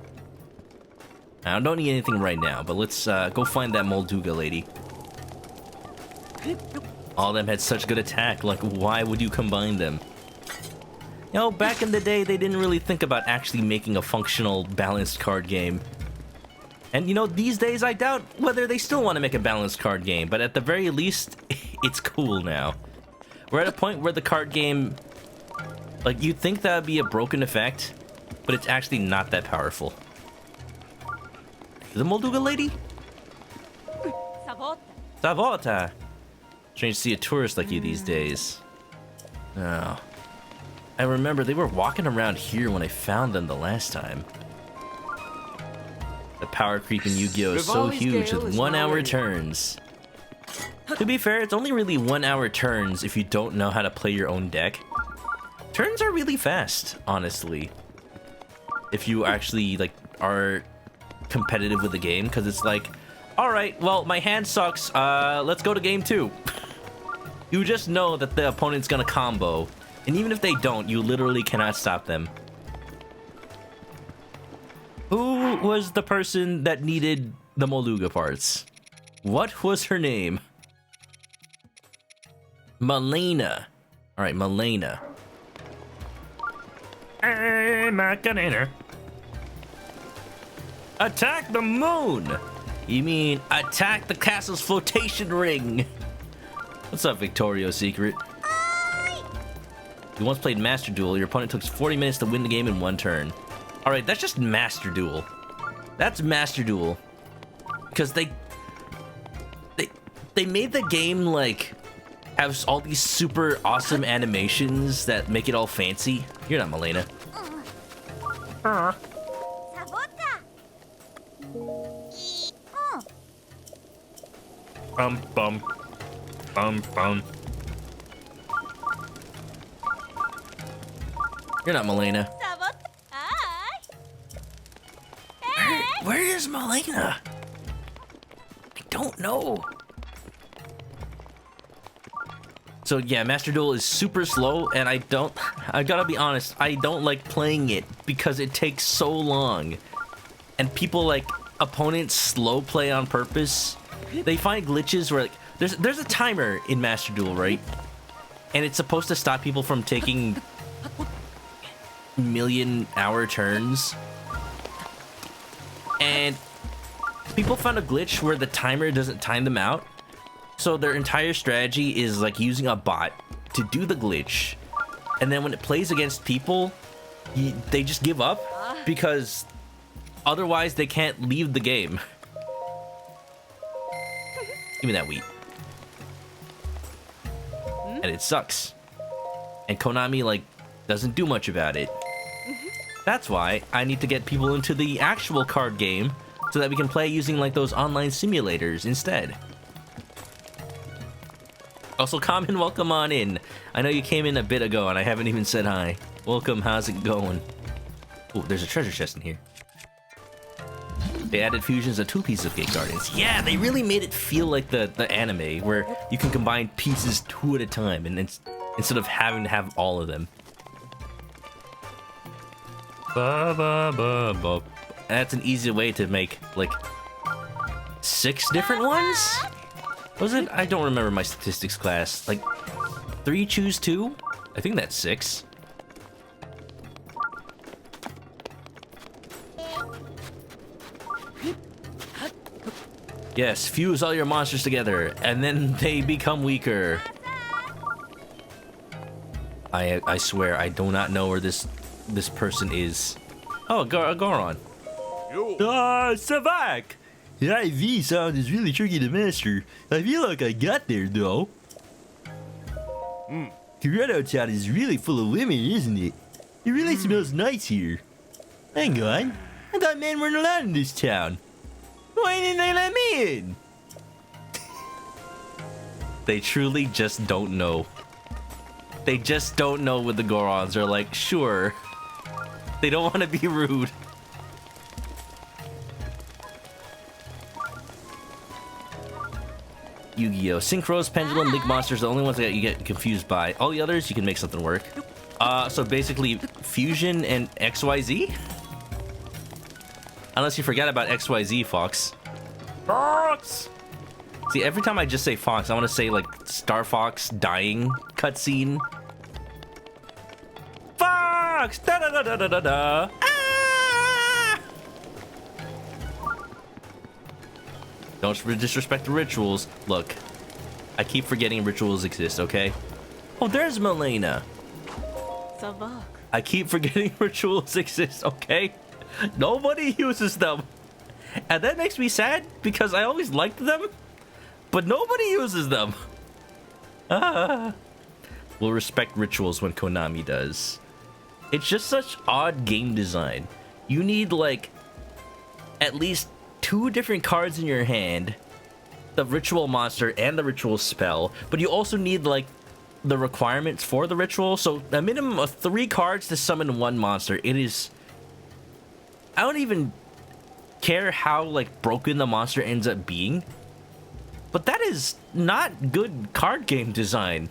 I don't need anything right now, but let's go find that Molduga lady. All of them had such good attack, like, why would you combine them? You know, back in the day, they didn't really think about actually making a functional, balanced card game. And, you know, these days, I doubt whether they still want to make a balanced card game, but at the very least, it's cool now. We're at a point where the card game, like, you'd think that would be a broken effect, but it's actually not that powerful. The Molduga lady? Savota! Strange to see a tourist like you these days. Oh. I remember they were walking around here when I found them the last time. The power creep in Yu-Gi-Oh! Is so huge with 1 hour turns. To be fair, it's only really 1 hour turns if you don't know how to play your own deck. Turns are really fast, honestly. If you actually, like, are competitive with the game, because it's like, alright, well, my hand sucks, let's go to game 2. You just know that the opponent's gonna combo. And even if they don't, you literally cannot stop them. Who was the person that needed the Molduga parts? What was her name? Malena. Alright, Malena. Hey, Macarena. Attack the moon! You mean attack the castle's flotation ring? What's up, Victorio's Secret? You once played Master Duel. Your opponent took 40 minutes to win the game in 1 turn. Alright, that's just Master Duel. That's Master Duel. Because they made the game, like, have all these super awesome animations that make it all fancy. You're not Malena. Bum bum. Bum bum. You're not Malena. Where is Malena? I don't know. So yeah, Master Duel is super slow, and I gotta be honest, I don't like playing it because it takes so long. And people, like, opponents slow play on purpose. They find glitches where, like, there's a timer in Master Duel, right? And it's supposed to stop people from taking million-hour turns. And people found a glitch where the timer doesn't time them out. So their entire strategy is, like, using a bot to do the glitch. And then when it plays against people, they just give up because otherwise they can't leave the game. Give me that wheat. And it sucks. And Konami, like, doesn't do much about it. That's why I need to get people into the actual card game so that we can play using, like, those online simulators instead. Also, Common, welcome on in. I know you came in a bit ago and I haven't even said hi. Welcome, how's it going? Oh, there's a treasure chest in here. They added fusions of 2 pieces of Gate Guardians. Yeah, they really made it feel like the anime, where you can combine pieces 2 at a time, and instead of having to have all of them. That's an easy way to make, like, 6 different ones? Was it? I don't remember my statistics class. Like, 3 choose 2? I think that's 6. Yes, fuse all your monsters together, and then they become weaker. I swear, I do not know where this person is. Oh, Goron. Savak! The IV sound is really tricky to master. I feel like I got there, though. GERUDO town is really full of women, isn't it? It really smells nice here. Hang on. I thought men weren't allowed in this town. Why didn't they let me in? They truly just don't know. They just don't know what the Gorons are like. Sure. They don't want to be rude. Yu-Gi-Oh! Synchros, Pendulum, Link Monsters, the only ones that you get confused by. All the others, you can make something work. So basically, Fusion and XYZ? Unless you forgot about XYZ, Fox. Fox! See, every time I just say Fox, I want to say, like, Star Fox dying cutscene. Fox! Da-da-da-da-da-da! Ah! Don't disrespect the rituals. Look, I keep forgetting rituals exist, okay? Oh, there's Melena. I keep forgetting rituals exist, okay? Nobody uses them. And that makes me sad because I always liked them, but nobody uses them. We'll respect rituals when Konami does. It's just such odd game design. You need, like, at least 2 different cards in your hand, the ritual monster and the ritual spell, but you also need, like, the requirements for the ritual. So a minimum of 3 cards to summon 1 monster. It is... I don't even care how, like, broken the monster ends up being, but that is not good card game design.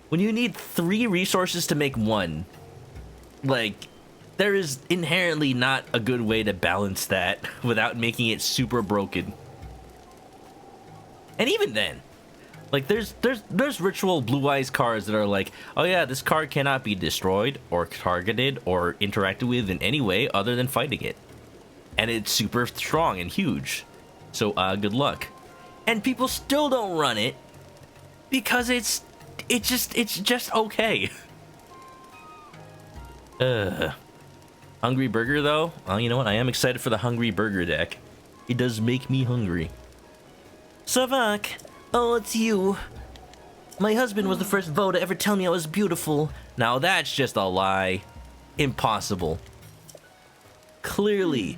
When you need 3 resources to make 1, like, there is inherently not a good way to balance that without making it super broken. And even then, like, there's ritual Blue Eyes cards that are like, oh yeah, this card cannot be destroyed or targeted or interacted with in any way other than fighting it. And it's super strong and huge. So, good luck. And people still don't run it because it's just okay. Hungry Burger, though? Well, you know what? I am excited for the Hungry Burger deck. It does make me hungry. Savak! Oh, it's you. My husband was the first vote to ever tell me I was beautiful. Now that's just a lie. Impossible. Clearly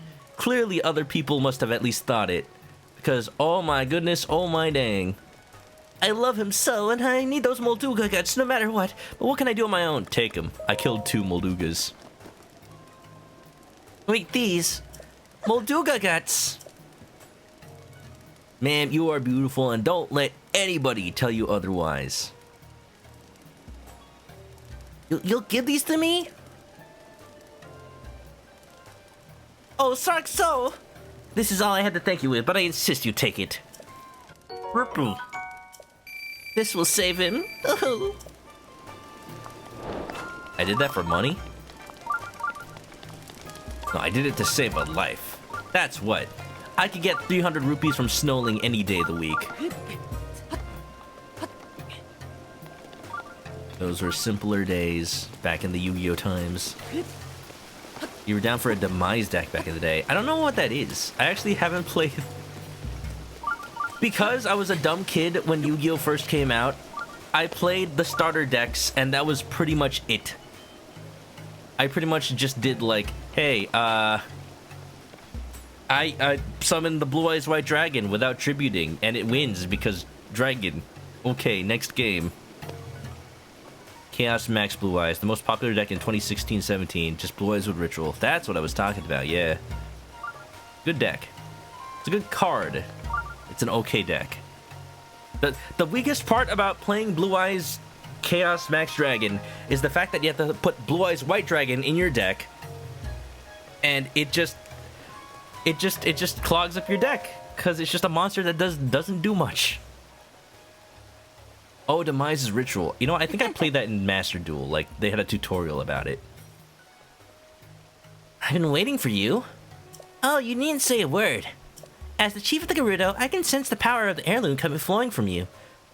other people must have at least thought it. Because, oh my goodness, oh my dang. I love him so, and I need those Molduga guts no matter what. But what can I do on my own? Take them. I killed 2 Moldugas. Wait, these? Molduga guts! Ma'am, you are beautiful, and don't let anybody tell you otherwise. You'll give these to me? Oh, Sark, so! This is all I had to thank you with, but I insist you take it. Ripple. This will save him. Oh. I did that for money? No, I did it to save a life. That's what. I could get 300 rupees from Snowling any day of the week. Those were simpler days back in the Yu-Gi-Oh times. You were down for a Demise deck back in the day. I don't know what that is. I actually haven't played... because I was a dumb kid when Yu-Gi-Oh first came out, I played the starter decks, and that was pretty much it. I pretty much just did like, hey, I summoned the Blue Eyes White Dragon without tributing, and it wins because dragon. Okay, next game. Chaos Max Blue Eyes, the most popular deck in 2016-17. Just Blue Eyes with Ritual. That's what I was talking about, yeah. Good deck. It's a good card. It's an okay deck. The weakest part about playing Blue Eyes Chaos Max Dragon is the fact that you have to put Blue Eyes White Dragon in your deck, and it just clogs up your deck because it's just a monster that doesn't do much. Oh, Demise's Ritual. You know, I think I played that in Master Duel. Like, they had a tutorial about it. I've been waiting for you. Oh, you needn't say a word. As the chief of the GERUDO, I can sense the power of the heirloom coming flowing from you.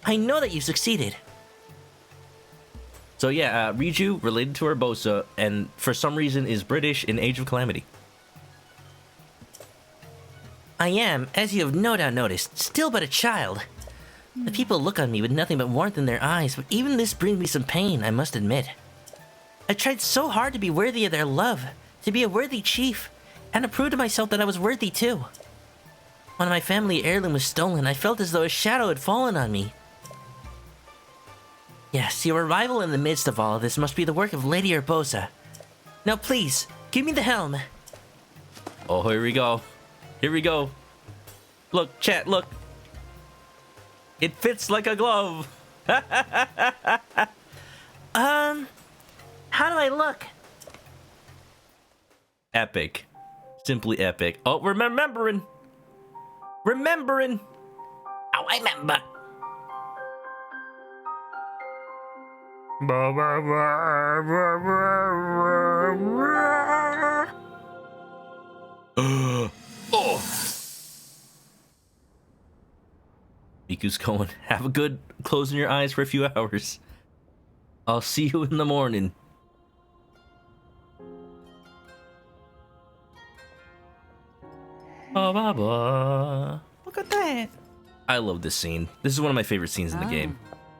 I know that you've succeeded. So yeah, Riju, related to Urbosa, and for some reason is British in Age of Calamity. I am, as you have no doubt noticed, still but a child. The people look on me with nothing but warmth in their eyes, but even this brings me some pain, I must admit. I tried so hard to be worthy of their love, to be a worthy chief, and to prove to myself that I was worthy too. When my family heirloom was stolen, I felt as though a shadow had fallen on me. Yes, your arrival in the midst of all of this must be the work of Lady Urbosa. Now please, give me the helm. Oh, here we go. Here we go. Look, chat, look. It fits like a glove. How do I look? Epic. Simply epic. Oh, we're remembering. Remembering. Oh, I remember. Oh. Miku's going, have a good closing your eyes for a few hours. I'll see you in the morning. Ba ba ba. Look at that. I love this scene. This is one of my favorite scenes in the game.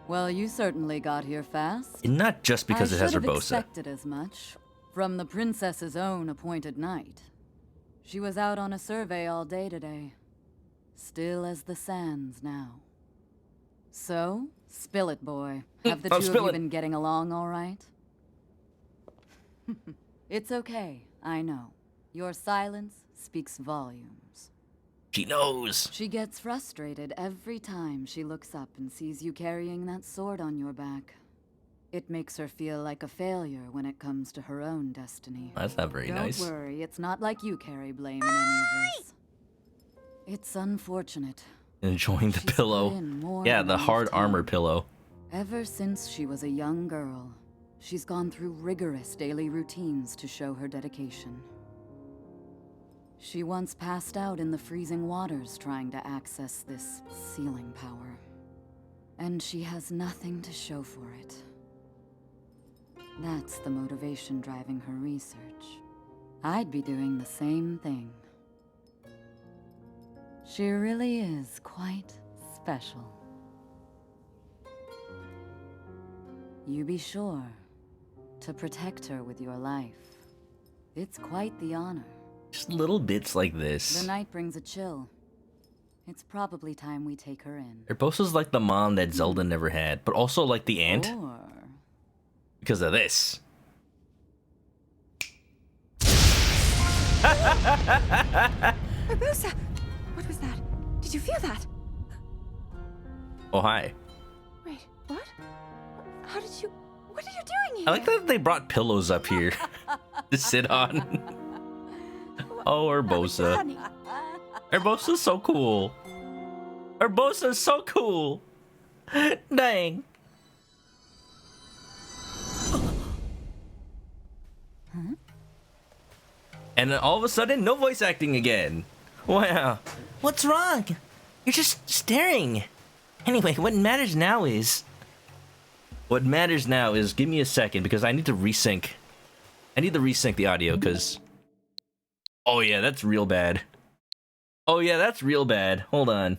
Well, you certainly got here fast. And not just because it has I should have Urbosa. expected as much from the princess's own appointed knight. She was out on a survey all day today. Still as the sands now. So, spill it, boy. Have the two of you been getting along all right? It's okay, I know. Your silence speaks volumes. She knows. She gets frustrated every time she looks up and sees you carrying that sword on your back. It makes her feel like a failure when it comes to her own destiny. That's not very nice. Don't worry, it's not like you carry blame in any of this. It's unfortunate. Enjoying the She's pillow. put in more Yeah, than the enough hard time. armor pillow. Ever since she was a young girl, she's gone through rigorous daily routines to show her dedication. She once passed out in the freezing waters trying to access this sealing power. And she has nothing to show for it. That's the motivation driving her research. I'd be doing the same thing. She really is quite special. You be sure to protect her with your life. It's quite the honor. Just little bits like this. The night brings a chill. It's probably time we take her in. Urbosa's like the mom that Zelda never had, but also like the aunt. Or Because of this. Urbosa! What was that? Did you feel that? Oh, hi. Wait, what? How did you... What are you doing here? I like that they brought pillows up here to sit on. Oh, Urbosa. Honey, Urbosa's so cool. Urbosa's so cool. Dang. And then all of a sudden, no voice acting again. Wow. What's wrong? You're just staring. Anyway, what matters now is... What matters now is, give me a second, because I need to resync. I need to resync the audio, because... Oh yeah, that's real bad. Oh yeah, that's real bad. Hold on.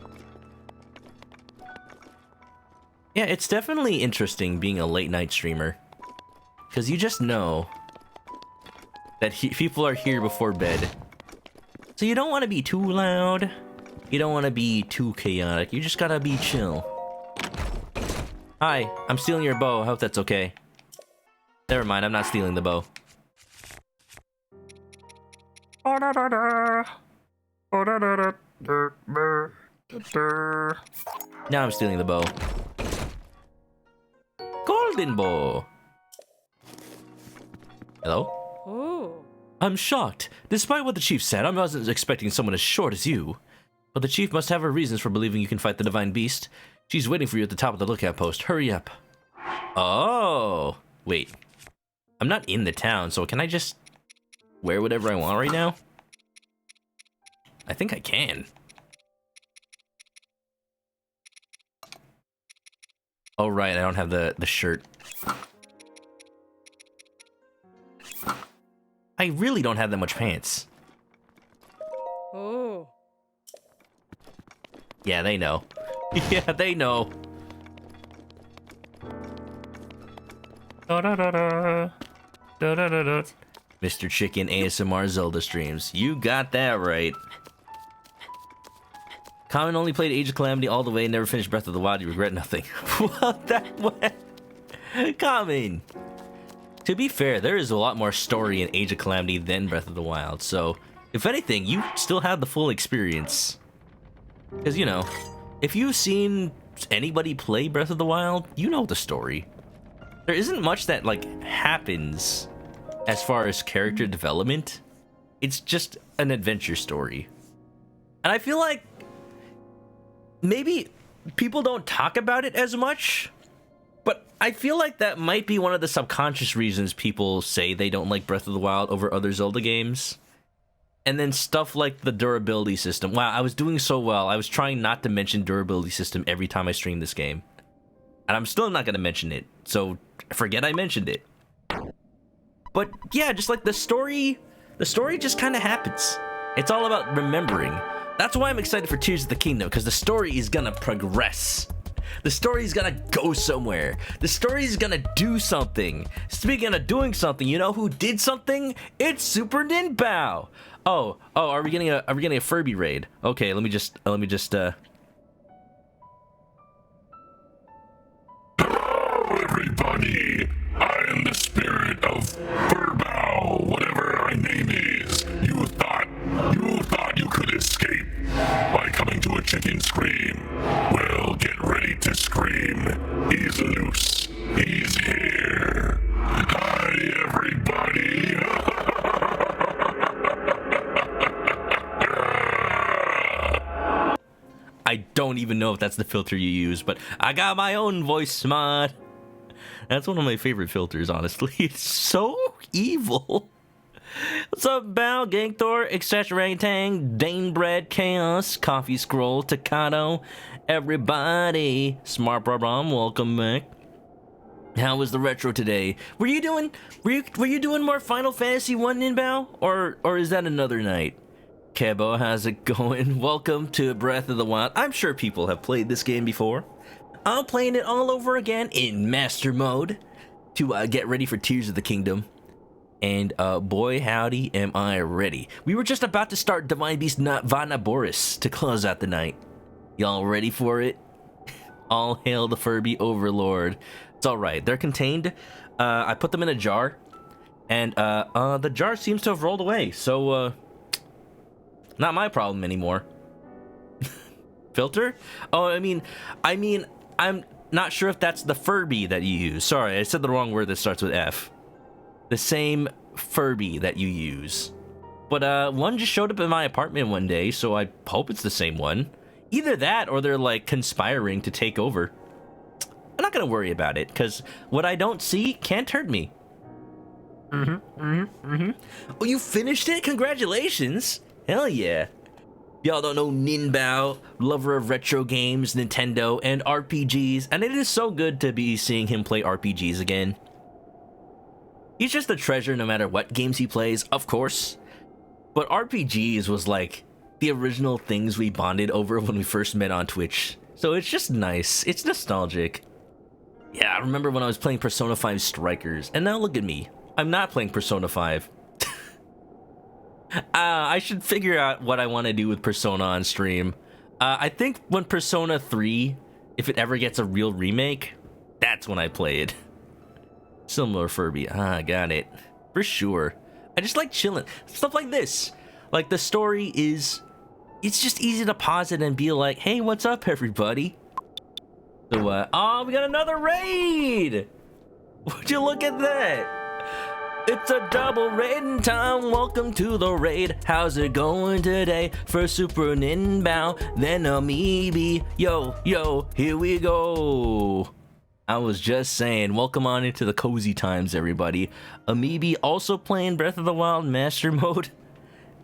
Yeah, it's definitely interesting being a late night streamer. Because you just know that people are here before bed. So you don't want to be too loud. You don't want to be too chaotic. You just gotta be chill. Hi, I'm stealing your bow. I hope that's okay. Never mind, I'm not stealing the bow. Now I'm stealing the bow. Golden bow. Hello? Oh. I'm shocked. Despite what the chief said, I wasn't expecting someone as short as you. But the chief must have her reasons for believing you can fight the divine beast. She's waiting for you at the top of the lookout post. Hurry up. Oh. Wait. I'm not in the town, so can I just wear whatever I want right now? I think I can. Oh, right. I don't have the shirt. I really don't have that much pants. Oh. Yeah, they know. Yeah, they know. Mr. Chicken ASMR Zelda streams. You got that right. Common only played Age of Calamity all the way and never finished Breath of the Wild. You regret nothing. What? Common. To be fair, there is a lot more story in Age of Calamity than Breath of the Wild. So, if anything, you still have the full experience. Because, you know, if you've seen anybody play Breath of the Wild, you know the story. There isn't much that, like, happens as far as character development. It's just an adventure story. And I feel like maybe people don't talk about it as much, but I feel like that might be one of the subconscious reasons people say they don't like Breath of the Wild over other Zelda games. And then stuff like the durability system. Wow, I was doing so well. I was trying not to mention durability system every time I stream this game. And I'm still not going to mention it, so forget I mentioned it. But yeah, just like the story just kind of happens. It's all about remembering. That's why I'm excited for Tears of the Kingdom, because the story is gonna progress. The story is gonna go somewhere. The story is gonna do something. Speaking of doing something, you know who did something? It's Super Ninbao. Oh, are we getting a Furby raid? Okay, let me just Hello, everybody. I am the spirit of Furbao, whatever my name is. You thought you could escape by coming to a chicken scream. Well, get ready to scream. He's loose. He's here. Hi, everybody. I don't even know if that's the filter you use, but I got my own voice mod. That's one of my favorite filters, honestly. It's so evil. What's up, Bao, Gangthor, Exaggerang, Danebread, Chaos, Coffee Scroll, Takato, everybody. Smart Brabram, welcome back. How was the retro today? Were you doing more Final Fantasy 1 in Bao? Or is that another night? Kebo, how's it going? Welcome to Breath of the Wild. I'm sure people have played this game before. I'm playing it all over again in Master Mode to get ready for Tears of the Kingdom. And boy howdy am I ready. We were just about to start Divine Beast Vana Boris to close out the night. Y'all ready for it? All hail the Furby Overlord. It's alright, they're contained. I put them in a jar. And the jar seems to have rolled away, so not my problem anymore. Filter? Oh, I mean, I'm not sure if that's the Furby that you use. Sorry, I said the wrong word that starts with F. The same Furby that you use. But one just showed up in my apartment one day, so I hope it's the same one. Either that, or they're like conspiring to take over. I'm not gonna worry about it, because what I don't see can't hurt me. Oh, you finished it? Congratulations! Hell yeah. Y'all don't know Ninbao, lover of retro games, Nintendo, and RPGs, and it is so good to be seeing him play RPGs again. He's just a treasure no matter what games he plays, of course. But RPGs was like the original things we bonded over when we first met on Twitch. So it's just nice. It's nostalgic. remember when I was playing Persona 5 Strikers, and now look at me. I'm not playing Persona 5. I should figure out what I want to do with Persona on stream. I think when Persona 3, if it ever gets a real remake, that's when I play it. Similar Furby. Got it. For sure. I just like chilling. Stuff like this. Like, the story is... It's just easy to pause it and be like, hey, what's up, everybody? So, oh, we got another raid! Would you look at that? It's a double raiding time. Welcome to the raid. How's it going today? First Super Ninbao, then Amiibi. Yo, yo, here we go. I was just saying, welcome on into the cozy times, everybody. Amiibi also playing Breath of the Wild Master Mode.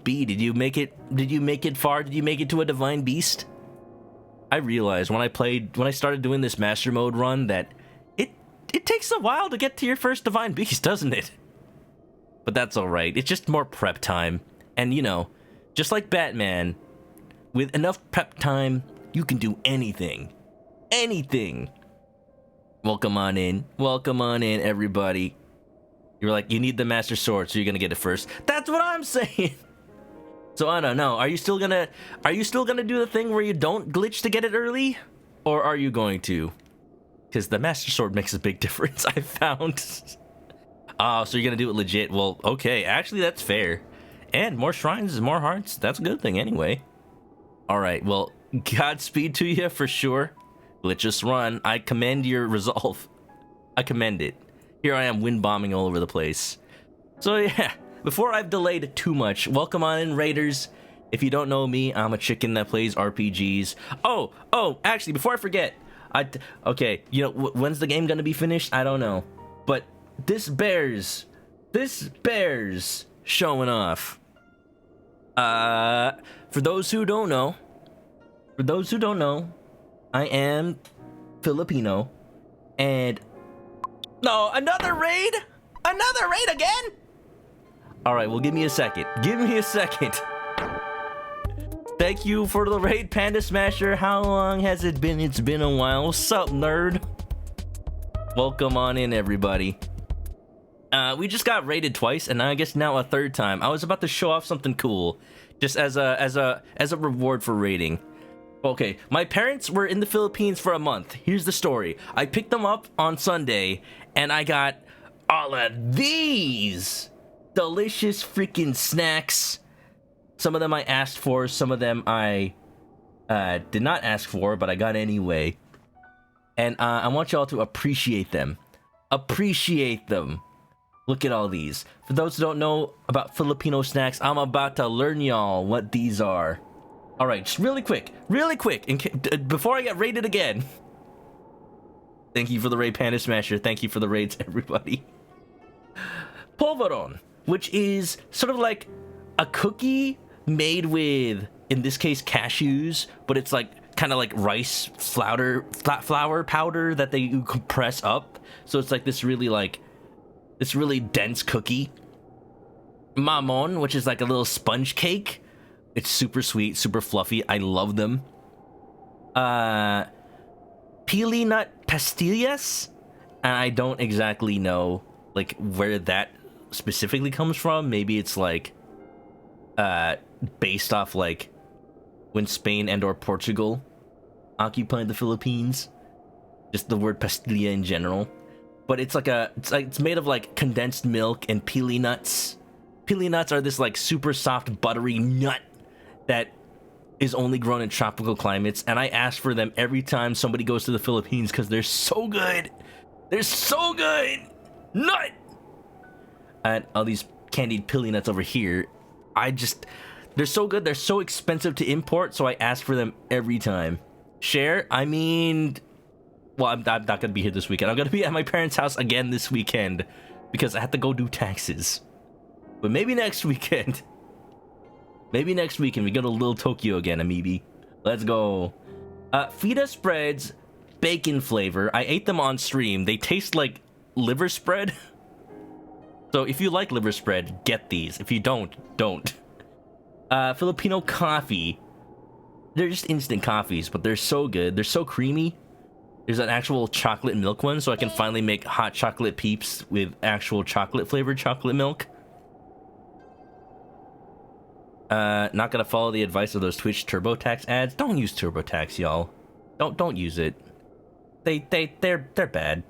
B, did you make it? Did you make it far? Did you make it to a Divine Beast? I realized when I started doing this Master Mode run that it takes a while to get to your first Divine Beast, doesn't it? But that's alright. It's just more prep time. And, you know, just like Batman, with enough prep time, you can do anything. Anything. Welcome on in. Welcome on in, everybody. You're like, you need the Master Sword, so you're gonna get it first. That's what I'm saying! So I don't know. Are you still gonna do the thing where you don't glitch to get it early? Or are you going to? Because the Master Sword makes a big difference, I found. Oh, so you're gonna do it legit. Well, okay, actually that's fair. And more shrines is more hearts. That's a good thing anyway. Alright, well, Godspeed to you for sure. Let's just run. I commend your resolve. I commend it. Here I am wind bombing all over the place. So yeah, before I've delayed too much, welcome on in, Raiders. If you don't know me, I'm a chicken that plays RPGs. Oh, actually, before I forget, okay, you know, when's the game gonna be finished? I don't know. But this bears showing off. For those who don't know, I am Filipino, and no, another raid again. All right, well, give me a second. Thank you for the raid, Panda Smasher. How long has it been? It's been a while. What's up, nerd? Welcome on in, everybody. We just got raided twice, and I guess now a third time. I was about to show off something cool, just as a reward for raiding. Okay, my parents were in the Philippines for a month. Here's the story. I picked them up on Sunday, and I got all of these delicious freaking snacks. Some of them I asked for, some of them I did not ask for, but I got anyway. And I want y'all to appreciate them. Appreciate them. Look at all these. For those who don't know about Filipino snacks, I'm about to learn y'all what these are. Alright, just really quick, before I get raided again. Thank you for the raid, Panda Smasher. Thank you for the raids, everybody. Polvoron, which is sort of like a cookie made with, in this case, cashews, but it's like kind of like rice flour powder that they compress up. So it's like this really dense cookie. Mamon, which is like a little sponge cake. It's super sweet, super fluffy. I love them. Pili nut pastillas, and I don't exactly know like where that specifically comes from. Maybe it's like based off like when Spain and or Portugal occupied the Philippines. Just the word pastilla in general. But it's made of like condensed milk and pili nuts. Pili nuts are this like super soft buttery nut that is only grown in tropical climates, and I ask for them every time somebody goes to the Philippines because they're so good. They're so good. Nut. And all these candied pili nuts over here, they're so good. They're so expensive to import, so I ask for them every time. Share? I mean, well, I'm not gonna be here this weekend. I'm gonna be at my parents' house again this weekend because I have to go do taxes. But maybe next weekend. Maybe next weekend we go to Little Tokyo again, Amiibi. Let's go. Feta spreads, bacon flavor. I ate them on stream. They taste like liver spread. So if you like liver spread, get these. If you don't. Filipino coffee. They're just instant coffees, but they're so good. They're so creamy. There's an actual chocolate milk one, so I can finally make hot chocolate peeps with actual chocolate flavored chocolate milk. Not gonna follow the advice of those Twitch TurboTax ads. Don't use TurboTax, y'all. Don't use it. They're bad.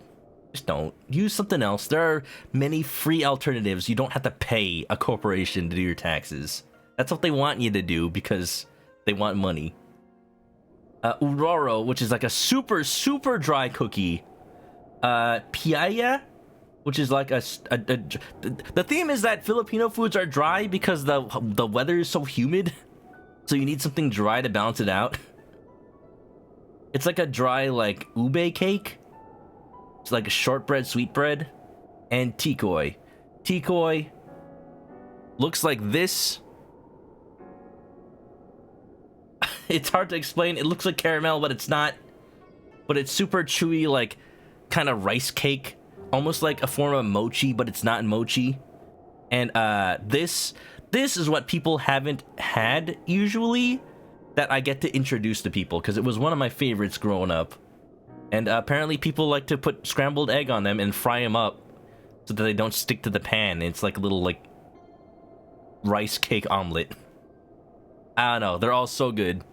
Just don't. Use something else. There are many free alternatives. You don't have to pay a corporation to do your taxes. That's what they want you to do because they want money. Uroro, which is like a super dry cookie. Piaya, which is like the theme is that Filipino foods are dry because the weather is so humid, so you need something dry to balance it out. It's like a dry like ube cake. It's like a shortbread sweetbread, and tikoy. Tikoy looks like this. It's hard to explain. It looks like caramel, but it's not. But it's super chewy, like kind of rice cake, almost like a form of mochi, but it's not mochi. And this is what people haven't had usually, that I get to introduce to people because it was one of my favorites growing up. And apparently people like to put scrambled egg on them and fry them up so that they don't stick to the pan. It's like a little like rice cake omelet. I don't know. They're all so good.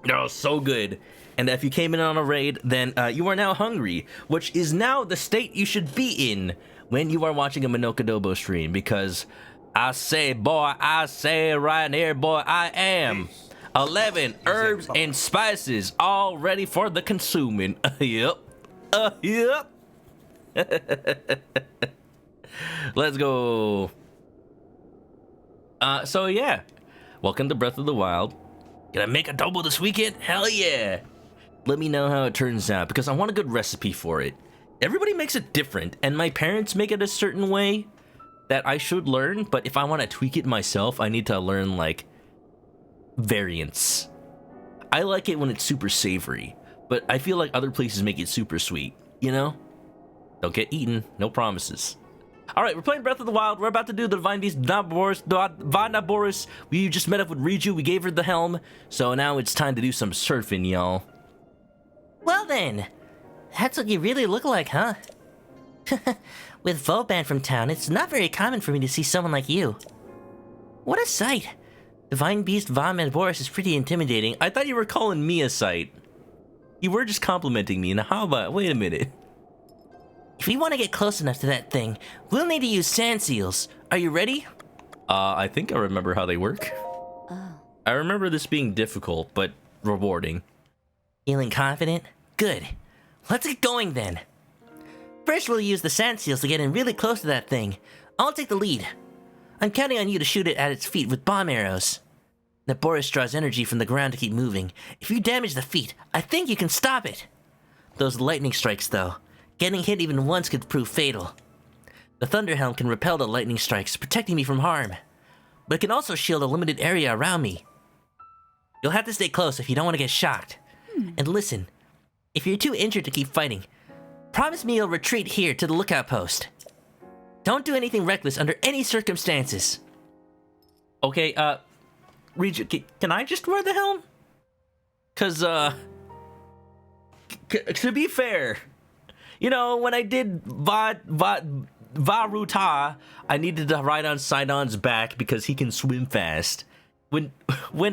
They're all so good. And if you came in on a raid, then you are now hungry, which is now the state you should be in when you are watching a ManokAdobo stream. Because I say right here, boy, I am 11 herbs and spices all ready for the consuming. Yep. Yep. Let's go. So yeah. Welcome to Breath of the Wild. Gonna make adobo this weekend? Hell yeah! Let me know how it turns out, because I want a good recipe for it. Everybody makes it different, and my parents make it a certain way that I should learn, but if I want to tweak it myself, I need to learn, like, variants. I like it when it's super savory, but I feel like other places make it super sweet, you know? Don't get eaten, no promises. Alright, we're playing Breath of the Wild. We're about to do the Divine Beast Vanaboris. We just met up with Riju. We gave her the helm. So now it's time to do some surfing, y'all. Well then, that's what you really look like, huh? With Vauban from town, it's not very common for me to see someone like you. What a sight. Divine Beast Vanaboris is pretty intimidating. I thought you were calling me a sight. You were just complimenting me. Now how about... Wait a minute. If we want to get close enough to that thing, we'll need to use sand seals. Are you ready? I think I remember how they work. I remember this being difficult, but rewarding. Feeling confident? Good. Let's get going then. First, we'll use the sand seals to get in really close to that thing. I'll take the lead. I'm counting on you to shoot it at its feet with bomb arrows. The Boris draws energy from the ground to keep moving. If you damage the feet, I think you can stop it. Those lightning strikes, though. Getting hit even once could prove fatal. The Thunder Helm can repel the lightning strikes, protecting me from harm. But it can also shield a limited area around me. You'll have to stay close if you don't want to get shocked. And listen, if you're too injured to keep fighting, promise me you'll retreat here to the lookout post. Don't do anything reckless under any circumstances. Okay, Regent, can I just wear the helm? Cause, to be fair, you know, when I did Varuta, I needed to ride on Sidon's back because he can swim fast. When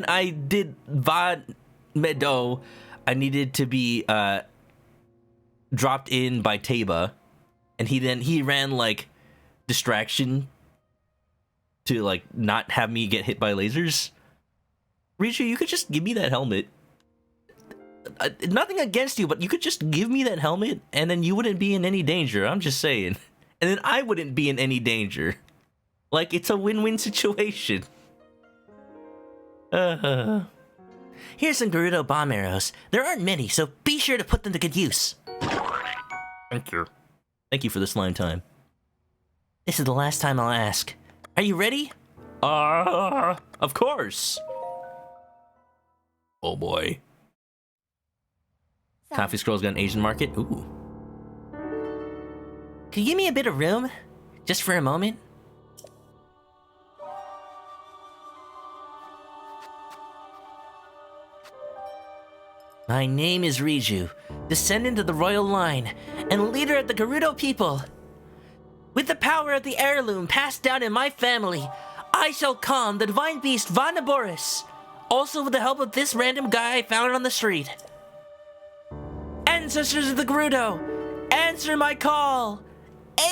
I did Meadow, I needed to be dropped in by Taba, and he ran like distraction to like not have me get hit by lasers. Richu, you could just give me that helmet. Nothing against you, but you could just give me that helmet, and then you wouldn't be in any danger. I'm just saying. And then I wouldn't be in any danger. Like, it's a win-win situation. Here's some GERUDO bomb arrows. There aren't many, so be sure to put them to good use. Thank you. Thank you for the slime time. This is the last time I'll ask. Are you ready? Of course. Oh boy. Coffee Scroll's got an Asian market? Ooh. Could you give me a bit of room? Just for a moment? My name is Riju, descendant of the royal line, and leader of the Gerudo people. With the power of the heirloom passed down in my family, I shall calm the divine beast Vanaboris. Also with the help of this random guy I found on the street. Ancestors of the Gerudo, answer my call.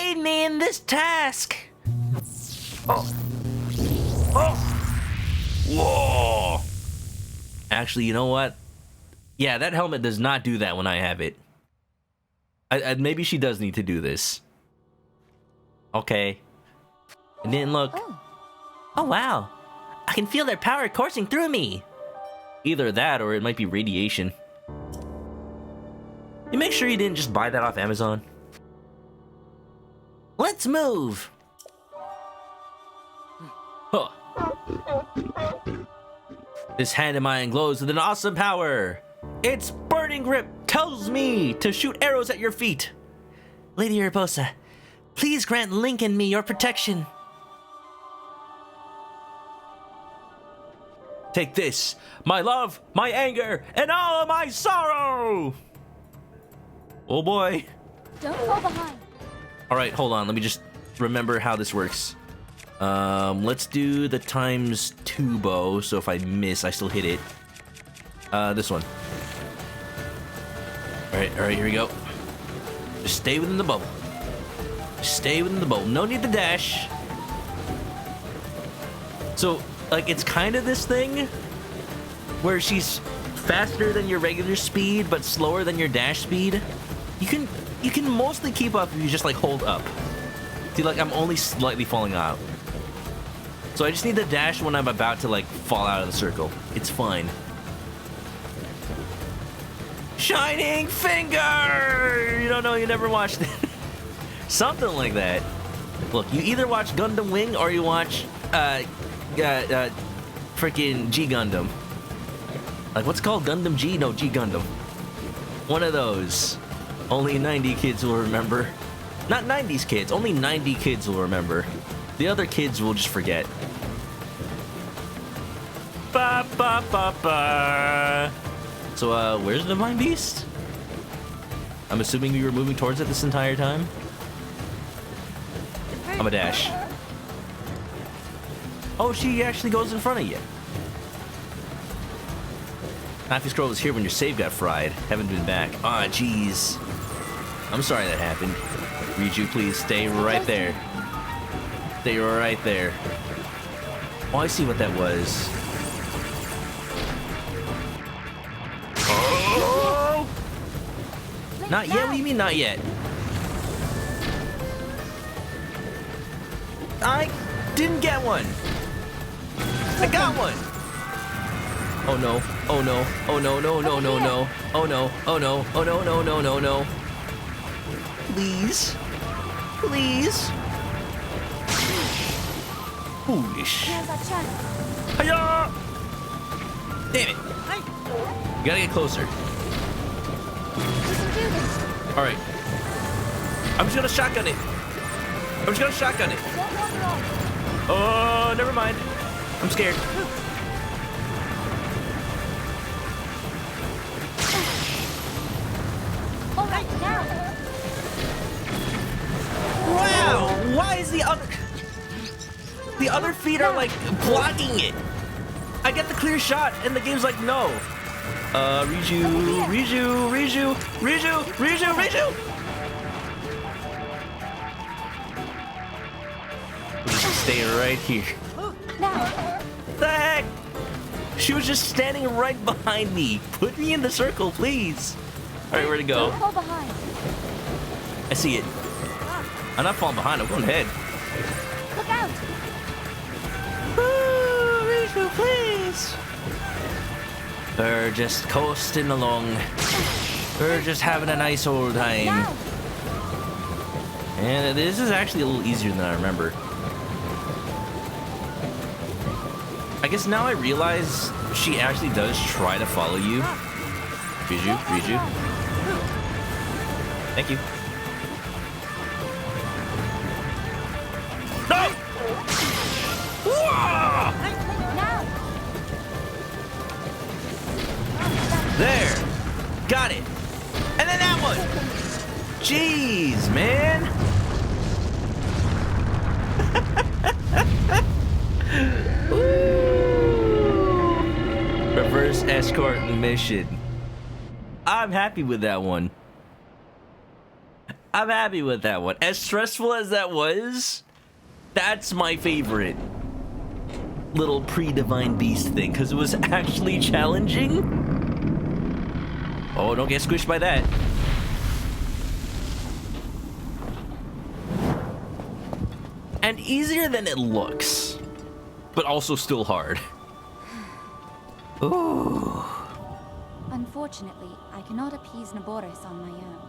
Aid me in this task. Oh. Whoa. Actually, you know what? Yeah, that helmet does not do that when I have it. Maybe she does need to do this. Okay. It didn't look. Oh, wow. I can feel their power coursing through me. Either that or it might be radiation. You make sure you didn't just buy that off Amazon. Let's move. Huh. This hand of mine glows with an awesome power. Its burning grip tells me to shoot arrows at your feet. Lady Urbosa, please grant Link and me your protection. Take this, my love, my anger, and all of my sorrow! Oh boy. Don't fall behind. Alright, hold on, let me just remember how this works. Let's do the ×2 bow, so if I miss, I still hit it. This one. Alright, here we go. Just stay within the bubble. Stay within the bubble. No need to dash. So, like, it's kind of this thing where she's faster than your regular speed, but slower than your dash speed. You can mostly keep up if you just, like, hold up. See, like, I'm only slightly falling out. So I just need to dash when I'm about to, like, fall out of the circle. It's fine. Shining Finger! You don't know, you never watched it. Something like that. Look, you either watch Gundam Wing or you watch, freaking G Gundam. Like, what's it called? Gundam G? No, G Gundam. One of those. Only 90 kids will remember. Not 90s kids, only 90 kids will remember. The other kids will just forget. Ba ba ba ba. So, where's the Divine Beast? I'm assuming we were moving towards it this entire time. I'm a dash. Oh, she actually goes in front of you. Happy Scroll was here when your save got fried. Haven't been back. Ah, jeez. I'm sorry that happened. Riju, please stay right there. Stay right there. Oh, I see what that was. Oh! Not yet? What do you mean, not yet? I didn't get one. I got one. Oh no. Oh no. Oh no, no, no, no, no. Oh no. Oh no. Oh no, no, no, no, no. Please. Please. Foolish. Hiya! Damn it. You gotta get closer. Alright. I'm just gonna shotgun it. I'm just gonna shotgun it. Oh, never mind. I'm scared. Alright, now. Wow! Why is the other feet are like blocking it? I get the clear shot and the game's like, no. Riju. Just stay right here. Now. The heck? She was just standing right behind me. Put me in the circle, please. Alright, where'd it go? Don't fall behind. I see it. I'm not falling behind, I'm going ahead. Look out. Riju, please. We're just coasting along. We're just having a nice old time. Now. And this is actually a little easier than I remember. I guess now I realize she actually does try to follow you. Riju. Thank you. No! Whoa! Now. There! Got it. And then that one. Jeez, man. Reverse escort mission. I'm happy with that one. I'm happy with that one. As stressful as that was, that's my favorite little pre-Divine Beast thing, because it was actually challenging. Oh, don't get squished by that. And easier than it looks, but also still hard. Ooh. Unfortunately, I cannot appease Naboris on my own.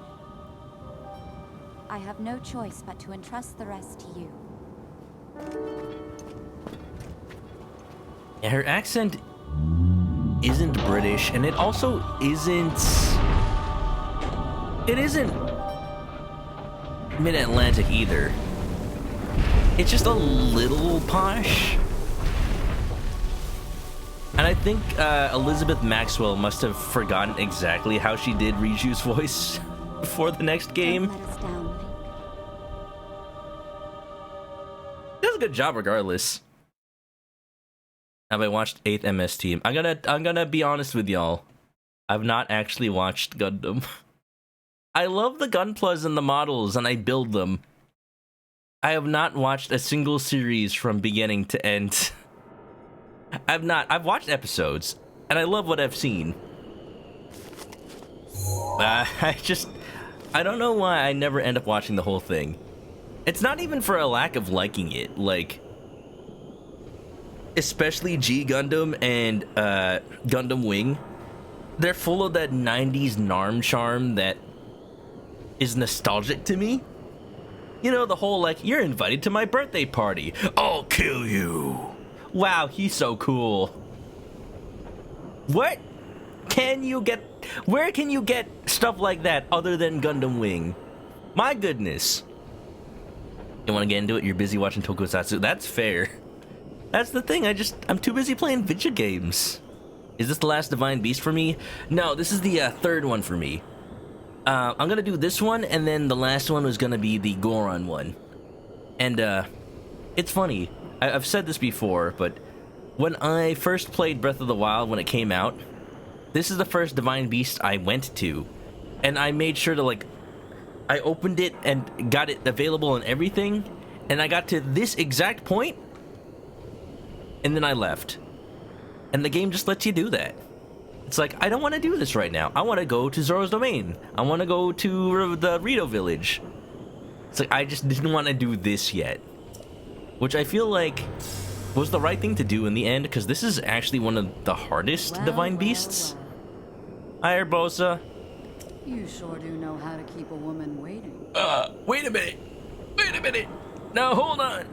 I have no choice but to entrust the rest to you. Yeah, her accent isn't British, and it also isn't... It isn't Mid-Atlantic either. It's just a little posh. And I think Elizabeth Maxwell must have forgotten exactly how she did Riju's voice for the next game. Don't let us down, Link. Does a good job regardless. Have I watched 8th MS Team? I'm gonna be honest with y'all. I've not actually watched Gundam. I love the Gunplas and the models, and I build them. I have not watched a single series from beginning to end. I've watched episodes, and I love what I've seen. I don't know why I never end up watching the whole thing. It's not even for a lack of liking it, like, especially G Gundam and Gundam Wing. They're full of that 90s Narm charm that is nostalgic to me. You know, the whole, like, you're invited to my birthday party. I'll kill you. Wow, he's so cool. What can you get? Where can you get stuff like that other than Gundam Wing? My goodness. You want to get into it? You're busy watching Tokusatsu. That's fair. That's the thing. I'm too busy playing video games. Is this the last Divine Beast for me? No, this is the third one for me. I'm gonna do this one, and then the last one was gonna be the Goron one. And it's funny. I've said this before, but when I first played Breath of the Wild when it came out, this is the first Divine Beast I went to, and I made sure to, like, I opened it and got it available and everything, and I got to this exact point, and then I left. And the game just lets you do that. It's like, I don't want to do this right now. I want to go to Zoro's Domain. I want to go to the Rito Village. It's like, I just didn't want to do this yet. Which I feel like was the right thing to do in the end, because this is actually one of the hardest Divine Beasts. Hi, Urbosa. You sure do know how to keep a woman waiting. Wait a minute. Wait a minute. Now, hold on.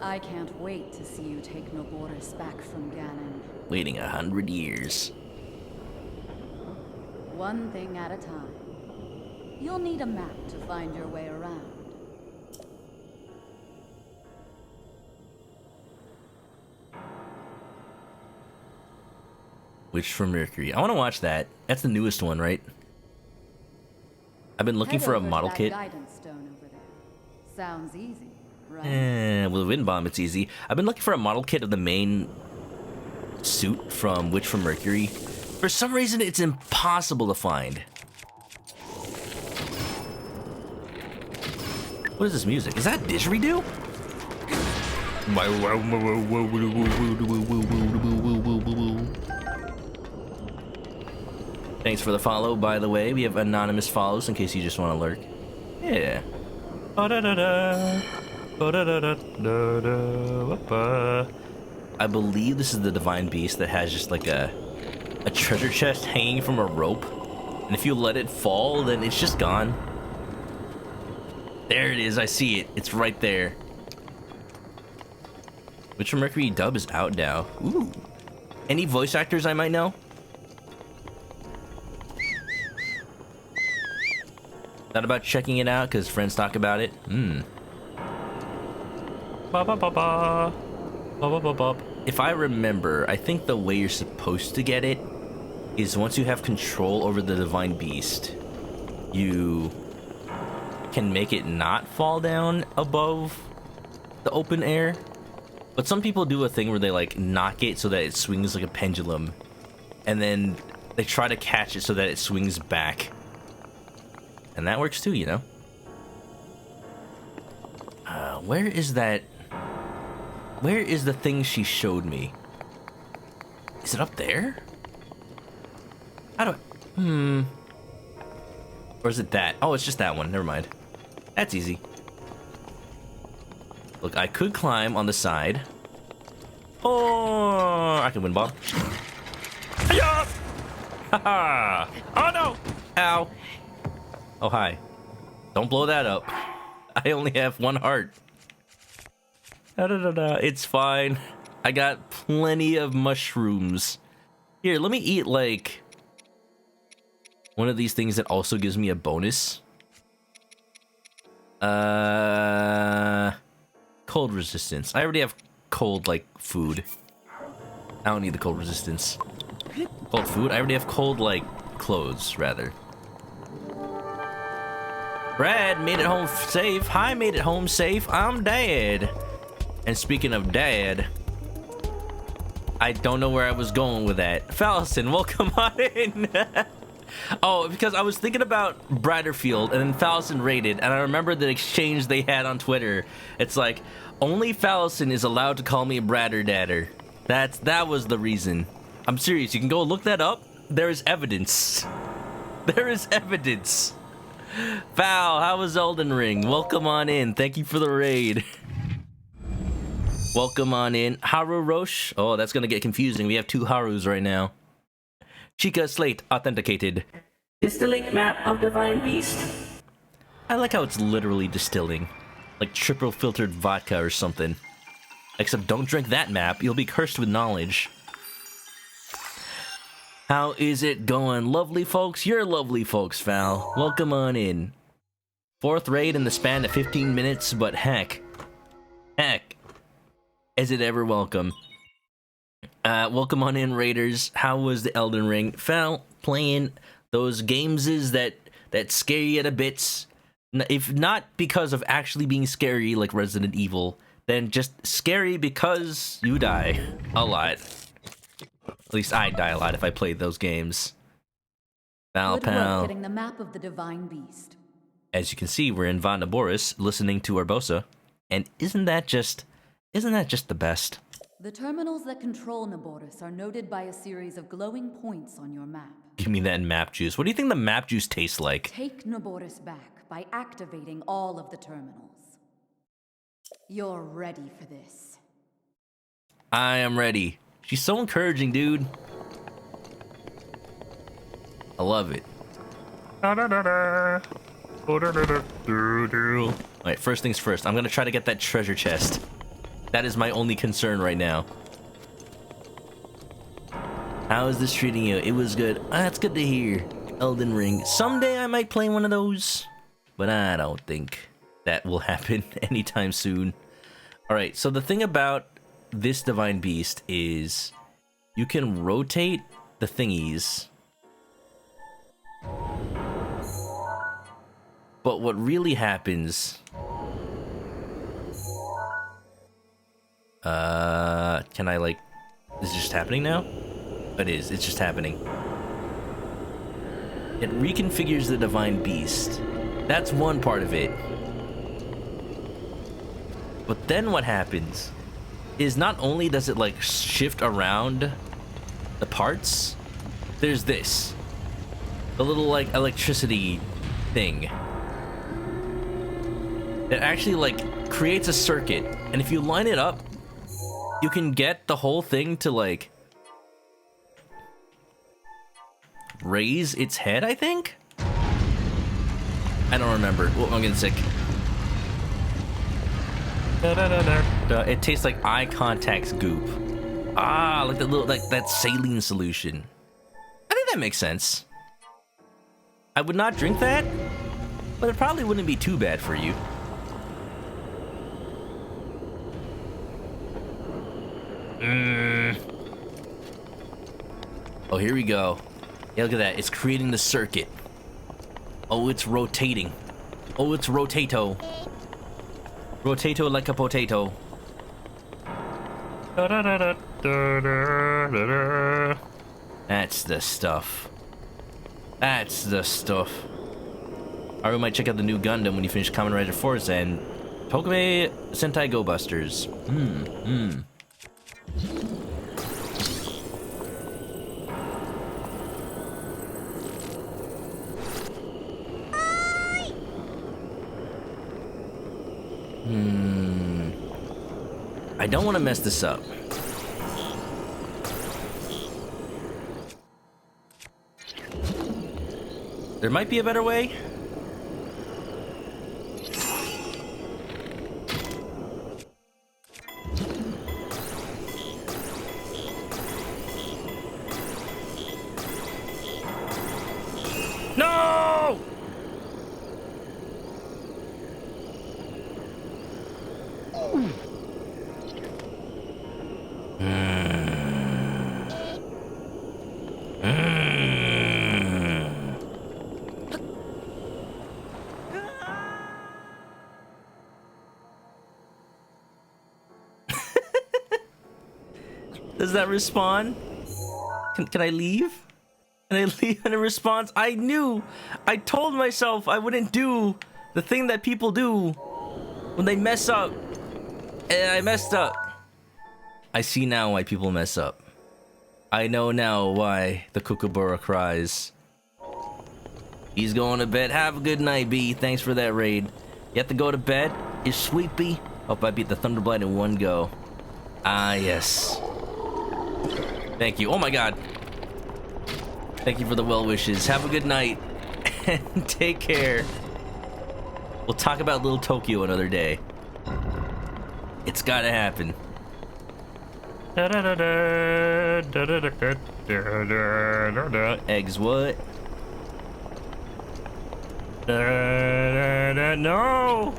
I can't wait to see you take Naboris back from Ganon. Waiting 100 years. One thing at a time. You'll need a map to find your way around. Witch from Mercury. I want to watch that. That's the newest one, right? I've been looking for a model kit. Guidance stone over there. Sounds easy, right? With a wind bomb, it's easy. I've been looking for a model kit of the main suit from Witch from Mercury. For some reason, it's impossible to find. What is this music? Is that didgeridoo? Thanks for the follow, by the way. We have anonymous follows in case you just want to lurk. Yeah. I believe this is the Divine Beast that has just like a treasure chest hanging from a rope. And if you let it fall, then it's just gone. There it is. I see it. It's right there. Witch from Mercury dub is out now. Ooh. Any voice actors I might know? Thought about checking it out because friends talk about it. If I remember, I think the way you're supposed to get it is once you have control over the divine beast, you can make it not fall down above the open air. But some people do a thing where they like knock it so that it swings like a pendulum, and then they try to catch it so that it swings back. And that works too, you know? Where is that? Where is the thing she showed me? Is it up there? How do I... Or is it that? Oh, it's just that one. Never mind. That's easy. Look, I could climb on the side. Or I can win ball. Yeah! Haha! Oh no! Ow! Oh, hi. Don't blow that up. I only have one heart. It's fine. I got plenty of mushrooms. Here, let me eat, like, one of these things that also gives me a bonus. Cold resistance. I already have cold, like, food. I don't need the cold resistance. Cold food? I already have cold, like, clothes, rather. Brad made it home safe. Hi, made it home safe. I'm Dad. And speaking of Dad, I don't know where I was going with that. Fallison, welcome on in. Oh, because I was thinking about Bradderfield, and then Fallison raided, and I remember the exchange they had on Twitter. It's like, only Fallison is allowed to call me a Bradderdadder. That was the reason. I'm serious. You can go look that up. There is evidence. There is evidence. Val, how was Elden Ring? Welcome on in. Thank you for the raid. Welcome on in. Haru Roche. Oh, that's gonna get confusing. We have two Harus right now. Chica Slate authenticated. Distilling map of Divine Beast. I like how it's literally distilling. Like triple filtered vodka or something. Except don't drink that map. You'll be cursed with knowledge. How is it going, lovely folks? You're lovely folks, Val. Welcome on in. 4th raid in the span of 15 minutes, but heck, is it ever welcome. Welcome on in, raiders. How was the Elden Ring? Val, playing those games that scare you to bits. If not because of actually being scary like Resident Evil, then just scary because you die a lot. At least I die a lot if I played those games. Good work getting the map of the Divine Beast. As you can see, we're in Vanda Boris, listening to Urbosa, and isn't that just the best? The terminals that control Naboris are noted by a series of glowing points on your map. Give me that map juice. What do you think the map juice tastes like? Take Naboris back by activating all of the terminals. You're ready for this. I am ready. She's so encouraging, dude. I love it. Alright, first things first. I'm gonna try to get that treasure chest. That is my only concern right now. How is this treating you? It was good. That's good to hear. Elden Ring. Someday I might play one of those, but I don't think that will happen anytime soon. Alright, so the thing about this Divine Beast is you can rotate the thingies, but what really happens, can I like, is it just happening now? It is, it's just happening. It reconfigures the Divine Beast. That's one part of it. But then what happens is not only does it like shift around the parts, there's this. The little like electricity thing. It actually like creates a circuit, and if you line it up, you can get the whole thing to like raise its head, I think? I don't remember. Oh, I'm getting sick. It tastes like eye contact's goop. Ah, like that little, like that saline solution. I think that makes sense. I would not drink that, but it probably wouldn't be too bad for you. Oh, here we go. Yeah, look at that. It's creating the circuit. Oh, it's rotating. Oh, it's rotato. Rotato like a potato. That's the stuff. That's the stuff. Or we might check out the new Gundam when you finish Kamen Rider Force and Pokemon Sentai Go Busters. I don't want to mess this up. There might be a better way. No! Does that respawn? Can I leave? Can I leave in a response? I knew! I told myself I wouldn't do the thing that people do when they mess up. And I messed up. I see now why people mess up. I know now why the Kookaburra cries. He's going to bed. Have a good night, B. Thanks for that raid. You have to go to bed? You're sleepy? Hope I beat the Thunderblight in one go. Ah, yes. Thank you. Oh my god. Thank you for the well wishes. Have a good night. And take care. We'll talk about Little Tokyo another day. It's gotta happen. Eggs what? No!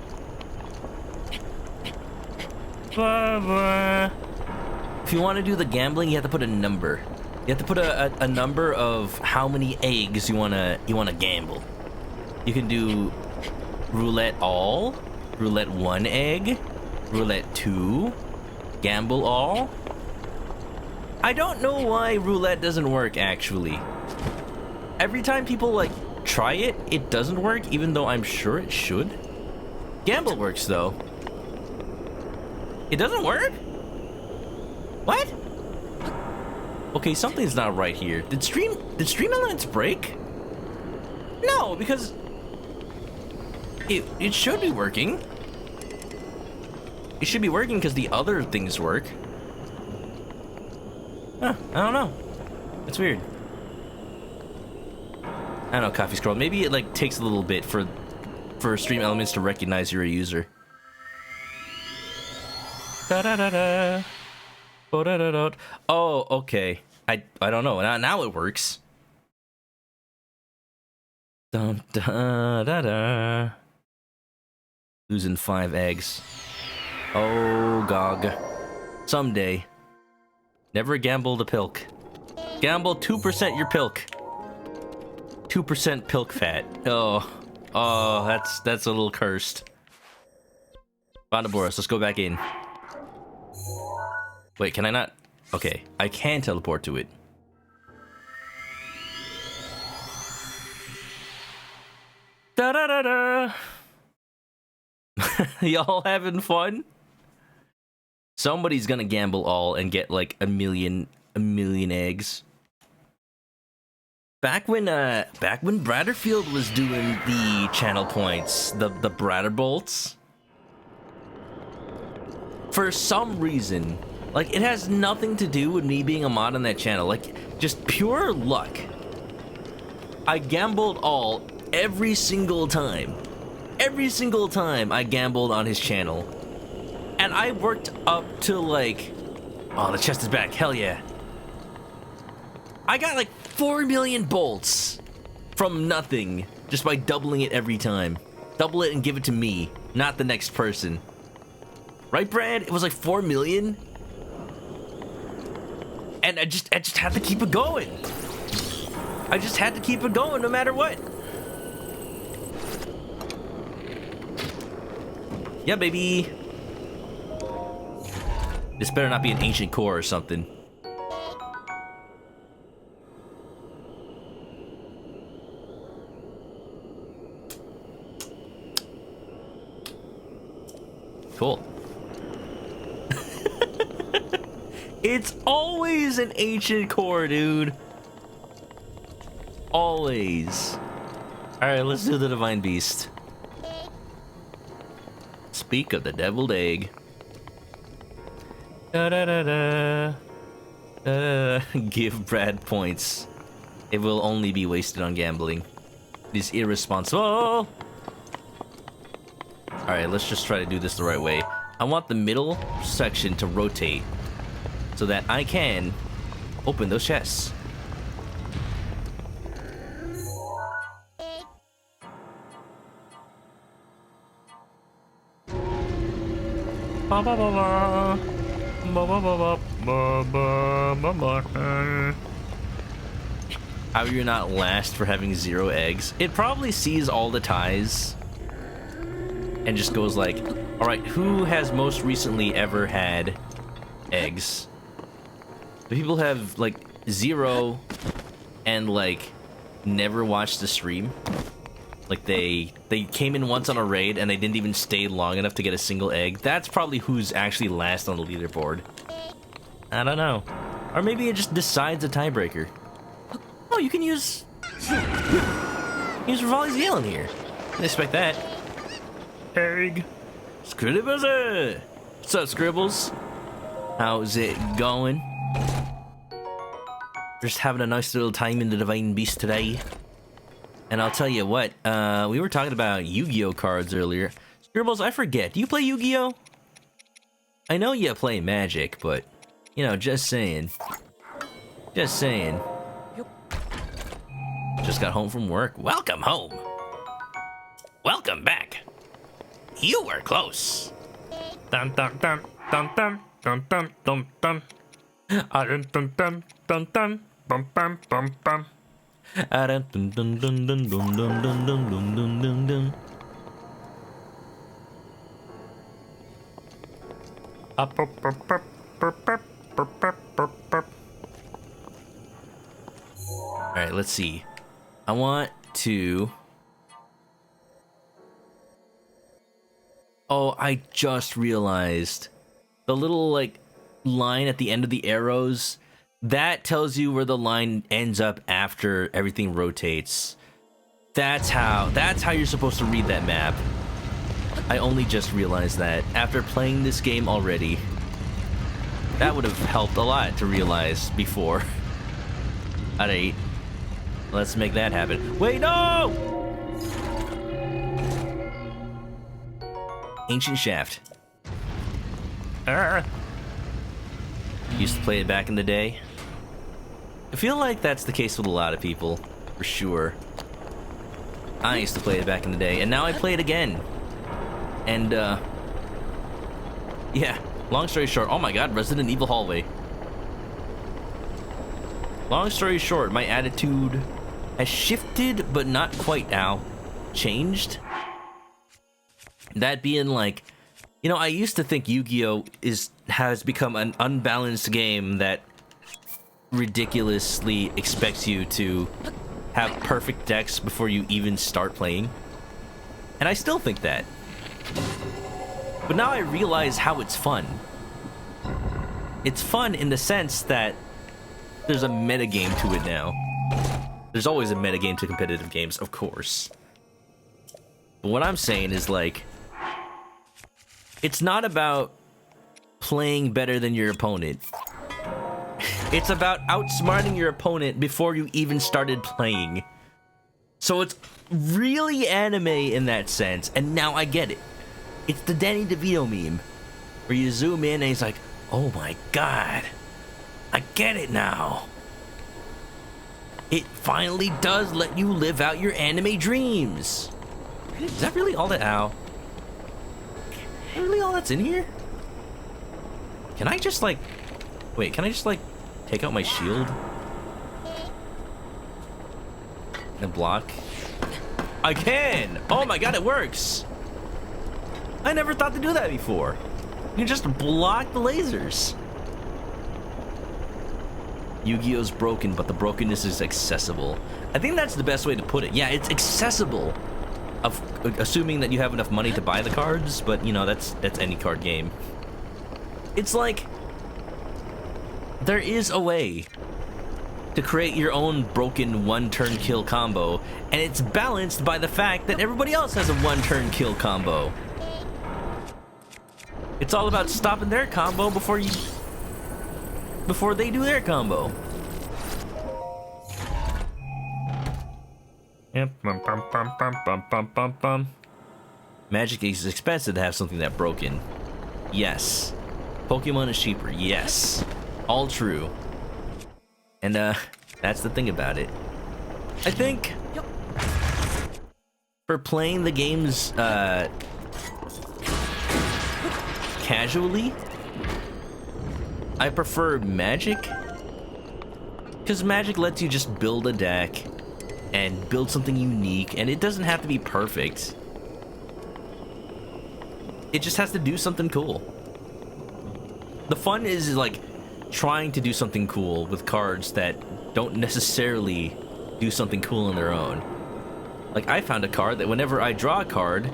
If you want to do the gambling, you have to put a number. You have to put a number of how many eggs you wanna gamble. You can do roulette all, roulette 1 egg, roulette 2, gamble all. I don't know why roulette doesn't work actually. Every time people like try it, it doesn't work, even though I'm sure it should. Gamble works though. It doesn't work? What? Okay, something's not right here. Did Stream Elements break? No, because it should be working. It should be working because the other things work. Huh, I don't know. It's weird. I don't know, Coffee Scroll. Maybe it like takes a little bit for Stream Elements to recognize you're a user. Da-da-da-da. Oh, okay. I don't know. Now it works. Dun, da, da, da. Losing 5 eggs. Oh, Gog. Someday. Never gamble the pilk. Gamble 2% your pilk. 2% pilk fat. Oh, that's a little cursed. Bondaboros, let's go back in. Wait, can I not? Okay, I can teleport to it. Da da da da. Y'all having fun? Somebody's gonna gamble all and get like a million eggs. Back when Bratterfield was doing the channel points, the Bratterbolts, for some reason, like it has nothing to do with me being a mod on that channel, like just pure luck. I gambled all every single time. Every single time I gambled on his channel. And I worked up to like, oh, the chest is back, hell yeah. I got like 4 million bolts from nothing just by doubling it every time. Double it and give it to me, not the next person. Right, Brad? It was like 4 million? And I just had to keep it going. I just had to keep it going no matter what. Yeah, baby. This better not be an ancient core or something. Cool. It's always an ancient core, dude. Always. Alright, let's do the Divine Beast. Speak of the deviled egg. Da da da da. Give Brad points. It will only be wasted on gambling. It is irresponsible. Alright, let's just try to do this the right way. I want the middle section to rotate so that I can open those chests. How you're not last for having 0 eggs? It probably sees all the ties and just goes like, all right, who has most recently ever had eggs? The people have like 0 and like never watched the stream. Like they came in once on a raid and they didn't even stay long enough to get a single egg. That's probably who's actually last on the leaderboard. I don't know. Or maybe it just decides a tiebreaker. Oh, you can use Rivali's Gale in here. Didn't expect that. Egg. Scribbles. What's up, Scribbles? How's it going? Just having a nice little time in the Divine Beast today. And I'll tell you what, we were talking about Yu-Gi-Oh cards earlier. Scribbles, I forget, do you play Yu-Gi-Oh? I know you play Magic, but, you know, just saying. Just saying. Just got home from work. Welcome home. Welcome back. You were close. Dun dun dun dun dun dun dun dun dun. Dun dun dun dun dun bum bum bum bum. Dun dun dun dun dun dun dun dun dun dun dun dun. Up up up up up up up up up. All right, let's see. I want to. Oh, I just realized the little like line at the end of the arrows. That tells you where the line ends up after everything rotates. That's how you're supposed to read that map. I only just realized that after playing this game already. That would have helped a lot to realize before. Alright. Let's make that happen. Wait, no! Ancient Shaft. Used to play it back in the day. I feel like that's the case with a lot of people, for sure. I used to play it back in the day, and now I play it again. And, yeah, long story short, oh my god, Resident Evil hallway. Long story short, my attitude has shifted, but not quite now. Changed. That being like, you know, I used to think Yu-Gi-Oh! Has become an unbalanced game that ridiculously expects you to have perfect decks before you even start playing. And I still think that. But now I realize how it's fun. It's fun in the sense that there's a metagame to it now. There's always a metagame to competitive games, of course. But what I'm saying is, like, it's not about playing better than your opponent. It's about outsmarting your opponent before you even started playing. So it's really anime in that sense, and now I get it. It's the Danny DeVito meme, where you zoom in and he's like, oh my god, I get it now. It finally does let you live out your anime dreams. Is that really all that, ow? Is that really all that's in here? Can I just like, wait, can I just like take out my shield? And block? I can! Oh my god, it works! I never thought to do that before. You can just block the lasers. Yu-Gi-Oh's broken, but the brokenness is accessible. I think that's the best way to put it. Yeah, it's accessible. Assuming that you have enough money to buy the cards, but you know, that's any card game. It's like there is a way to create your own broken one-turn kill combo, and it's balanced by the fact that everybody else has a one-turn kill combo. It's all about stopping their combo before they do their combo. Yep. Magic is expensive to have something that broken. Yes. Pokemon is cheaper. Yes. All true. And that's the thing about it. I think for playing the games casually, I prefer Magic, because Magic lets you just build a deck and build something unique, and it doesn't have to be perfect. It just has to do something cool. The fun is like trying to do something cool with cards that don't necessarily do something cool on their own. Like, I found a card that whenever I draw a card,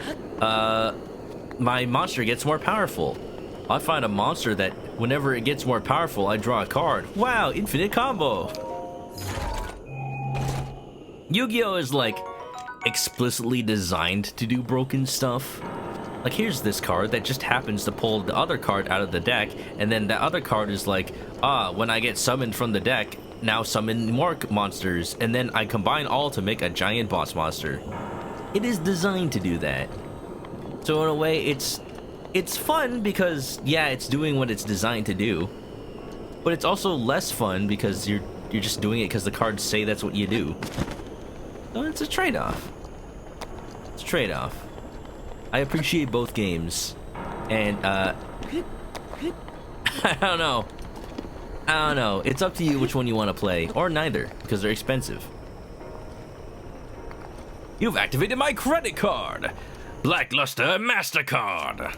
my monster gets more powerful. I find a monster that whenever it gets more powerful, I draw a card. Wow, infinite combo! Yu-Gi-Oh! Is like explicitly designed to do broken stuff. Like, here's this card that just happens to pull the other card out of the deck, and then the other card is like, when I get summoned from the deck, now summon more monsters, and then I combine all to make a giant boss monster. It is designed to do that. So in a way, it's fun because, yeah, it's doing what it's designed to do, but it's also less fun because you're just doing it because the cards say that's what you do. So it's a trade-off. It's a trade-off. I appreciate both games, and I don't know. It's up to you which one you want to play, or neither, because they're expensive. You've activated my credit card! Blackluster MasterCard!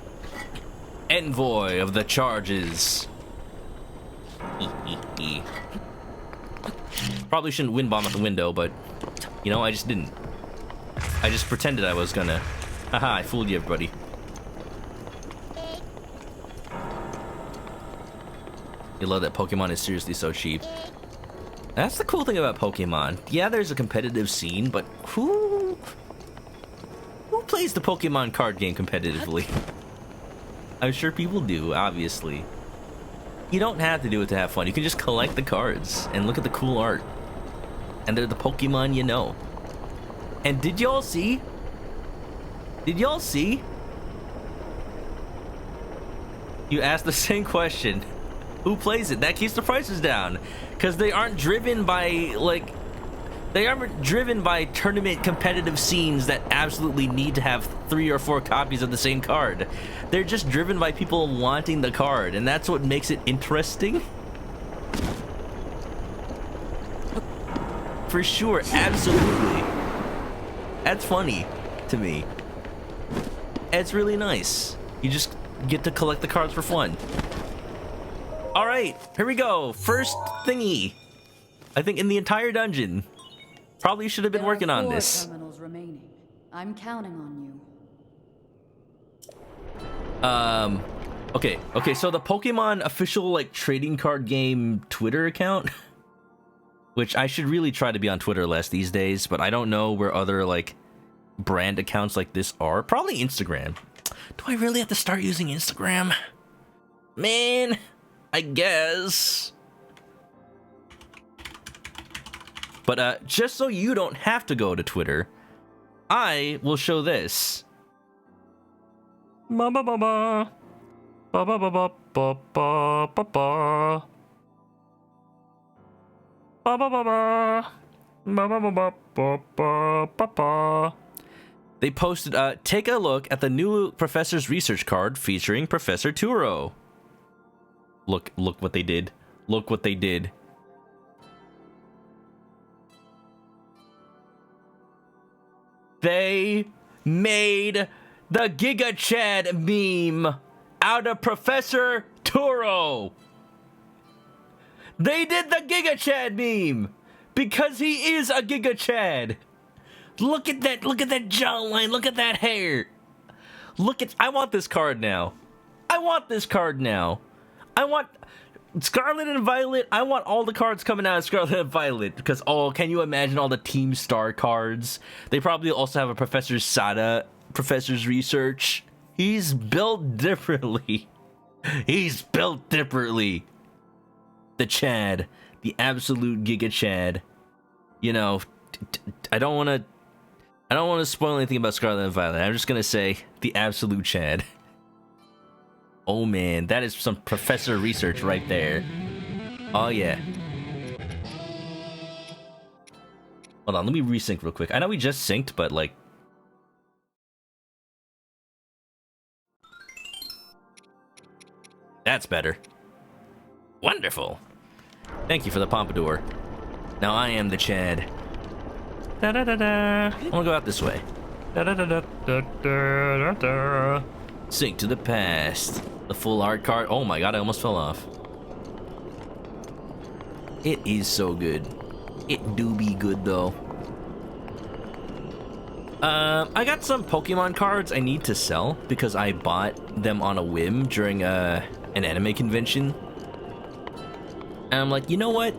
Envoy of the charges. Probably shouldn't wind bomb at the window, but, you know, I just didn't. I just pretended I was gonna. Haha, I fooled you, everybody. You love that Pokemon is seriously so cheap. That's the cool thing about Pokemon. Yeah, there's a competitive scene, but who plays the Pokemon card game competitively? I'm sure people do, obviously. You don't have to do it to have fun. You can just collect the cards and look at the cool art. And they're the Pokemon you know. And did y'all see? Did y'all see? You asked the same question. Who plays it? That keeps the prices down. Because they aren't driven by, like... They aren't driven by tournament competitive scenes that absolutely need to have 3 or 4 copies of the same card. They're just driven by people wanting the card, and that's what makes it interesting. For sure, absolutely. That's funny to me. It's really nice. You just get to collect the cards for fun. Alright, here we go. First thingy. I think in the entire dungeon. Probably should have been working on this. Terminals remaining. I'm counting on you. Okay, so the Pokemon official, like, trading card game Twitter account, which I should really try to be on Twitter less these days, but I don't know where other, like, brand accounts like this are. Probably Instagram. Do I really have to start using Instagram? Man, I guess. But just so you don't have to go to Twitter, I will show this. Ba ba ba ba. Ba ba ba ba ba ba ba ba. Ba ba ba ba. Ba ba ba ba ba ba ba ba. They posted, take a look at the new Professor's Research card featuring Professor Turo. Look what they did. Look what they did. They made the Giga Chad meme out of Professor Turo. They did the Giga Chad meme because he is a Giga Chad. Look at that jawline, look at that hair. I want this card now. I want Scarlet and Violet. I want all the cards coming out of Scarlet and Violet because, oh, can you imagine all the Team Star cards? They probably also have a Professor Sada, Professor's Research. He's built differently. The Chad, the absolute Giga Chad. You know, I don't want to spoil anything about Scarlet and Violet. I'm just gonna say the absolute Chad. Oh man, that is some Professor Research right there. Oh yeah. Hold on, let me resync real quick. I know we just synced, but like... That's better. Wonderful. Thank you for the pompadour. Now I am the Chad. Da da da da. I'm gonna go out this way. Da da da da da da da. Sync to the past. The full art card. Oh my god, I almost fell off. It is so good. It do be good though. I got some Pokemon cards I need to sell because I bought them on a whim during an anime convention. And I'm like, you know what?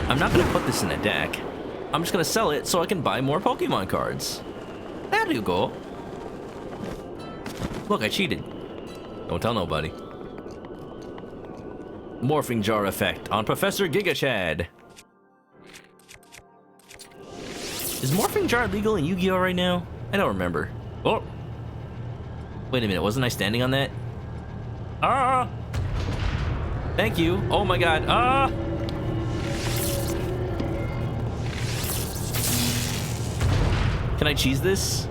I'm not gonna put this in a deck. I'm just gonna sell it so I can buy more Pokemon cards. There you go. Look, I cheated. Don't tell nobody. Morphing Jar effect on Professor Giga Chad. Is Morphing Jar legal in Yu-Gi-Oh right now? I don't remember. Oh! Wait a minute, wasn't I standing on that? Ah! Thank you. Oh my god. Ah! Can I cheese this?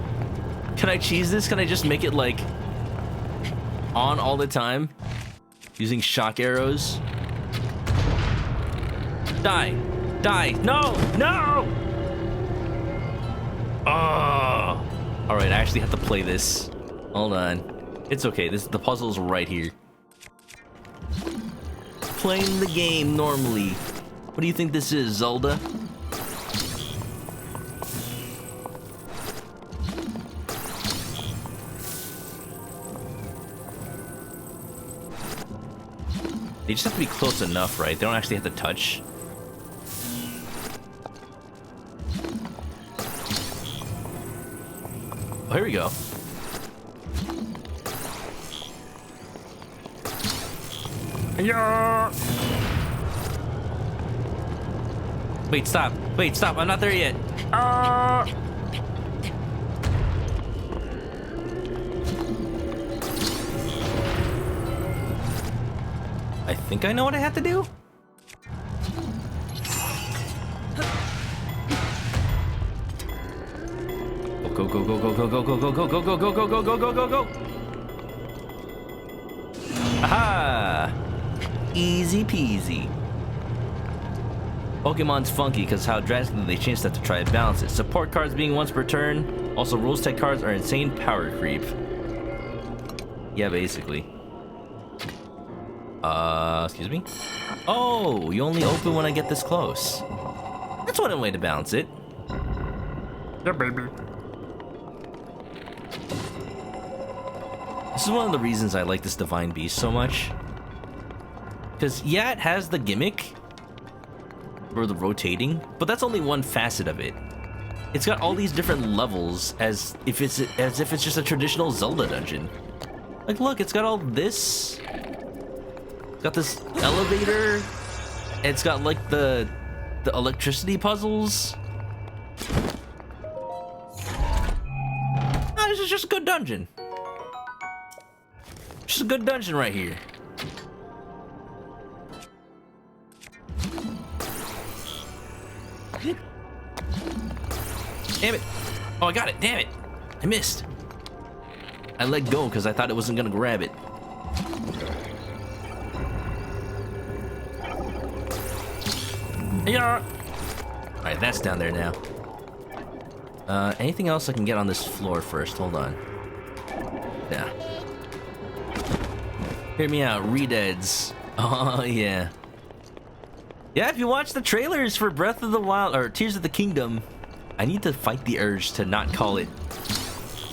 Can I cheese this? Can I just make it like on all the time? Using shock arrows? Die! Die! No! No! Oh! Alright, I actually have to play this. Hold on. It's okay. The puzzle's right here. Playing the game normally. What do you think this is, Zelda? They just have to be close enough, right? They don't actually have to touch. Oh, here we go. Yeah. Wait, stop. Wait, stop. I'm not there yet. I think I know what I have to do. Go, go, go, go, go, go, go, go, go, go, go, go, go, go, go, go, go, go. Aha! Easy peasy. Pokemon's funky because how drastically they changed stuff to try to balance it. Support cards being once per turn. Also, rules tech cards are insane power creep. Yeah, basically. Excuse me? Oh, you only open when I get this close. That's one way to balance it. Yeah, baby. This is one of the reasons I like this Divine Beast so much. Because, yeah, it has the gimmick for the rotating, but that's only one facet of it. It's got all these different levels as if it's just a traditional Zelda dungeon. Like, look, it's got all this. It's got this elevator. It's got like the electricity puzzles. Oh, this is just a good dungeon. Just a good dungeon right here. Damn it. Oh, I got it. Damn it. I missed. I let go because I thought it wasn't going to grab it. Yeah. Alright, that's down there now. Anything else I can get on this floor first? Hold on. Yeah. Hear me out, Redeads. Oh, yeah. Yeah, if you watch the trailers for Breath of the Wild, or Tears of the Kingdom, I need to fight the urge to not call it...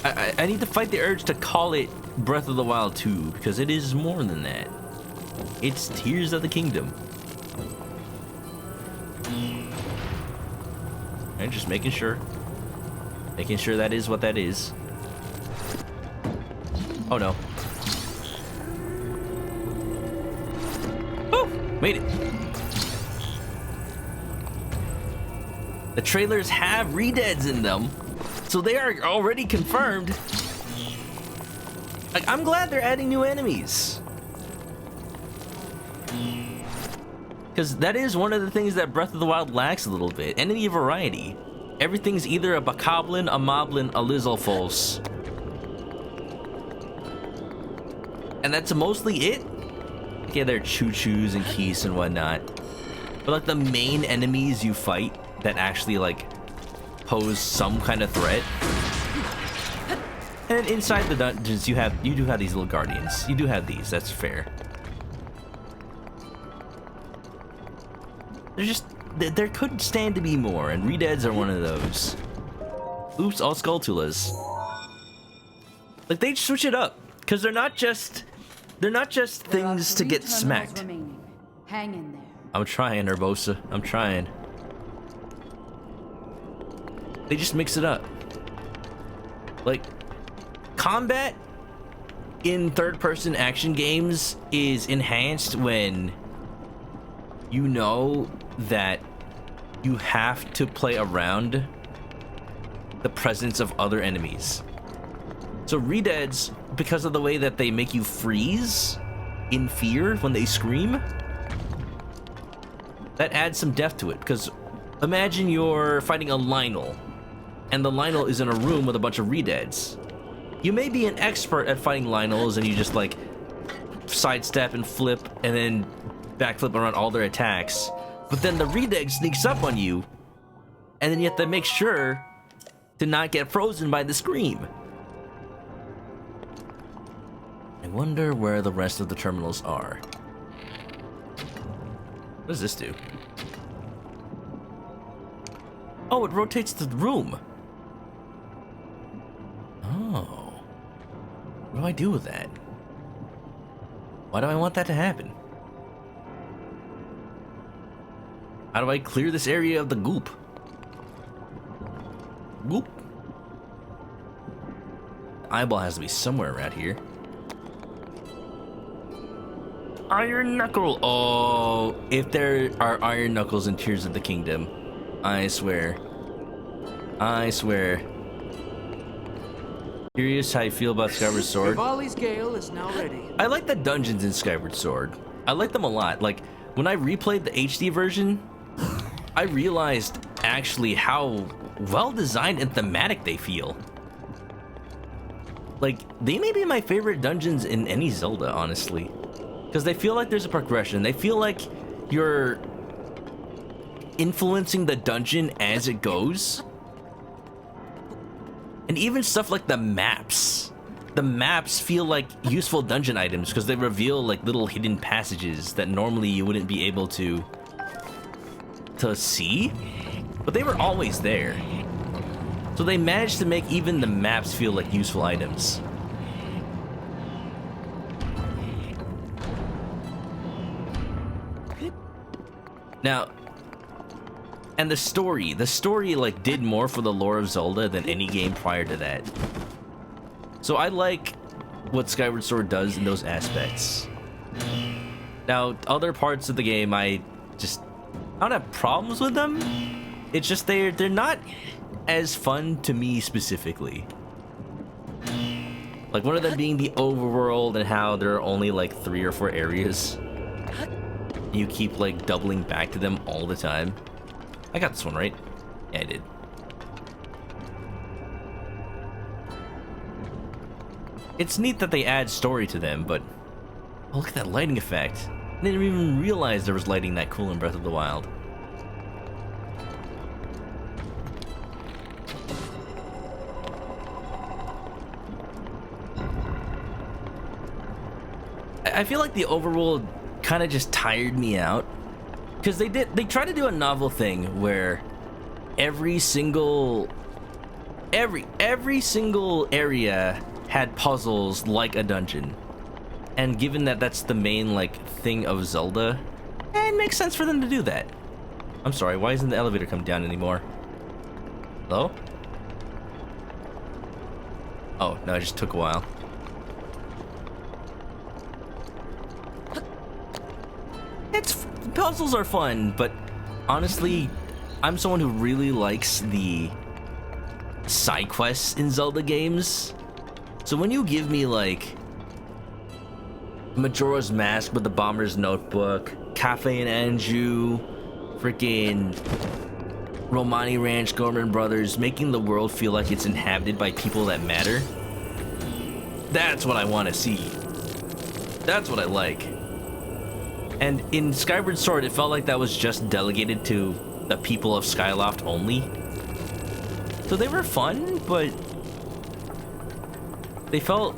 I need to fight the urge to call it Breath of the Wild 2, because it is more than that. It's Tears of the Kingdom. And just making sure. Making sure that is what that is. Oh no. Oh, made it. The trailers have Redeads in them, so they are already confirmed. Like, I'm glad they're adding new enemies. Because that is one of the things that Breath of the Wild lacks a little bit. Enemy variety. Everything's either a Bokoblin, a Moblin, a Lizalfos. And that's mostly it. Okay, there are Choo-Choos and Keys and whatnot. But like the main enemies you fight that actually like pose some kind of threat. And inside the dungeons you do have these little guardians. You do have these, that's fair. There could stand to be more, and Redeads are one of those. Oops, all Skulltulas. Like, they switch it up, because they're not just things to get smacked. Hang in there. I'm trying, Urbosa. I'm trying. They just mix it up. Like, combat in third-person action games is enhanced when you know that you have to play around the presence of other enemies. So Redeads, because of the way that they make you freeze in fear when they scream, that adds some depth to it. Because imagine you're fighting a Lionel, and the Lionel is in a room with a bunch of Redeads. You may be an expert at fighting Lionels, and you just like sidestep and flip, and then backflip around all their attacks. But then the Redead sneaks up on you, and then you have to make sure to not get frozen by the scream. I wonder where the rest of the terminals are. What does this do? Oh, it rotates the room. Oh. What do I do with that? Why do I want that to happen? How do I clear this area of the goop? Goop. The eyeball has to be somewhere around here. Iron Knuckle. Oh, if there are Iron Knuckles in Tears of the Kingdom, I swear. I swear. Curious how you feel about Skyward Sword. Rivali's Gale is now ready. I like the dungeons in Skyward Sword. I like them a lot. Like, when I replayed the HD version, I realized actually how well designed and thematic they feel. Like, they may be my favorite dungeons in any Zelda, honestly. Because they feel like there's a progression. They feel like you're influencing the dungeon as it goes. And even stuff like the maps. The maps feel like useful dungeon items because they reveal like little hidden passages that normally you wouldn't be able to see. But they were always there. So they managed to make even the maps feel like useful items. Now, and the story like did more for the lore of Zelda than any game prior to that. So I like what Skyward Sword does in those aspects. Now, other parts of the game I don't have problems with them. It's just they're not as fun to me specifically. Like one of them being the overworld and how there are only like 3 or 4 areas. You keep like doubling back to them all the time. I got this one right. Yeah, I did. It's neat that they add story to them, but oh, look at that lighting effect. I didn't even realize there was lighting that cool in Breath of the Wild. I feel like the overworld kind of just tired me out. Because they tried to do a novel thing where every single area had puzzles like a dungeon. And given that that's the main like thing of Zelda, it makes sense for them to do that. I'm sorry, why isn't the elevator coming down anymore? Hello? Oh, no, it just took a while. Puzzles are fun, but honestly, I'm someone who really likes the side quests in Zelda games. So when you give me like Majora's Mask with the Bomber's Notebook, Cafe and Anjou, freaking Romani Ranch, Gorman Brothers, making the world feel like it's inhabited by people that matter, that's what I want to see. That's what I like. And in Skyward Sword, it felt like that was just delegated to the people of Skyloft only. So they were fun, but they felt...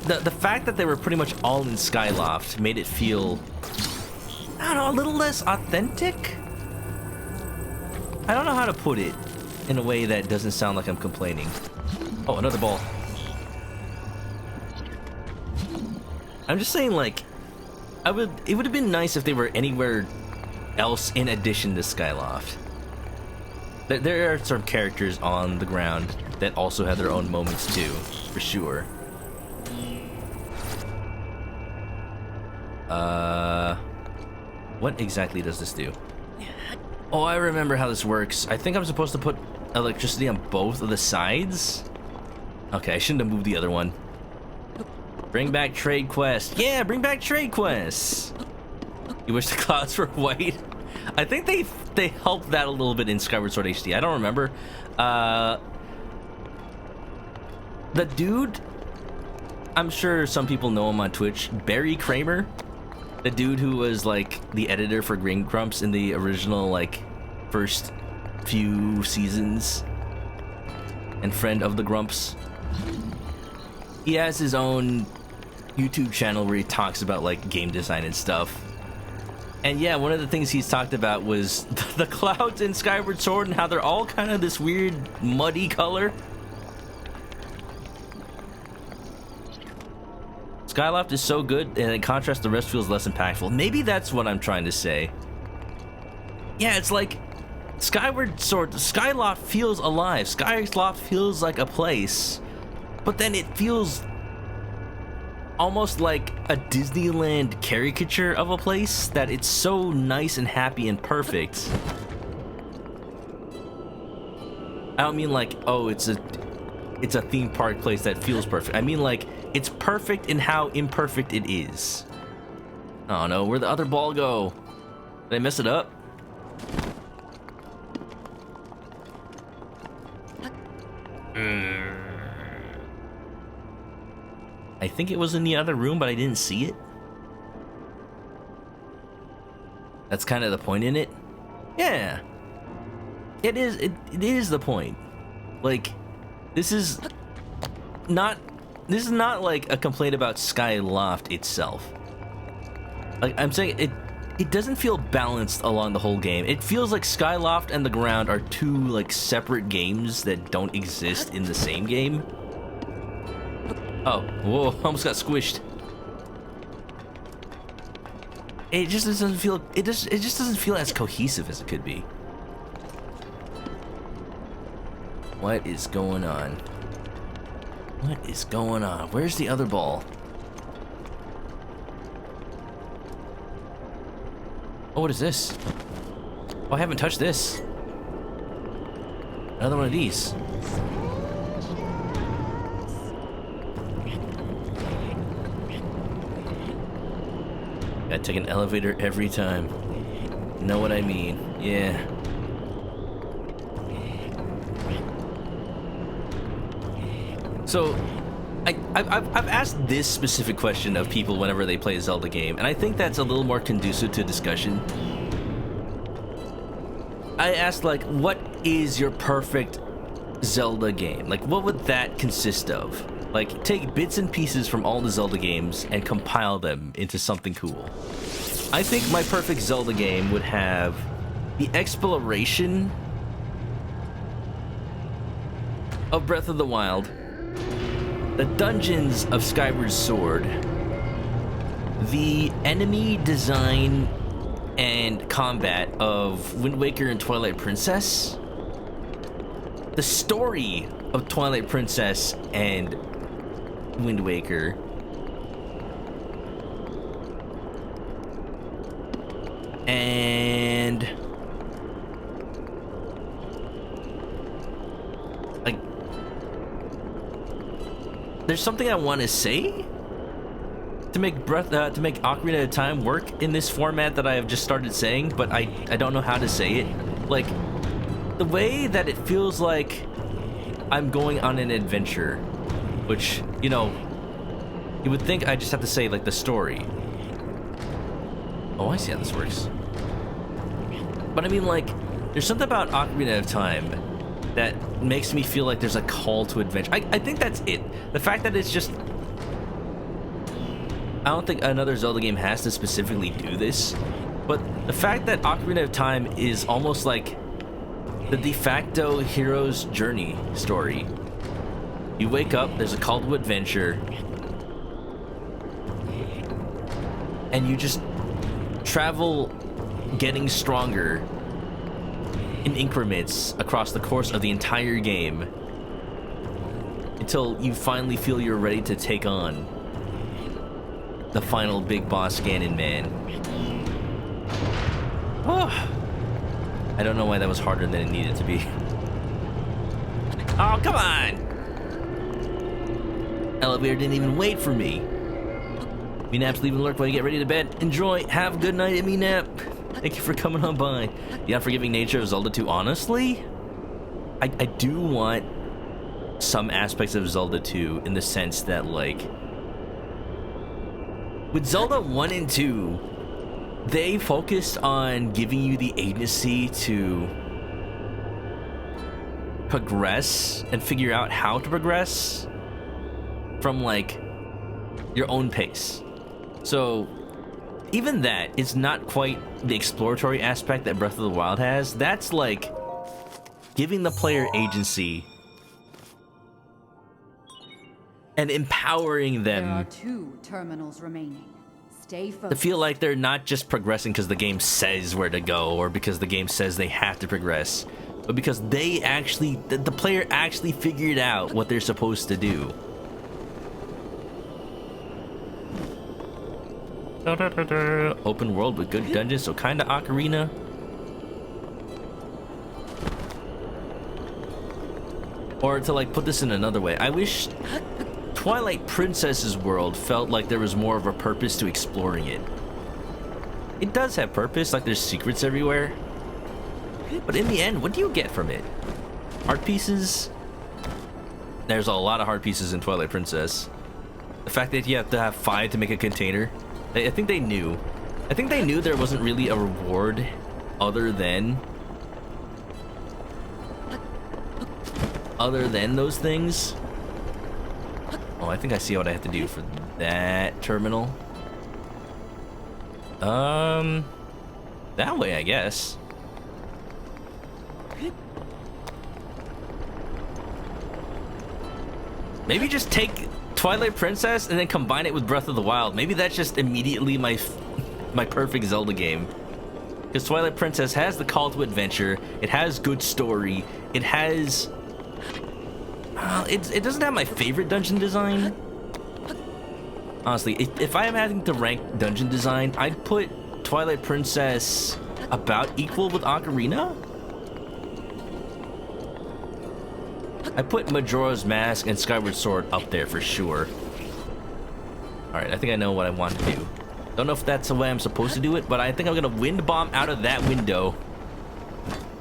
The fact that they were pretty much all in Skyloft made it feel, I don't know, a little less authentic? I don't know how to put it in a way that doesn't sound like I'm complaining. Oh, another ball. I'm just saying, like, it would have been nice if they were anywhere else in addition to Skyloft. There are some characters on the ground that also have their own moments too, for sure. What exactly does this do? Oh, I remember how this works. I think I'm supposed to put electricity on both of the sides? Okay, I shouldn't have moved the other one. Bring back trade quests. Yeah, bring back trade quests. You wish the clouds were white? I think they helped that a little bit in Skyward Sword HD. I don't remember. The dude, I'm sure some people know him on Twitch, Barry Kramer. The dude who was like the editor for Green Grumps in the original like first few seasons and friend of the Grumps. He has his own YouTube channel where he talks about like game design and stuff. And yeah, one of the things he's talked about was the clouds in Skyward Sword and how they're all kind of this weird muddy color. Skyloft is so good, and in contrast, the rest feels less impactful. Maybe that's what I'm trying to say. Yeah, it's like Skyward Sword, Skyloft feels alive. Skyloft feels like a place, but then it feels almost like a Disneyland caricature of a place that it's so nice and happy and perfect. I don't mean like, oh, it's a theme park place that feels perfect. I mean like, it's perfect in how imperfect it is. Oh no, where'd the other ball go? Did I mess it up? I think it was in the other room, but I didn't see it. That's kind of the point in it. Yeah. It is the point. Like, this is not like a complaint about Skyloft itself. Like I'm saying, it doesn't feel balanced along the whole game. It feels like Skyloft and the ground are two like separate games that don't exist in the same game. Oh, whoa, almost got squished. It just doesn't feel it just doesn't feel as cohesive as it could be. What is going on? What is going on? Where's the other ball? Oh, what is this? Oh, I haven't touched this. Another one of these. Gotta take an elevator every time. Know what I mean? Yeah. So, I've asked this specific question of people whenever they play a Zelda game, and I think that's a little more conducive to discussion. I asked, like, what is your perfect Zelda game? Like, what would that consist of? Like, take bits and pieces from all the Zelda games and compile them into something cool. I think my perfect Zelda game would have the exploration of Breath of the Wild, the dungeons of Skyward Sword, the enemy design and combat of Wind Waker and Twilight Princess, the story of Twilight Princess and Wind Waker, and like there's something I want to say to make Ocarina of Time work in this format that I have just started saying, but I don't know how to say it. Like, the way that it feels like I'm going on an adventure, which, you know, you would think I just have to say, like, the story. Oh, I see how this works. But I mean, like, there's something about Ocarina of Time that makes me feel like there's a call to adventure. I think that's it. The fact that it's just... I don't think another Zelda game has to specifically do this, but the fact that Ocarina of Time is almost like the de facto hero's journey story. You wake up, there's a call to adventure, and you just travel getting stronger in increments across the course of the entire game until you finally feel you're ready to take on the final big boss Ganon Man. Oh, I don't know why that was harder than it needed to be. Oh, come on! Elevator didn't even wait for me. Menaps leave an alert while you get ready to bed. Enjoy. Have a good night, Menap. Thank you for coming on by. The unforgiving nature of Zelda 2. Honestly, I do want some aspects of Zelda 2 in the sense that, like, with Zelda 1 and 2, they focused on giving you the agency to progress and figure out how to progress from, like, your own pace. So even that is not quite the exploratory aspect that Breath of the Wild has. That's like giving the player agency and empowering them. There are 2 terminals remaining. Stay focused. To feel like they're not just progressing because the game says where to go or because the game says they have to progress, but because they actually, the player actually figured out what they're supposed to do. Open world with good dungeons, so kinda Ocarina. Or to, like, put this in another way, I wish Twilight Princess's world felt like there was more of a purpose to exploring it. It does have purpose, like there's secrets everywhere. But in the end, what do you get from it? Heart pieces? There's a lot of heart pieces in Twilight Princess. The fact that you have to have 5 to make a container. I think they knew. I think they knew there wasn't really a reward other than those things. Oh, I think I see what I have to do for that terminal. That way, I guess. Maybe just take Twilight Princess and then combine it with Breath of the Wild. Maybe that's just immediately my perfect Zelda game. Because Twilight Princess has the call to adventure. It has good story. It has... it doesn't have my favorite dungeon design. Honestly, if I am having to rank dungeon design, I'd put Twilight Princess about equal with Ocarina. I put Majora's Mask and Skyward Sword up there for sure. Alright, I think I know what I want to do. Don't know if that's the way I'm supposed to do it, but I think I'm gonna wind bomb out of that window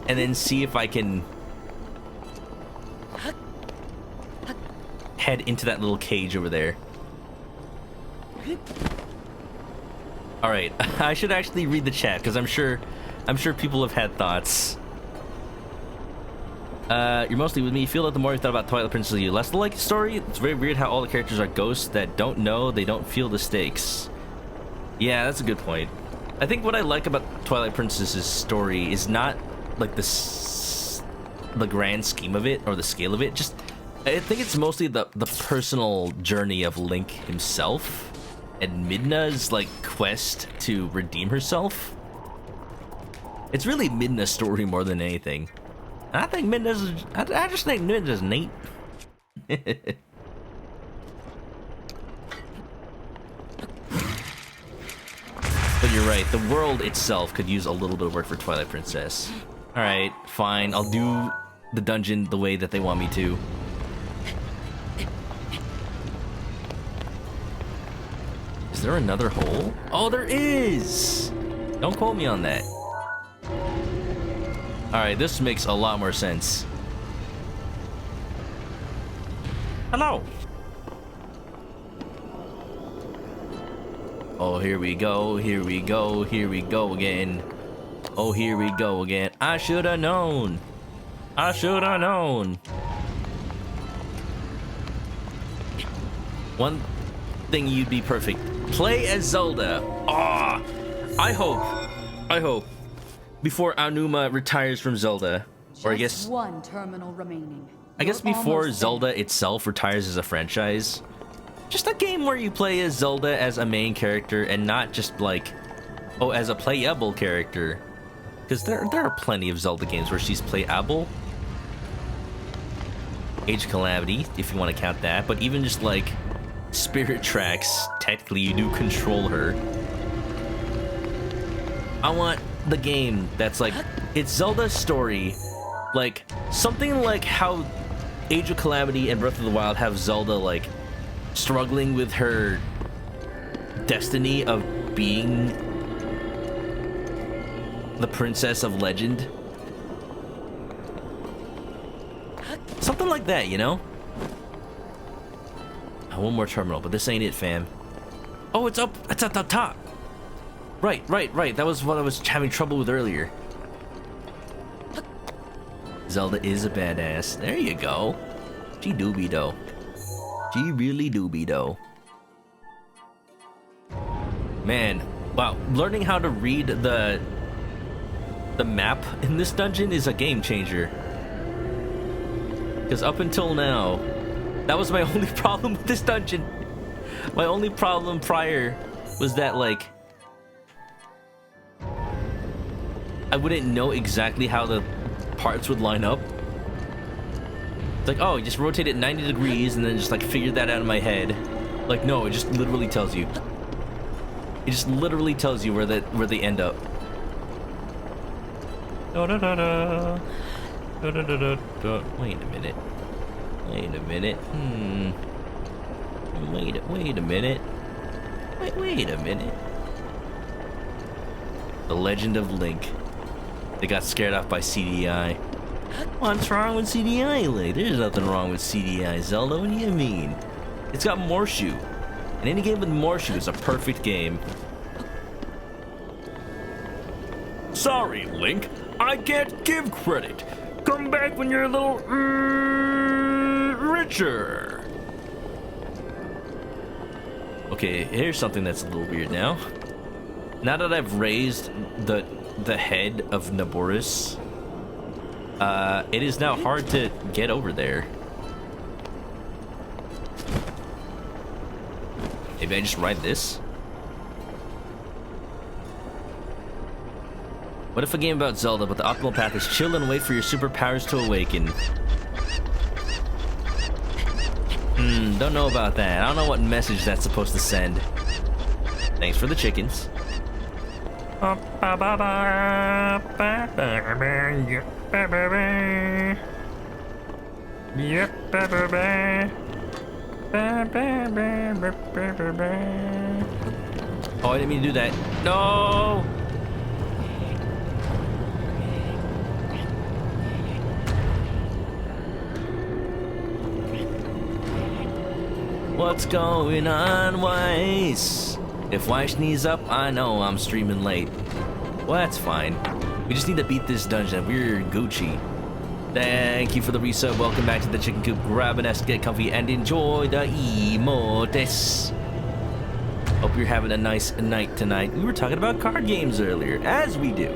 and then see if I can head into that little cage over there. Alright, I should actually read the chat because I'm sure people have had thoughts. You're mostly with me. You feel like the more you thought about Twilight Princess, you less like the story. It's very weird how all the characters are ghosts that don't know, they don't feel the stakes. Yeah, that's a good point. I think what I like about Twilight Princess's story is not like the grand scheme of it or the scale of it. Just, I think it's mostly the personal journey of Link himself and Midna's like quest to redeem herself. It's really Midna's story more than anything. I think Midna's, I just think Midna's neat. But you're right, the world itself could use a little bit of work for Twilight Princess. Alright, fine, I'll do the dungeon the way that they want me to. Is there another hole? Oh, there is! Don't quote me on that. Alright, this makes a lot more sense. Hello! Oh, here we go, here we go, here we go again. Oh, here we go again. I should have known. I should have known. One thing you'd be perfect. Play as Zelda. Ah, I hope. Before Aonuma retires from Zelda, or I guess one terminal remaining. I guess before Zelda itself retires as a franchise. Just a game where you play as Zelda as a main character and not just like, oh, as a playable character. Because there are plenty of Zelda games where she's playable. Age of Calamity, if you want to count that, but even just like Spirit Tracks, technically you do control her. I want the game that's like, it's Zelda's story, like something like how Age of Calamity and Breath of the Wild have Zelda like struggling with her destiny of being the princess of legend. Something like that, you know? Oh, one more terminal, but this ain't it, fam. Oh, it's up at the top. Right. That was what I was having trouble with earlier. Zelda is a badass. There you go. She do be though. She really do be though. Man, wow. Learning how to read the map in this dungeon is a game changer. Because up until now, that was my only problem with this dungeon. My only problem prior was that, like, I wouldn't know exactly how the parts would line up. It's like, oh, you just rotate it 90 degrees and then just, like, figure that out in my head. Like, no, it just literally tells you. It just literally tells you where they end up. Da da da da. Da da da da da. Wait a minute. Wait a minute. Wait a minute. Wait a minute. The Legend of Link. They got scared off by CDI. What's wrong with CDI, Link? There's nothing wrong with CDI, Zelda. What do you mean? It's got Morshu. And any game with Morshu is a perfect game. Sorry, Link. I can't give credit. Come back when you're a little richer. Okay, here's something that's a little weird now. Now that I've raised the head of Naboris, it is now hard to get over there. Maybe I just ride this? What if a game about Zelda, but the optimal path is chill and wait for your superpowers to awaken? Don't know about that. I don't know what message that's supposed to send. Thanks for the chickens. Oh, I didn't mean to do that. No! What's going on, Weiss? If Weiss sneezes up, I know I'm streaming late. Well, that's fine. We just need to beat this dungeon. We're Gucci. Thank you for the resub. Welcome back to the Chicken Coop. Grab a nest, get comfy, and enjoy the emotes. Hope you're having a nice night tonight. We were talking about card games earlier, as we do.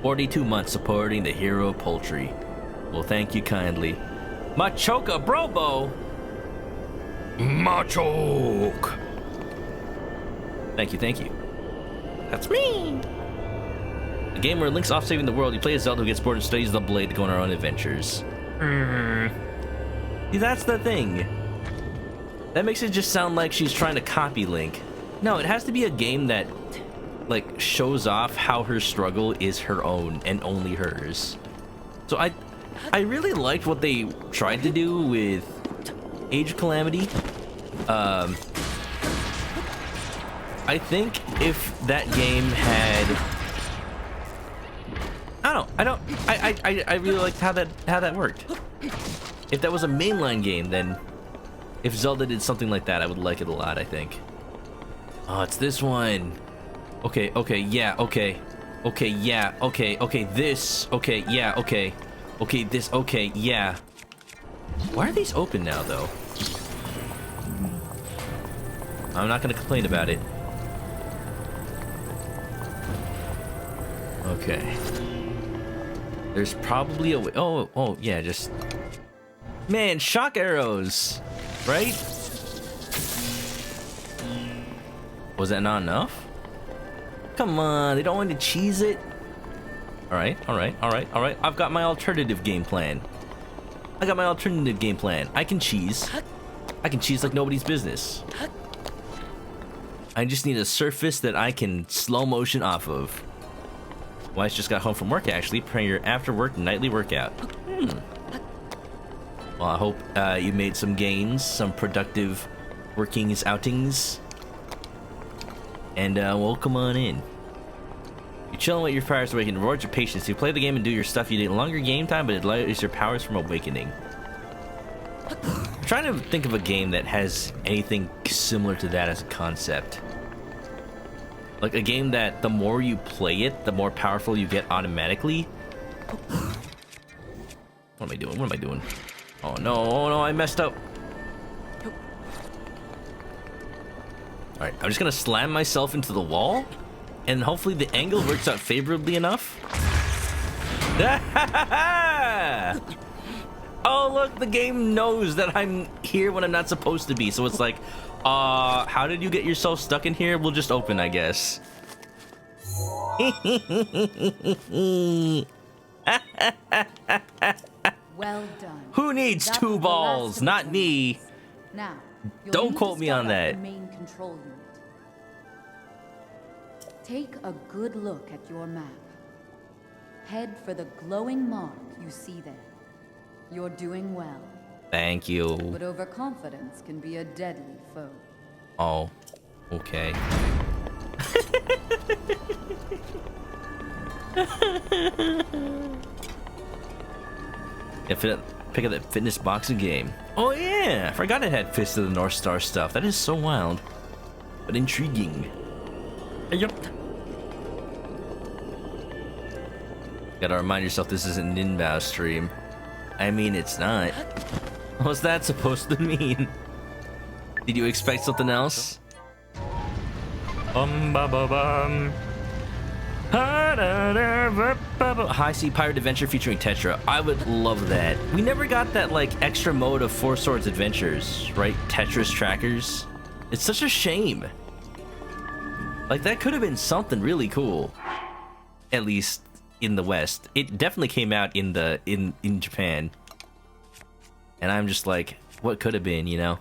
42 months supporting the hero poultry. Well, thank you kindly. Machoka Brobo. Machok. Thank you. That's me. A game where Link's off saving the world. You play as Zelda who gets bored and studies the blade to go on our own adventures. See, that's the thing. That makes it just sound like she's trying to copy Link. No, it has to be a game that, like, shows off how her struggle is her own and only hers. So I really liked what they tried to do with Age of Calamity. I think if that game had, I really liked how that worked. If that was a mainline game, then if Zelda did something like that, I would like it a lot, I think. Oh, it's this one. Okay, yeah, okay, yeah, okay, this, okay, yeah, okay, this, okay, yeah. Why are these open now, though? I'm not gonna complain about it. Okay. There's probably a way. Oh, yeah, just... Man, shock arrows, right? Was that not enough? Come on, they don't want to cheese it. All right. I've got my alternative game plan. I can cheese. I can cheese like nobody's business. I just need a surface that I can slow motion off of. Wise just got home from work, actually, preparing your after-work nightly workout. Well, I hope you made some gains, some productive workings, outings. And welcome on in. You're chilling with your powers awaken. Rewards your patience. You play the game and do your stuff. You need longer game time, but it allows your powers from awakening. I'm trying to think of a game that has anything similar to that as a concept. Like a game that the more you play it, the more powerful you get automatically. What am I doing? Oh no, I messed up. Alright, I'm just gonna slam myself into the wall, and hopefully the angle works out favorably enough. Oh look, the game knows that I'm here when I'm not supposed to be, so it's like, how did you get yourself stuck in here? We'll just open, I guess. Well done. Who needs That two was the balls? last of Not the me. points. Now, you'll Don't need quote to me step on up that. the main control unit. Take a good look at your map. Head for the glowing mark you see there. You're doing well. Thank you. But overconfidence can be a deadly foe. Oh, okay. Pick up that fitness boxing game. Oh yeah, I forgot it had Fist of the North Star stuff. That is so wild, but intriguing. Yep. Gotta remind yourself this isn't an inbound stream. I mean, it's not. What's that supposed to mean? Did you expect something else? High Sea Pirate Adventure featuring Tetra. I would love that. We never got that like extra mode of Four Swords Adventures, right? Tetris trackers. It's such a shame. Like that could have been something really cool. At least in the West. It definitely came out in Japan. And I'm just like, what could have been, you know?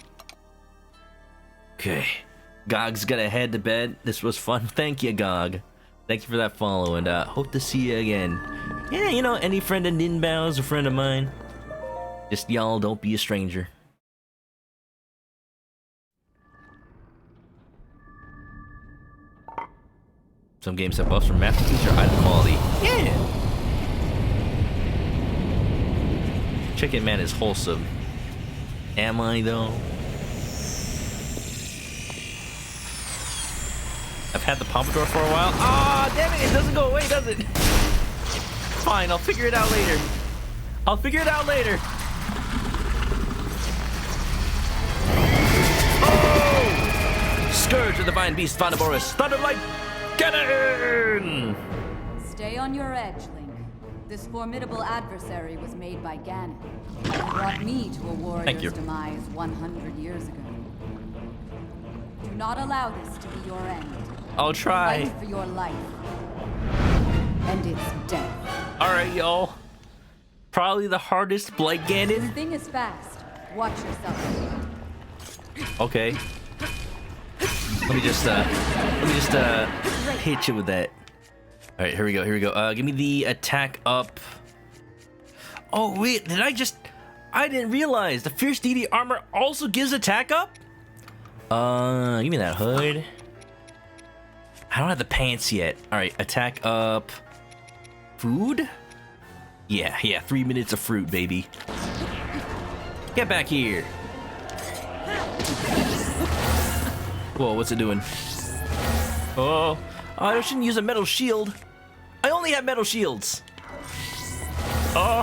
Okay. Gog's gotta head to bed. This was fun. Thank you, Gog. Thank you for that follow, and hope to see you again. Yeah, you know, any friend of Ninbow's a friend of mine. Just y'all don't be a stranger. Some games have buffs from master feature or item quality. Yeah! Chicken Man is wholesome. Am I, though? I've had the Pompadour for a while. Ah, damn it! It doesn't go away, does it? fine. I'll figure it out later. I'll figure it out later. Oh! Scourge of the Divine Beast, Vandaboris. Thunderlight, get in! Stay on your edge, Link. This formidable adversary was made by Ganon. He brought me to a warrior's demise 100 years ago. Do not allow this to be your end. I'll try. Fight for your life. And its death. Alright, y'all. Probably the hardest Blight This Ganon. thing is fast. Watch yourself. Okay. Let me just hit you with that. Alright, here we go, here we go. Give me the attack up. Oh, wait, I didn't realize the Fierce Deity armor also gives attack up? Give me that hood. I don't have the pants yet. Alright, attack up. Food? Yeah, 3 minutes of fruit, baby. Get back here. Whoa, what's it doing? Oh, I shouldn't use a metal shield. I only have metal shields. Oh.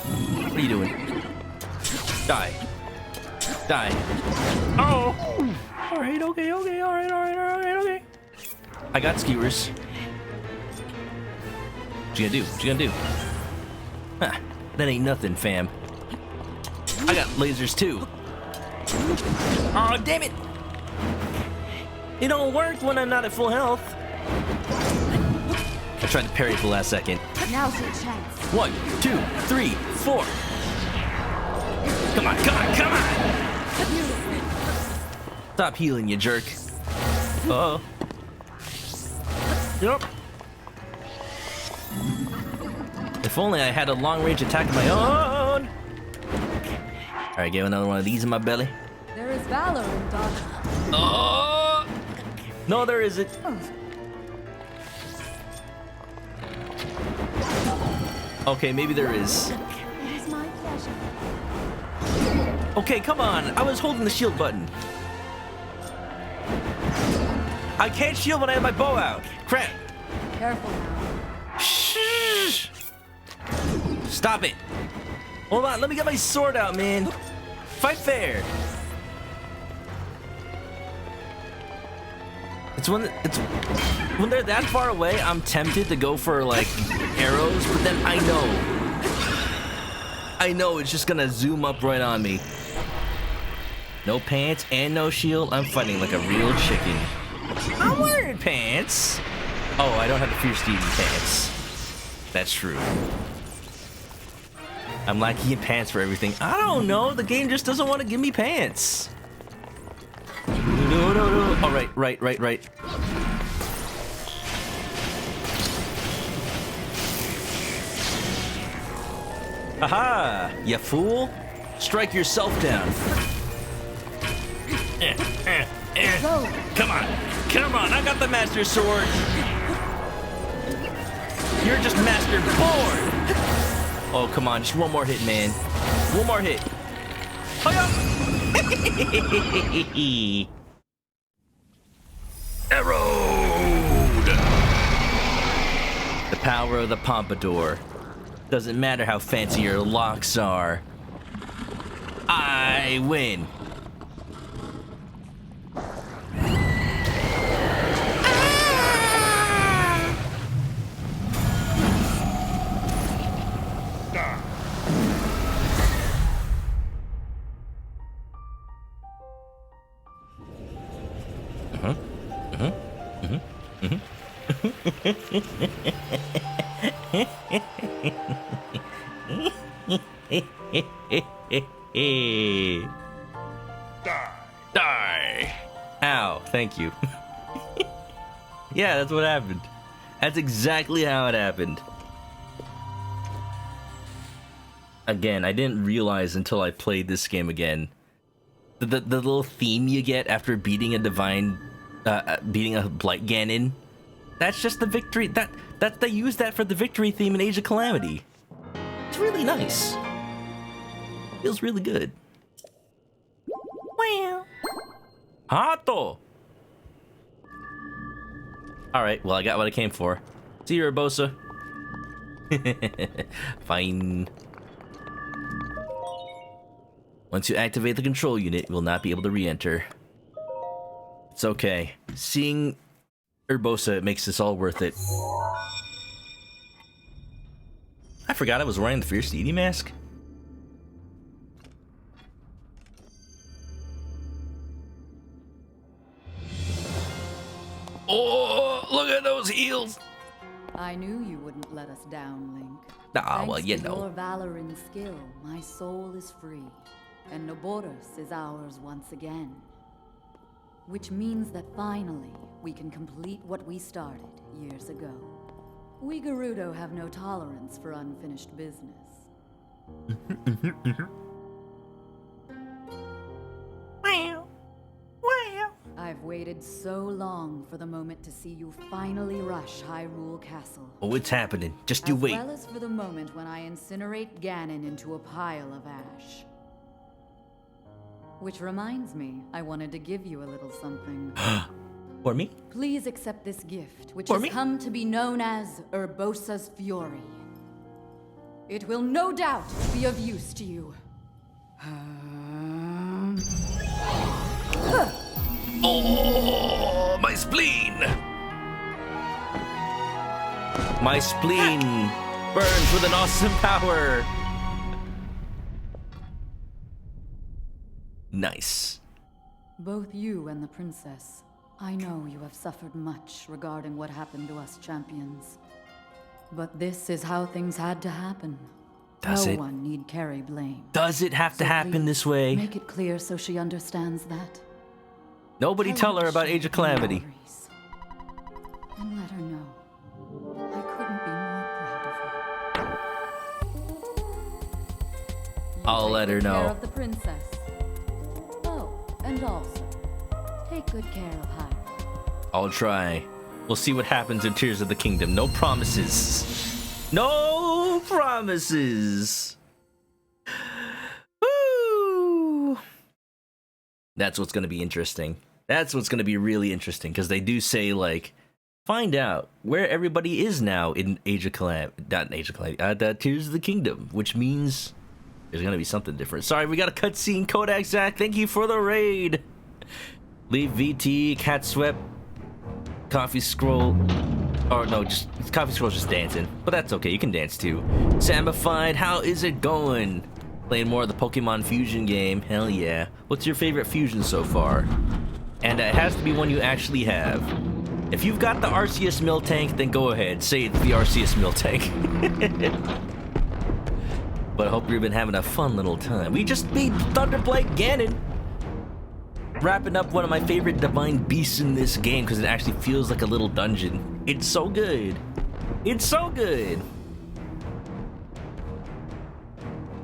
What are you doing? Die. Die. Oh. Alright, okay, alright. I got skewers. What you gonna do? What you gonna do? Huh, that ain't nothing, fam. I got lasers too. Oh, damn it! It don't work when I'm not at full health. I tried to parry for the last second. Now's your chance. 1, 2, 3, 4. Come on, come on, come on! Stop healing, you jerk. Uh-oh. Yep. If only I had a long-range attack of my own. Alright, get another one of these in my belly. There is valor in dodge. Oh! No, there isn't. Okay, maybe there is. It is my pleasure. Okay, come on. I was holding the shield button. I can't shield when I have my bow out. Crap. Careful now. Shh. Stop it. Hold on, let me get my sword out, man. Fight fair. It's when they're that far away, I'm tempted to go for like arrows, but then I know it's just gonna zoom up right on me. No pants and no shield. I'm fighting like a real chicken. I'm wearing pants. Oh, I don't have the Fierce Deity pants. That's true. I'm lacking in pants for everything. I don't know. The game just doesn't want to give me pants. No. Oh, right. Haha, you fool. Strike yourself down. Come on. I got the Master Sword. You're just Master Board. Oh, come on. Just one more hit, man. One more hit. Arrowed. The power of the Pompadour. Doesn't matter how fancy your locks are. I win. Die. Ow, thank you. Yeah, that's what happened. That's exactly how it happened. Again, I didn't realize until I played this game again. The little theme you get after beating a divine, beating a Blight Ganon. That's just the victory. That they use that for the victory theme in Age of Calamity. It's really nice. Feels really good. Wow. Hato. All right. Well, I got what I came for. See you, Urbosa. Fine. Once you activate the control unit, you will not be able to re-enter. It's okay. Seeing Urbosa makes this all worth it. I forgot I was wearing the Fierce Deity mask. Oh, look at those heels! I knew you wouldn't let us down, Link. Ah, well, Thanks you to know. your valor and skill, my soul is free, and Noboros is ours once again. Which means that finally, we can complete what we started years ago. We Gerudo have no tolerance for unfinished business. I've waited so long for the moment to see you finally rush Hyrule Castle. Oh, it's happening. Just you wait. As well as for the moment when I incinerate Ganon into a pile of ash. Which reminds me, I wanted to give you a little something. For me? Please accept this gift, which For has me? come to be known as Urbosa's Fury. It will no doubt be of use to you. Oh, my spleen! My spleen burns with an awesome power. Nice. Both you and the princess, I know you have suffered much regarding what happened to us champions. But this is how things had to happen. Does no it? one need carry blame. Does it have to So happen please, this way? Make it clear so she understands that. Nobody tell her about Age of Calamity. Memories. And let her know. I couldn't be more proud of her. You I'll take let her good care know. of the princess. Oh, and also, take good care of Hyrule. I'll try. We'll see what happens in Tears of the Kingdom. No promises. No promises. Woo! That's what's going to be interesting. That's what's going to be really interesting, because they do say, like, find out where everybody is now in Age of Calamity, not in Age of Calamity, Tears of the Kingdom, which means there's going to be something different. Sorry, we got a cutscene. Kodak Zach, thank you for the raid. Leave VT, Cat Swept, Coffee Scroll, or no, just Coffee Scroll's just dancing, but that's okay, you can dance too. Sambified, how is it going? Playing more of the Pokemon Fusion game, hell yeah. What's your favorite fusion so far? And it has to be one you actually have. If you've got the Arceus Miltank, then go ahead, say it's the Arceus Miltank. But I hope you've been having a fun little time. We just beat Thunderblade Ganon. Wrapping up one of my favorite divine beasts in this game because it actually feels like a little dungeon. It's so good. It's so good.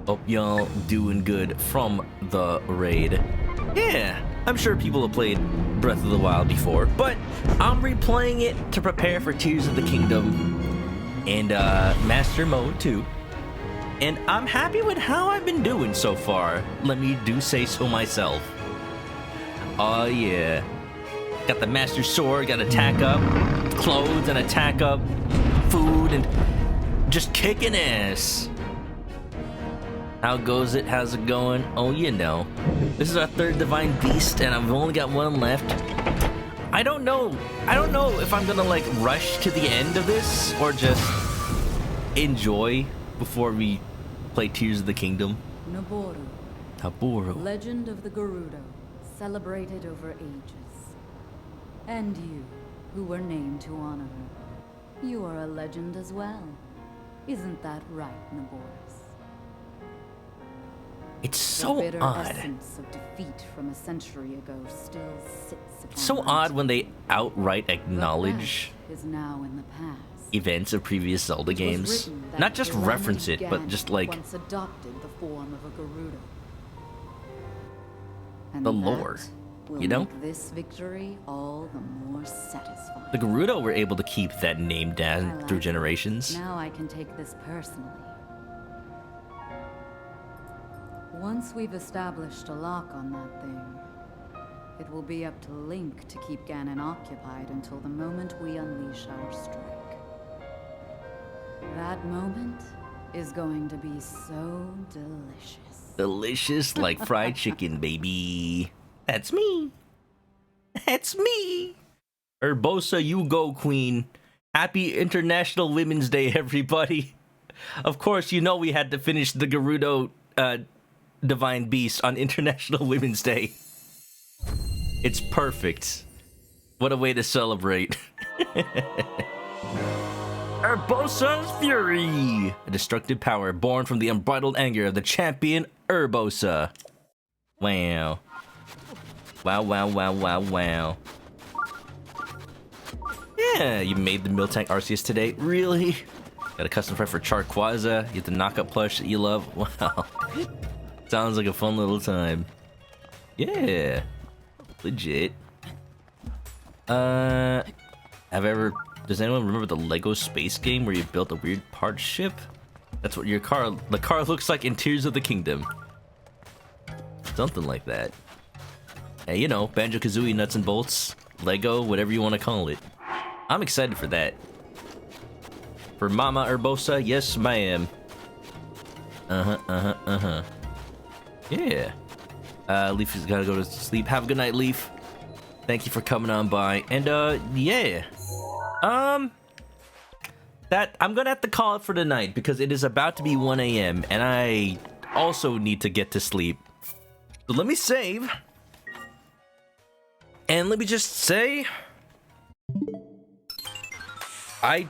Hope y'all doing good from the raid. Yeah, I'm sure people have played Breath of the Wild before, but I'm replaying it to prepare for Tears of the Kingdom and Master Mode too. And I'm happy with how I've been doing so far. Let me do say so myself. Oh yeah. Got the Master Sword, got attack up, clothes and attack up, food, and just kicking ass. How goes it? How's it going? Oh, you know. This is our third Divine Beast, and I've only got one left. I don't know. I don't know if I'm gonna, like, rush to the end of this, or just enjoy before we play Tears of the Kingdom. Taboru. Legend of the Gerudo, celebrated over ages. And you, who were named to honor her. You are a legend as well. Isn't that right, Naboris? It's so the bitter odd. essence of defeat from a century ago still sits upon It's so my odd when they outright The acknowledge past is now in the past. events of previous Zelda It was games. written that Not just Calamity reference it, but Ganon just like once adopted the form of a Gerudo. And the that lore, will you know? make this victory all the more satisfying. The Gerudo were able to keep that name down I like through it. generations. Now I can take this personally. Once we've established a lock on that thing, it will be up to Link to keep Ganon occupied until the moment we unleash our strike. That moment is going to be so delicious. Delicious like fried chicken, baby. That's me. That's me. Urbosa, you go, queen. Happy International Women's Day, everybody. Of course, you know we had to finish the Gerudo Divine Beast on International Women's Day. It's perfect. What a way to celebrate. Urbosa's Fury! A destructive power born from the unbridled anger of the champion Urbosa. Wow. Wow, wow, wow, wow, wow. Yeah, you made the Miltank Arceus today? Really? Got a custom frame for Charquaza, you get the knockup plush that you love? Wow. Sounds like a fun little time. Yeah. Legit. Does anyone remember the Lego space game where you built a weird part ship? That's what the car looks like in Tears of the Kingdom. Something like that. Hey, you know, Banjo-Kazooie nuts and bolts, Lego, whatever you want to call it. I'm excited for that. For Mama Urbosa, yes ma'am. Yeah. Leaf has gotta go to sleep. Have a good night, Leaf. Thank you for coming on by. And yeah. That I'm gonna have to call it for tonight because it is about to be 1 a.m. and I also need to get to sleep. So let me save. And let me just say, I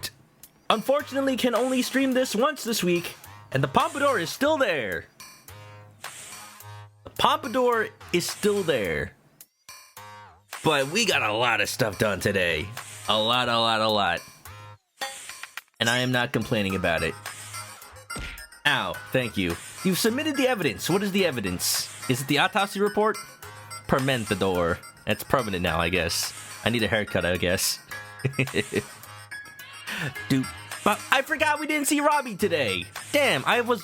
unfortunately can only stream this once this week, and the Pompadour is still there. The Pompadour is still there. But we got a lot of stuff done today. A lot. And I am not complaining about it. Ow, thank you. You've submitted the evidence. What is the evidence? Is it the autopsy report? Permentador. It's permanent now, I guess. I need a haircut, I guess. Dude, but I forgot we didn't see Robbie today. Damn, I was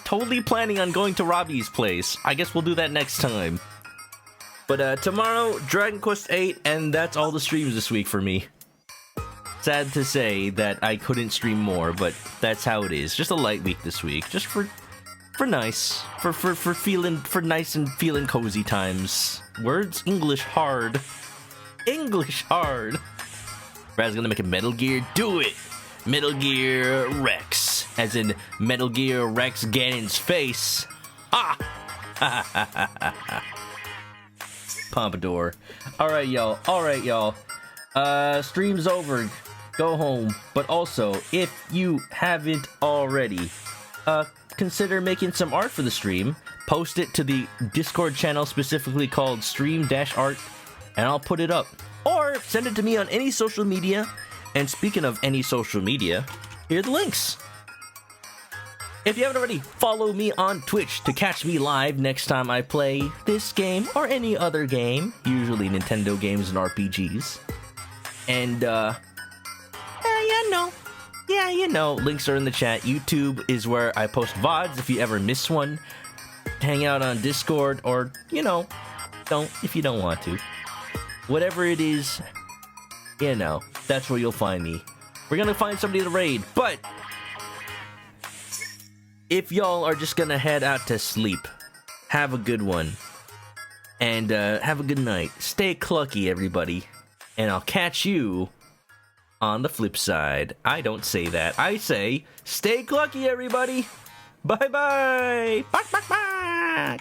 totally planning on going to Robbie's place. I guess we'll do that next time. But tomorrow, Dragon Quest VIII, and that's all the streams this week for me. Sad to say that I couldn't stream more, but that's how it is. Just a light week this week, just for nice, for nice and feeling cozy times. Words English hard. English hard. Brad's gonna make a Metal Gear. Do it. Metal Gear Rex, as in Metal Gear Rex Ganon's face. Ha! Pompadour. Alright, y'all. Stream's over. Go home. But also, if you haven't already, consider making some art for the stream. Post it to the Discord channel specifically called Stream-Art, and I'll put it up. Or send it to me on any social media. And speaking of any social media, here are the links. If you haven't already, follow me on Twitch to catch me live next time I play this game or any other game, usually Nintendo games and RPGs. And, you know, links are in the chat. YouTube is where I post VODs if you ever miss one. Hang out on Discord or, you know, don't if you don't want to. Whatever it is, you know, that's where you'll find me. We're gonna find somebody to raid, but if y'all are just gonna head out to sleep, have a good one. And have a good night. Stay clucky, everybody. And I'll catch you on the flip side. I don't say that. I say, stay clucky, everybody. Bye-bye. Bye, bye, bye.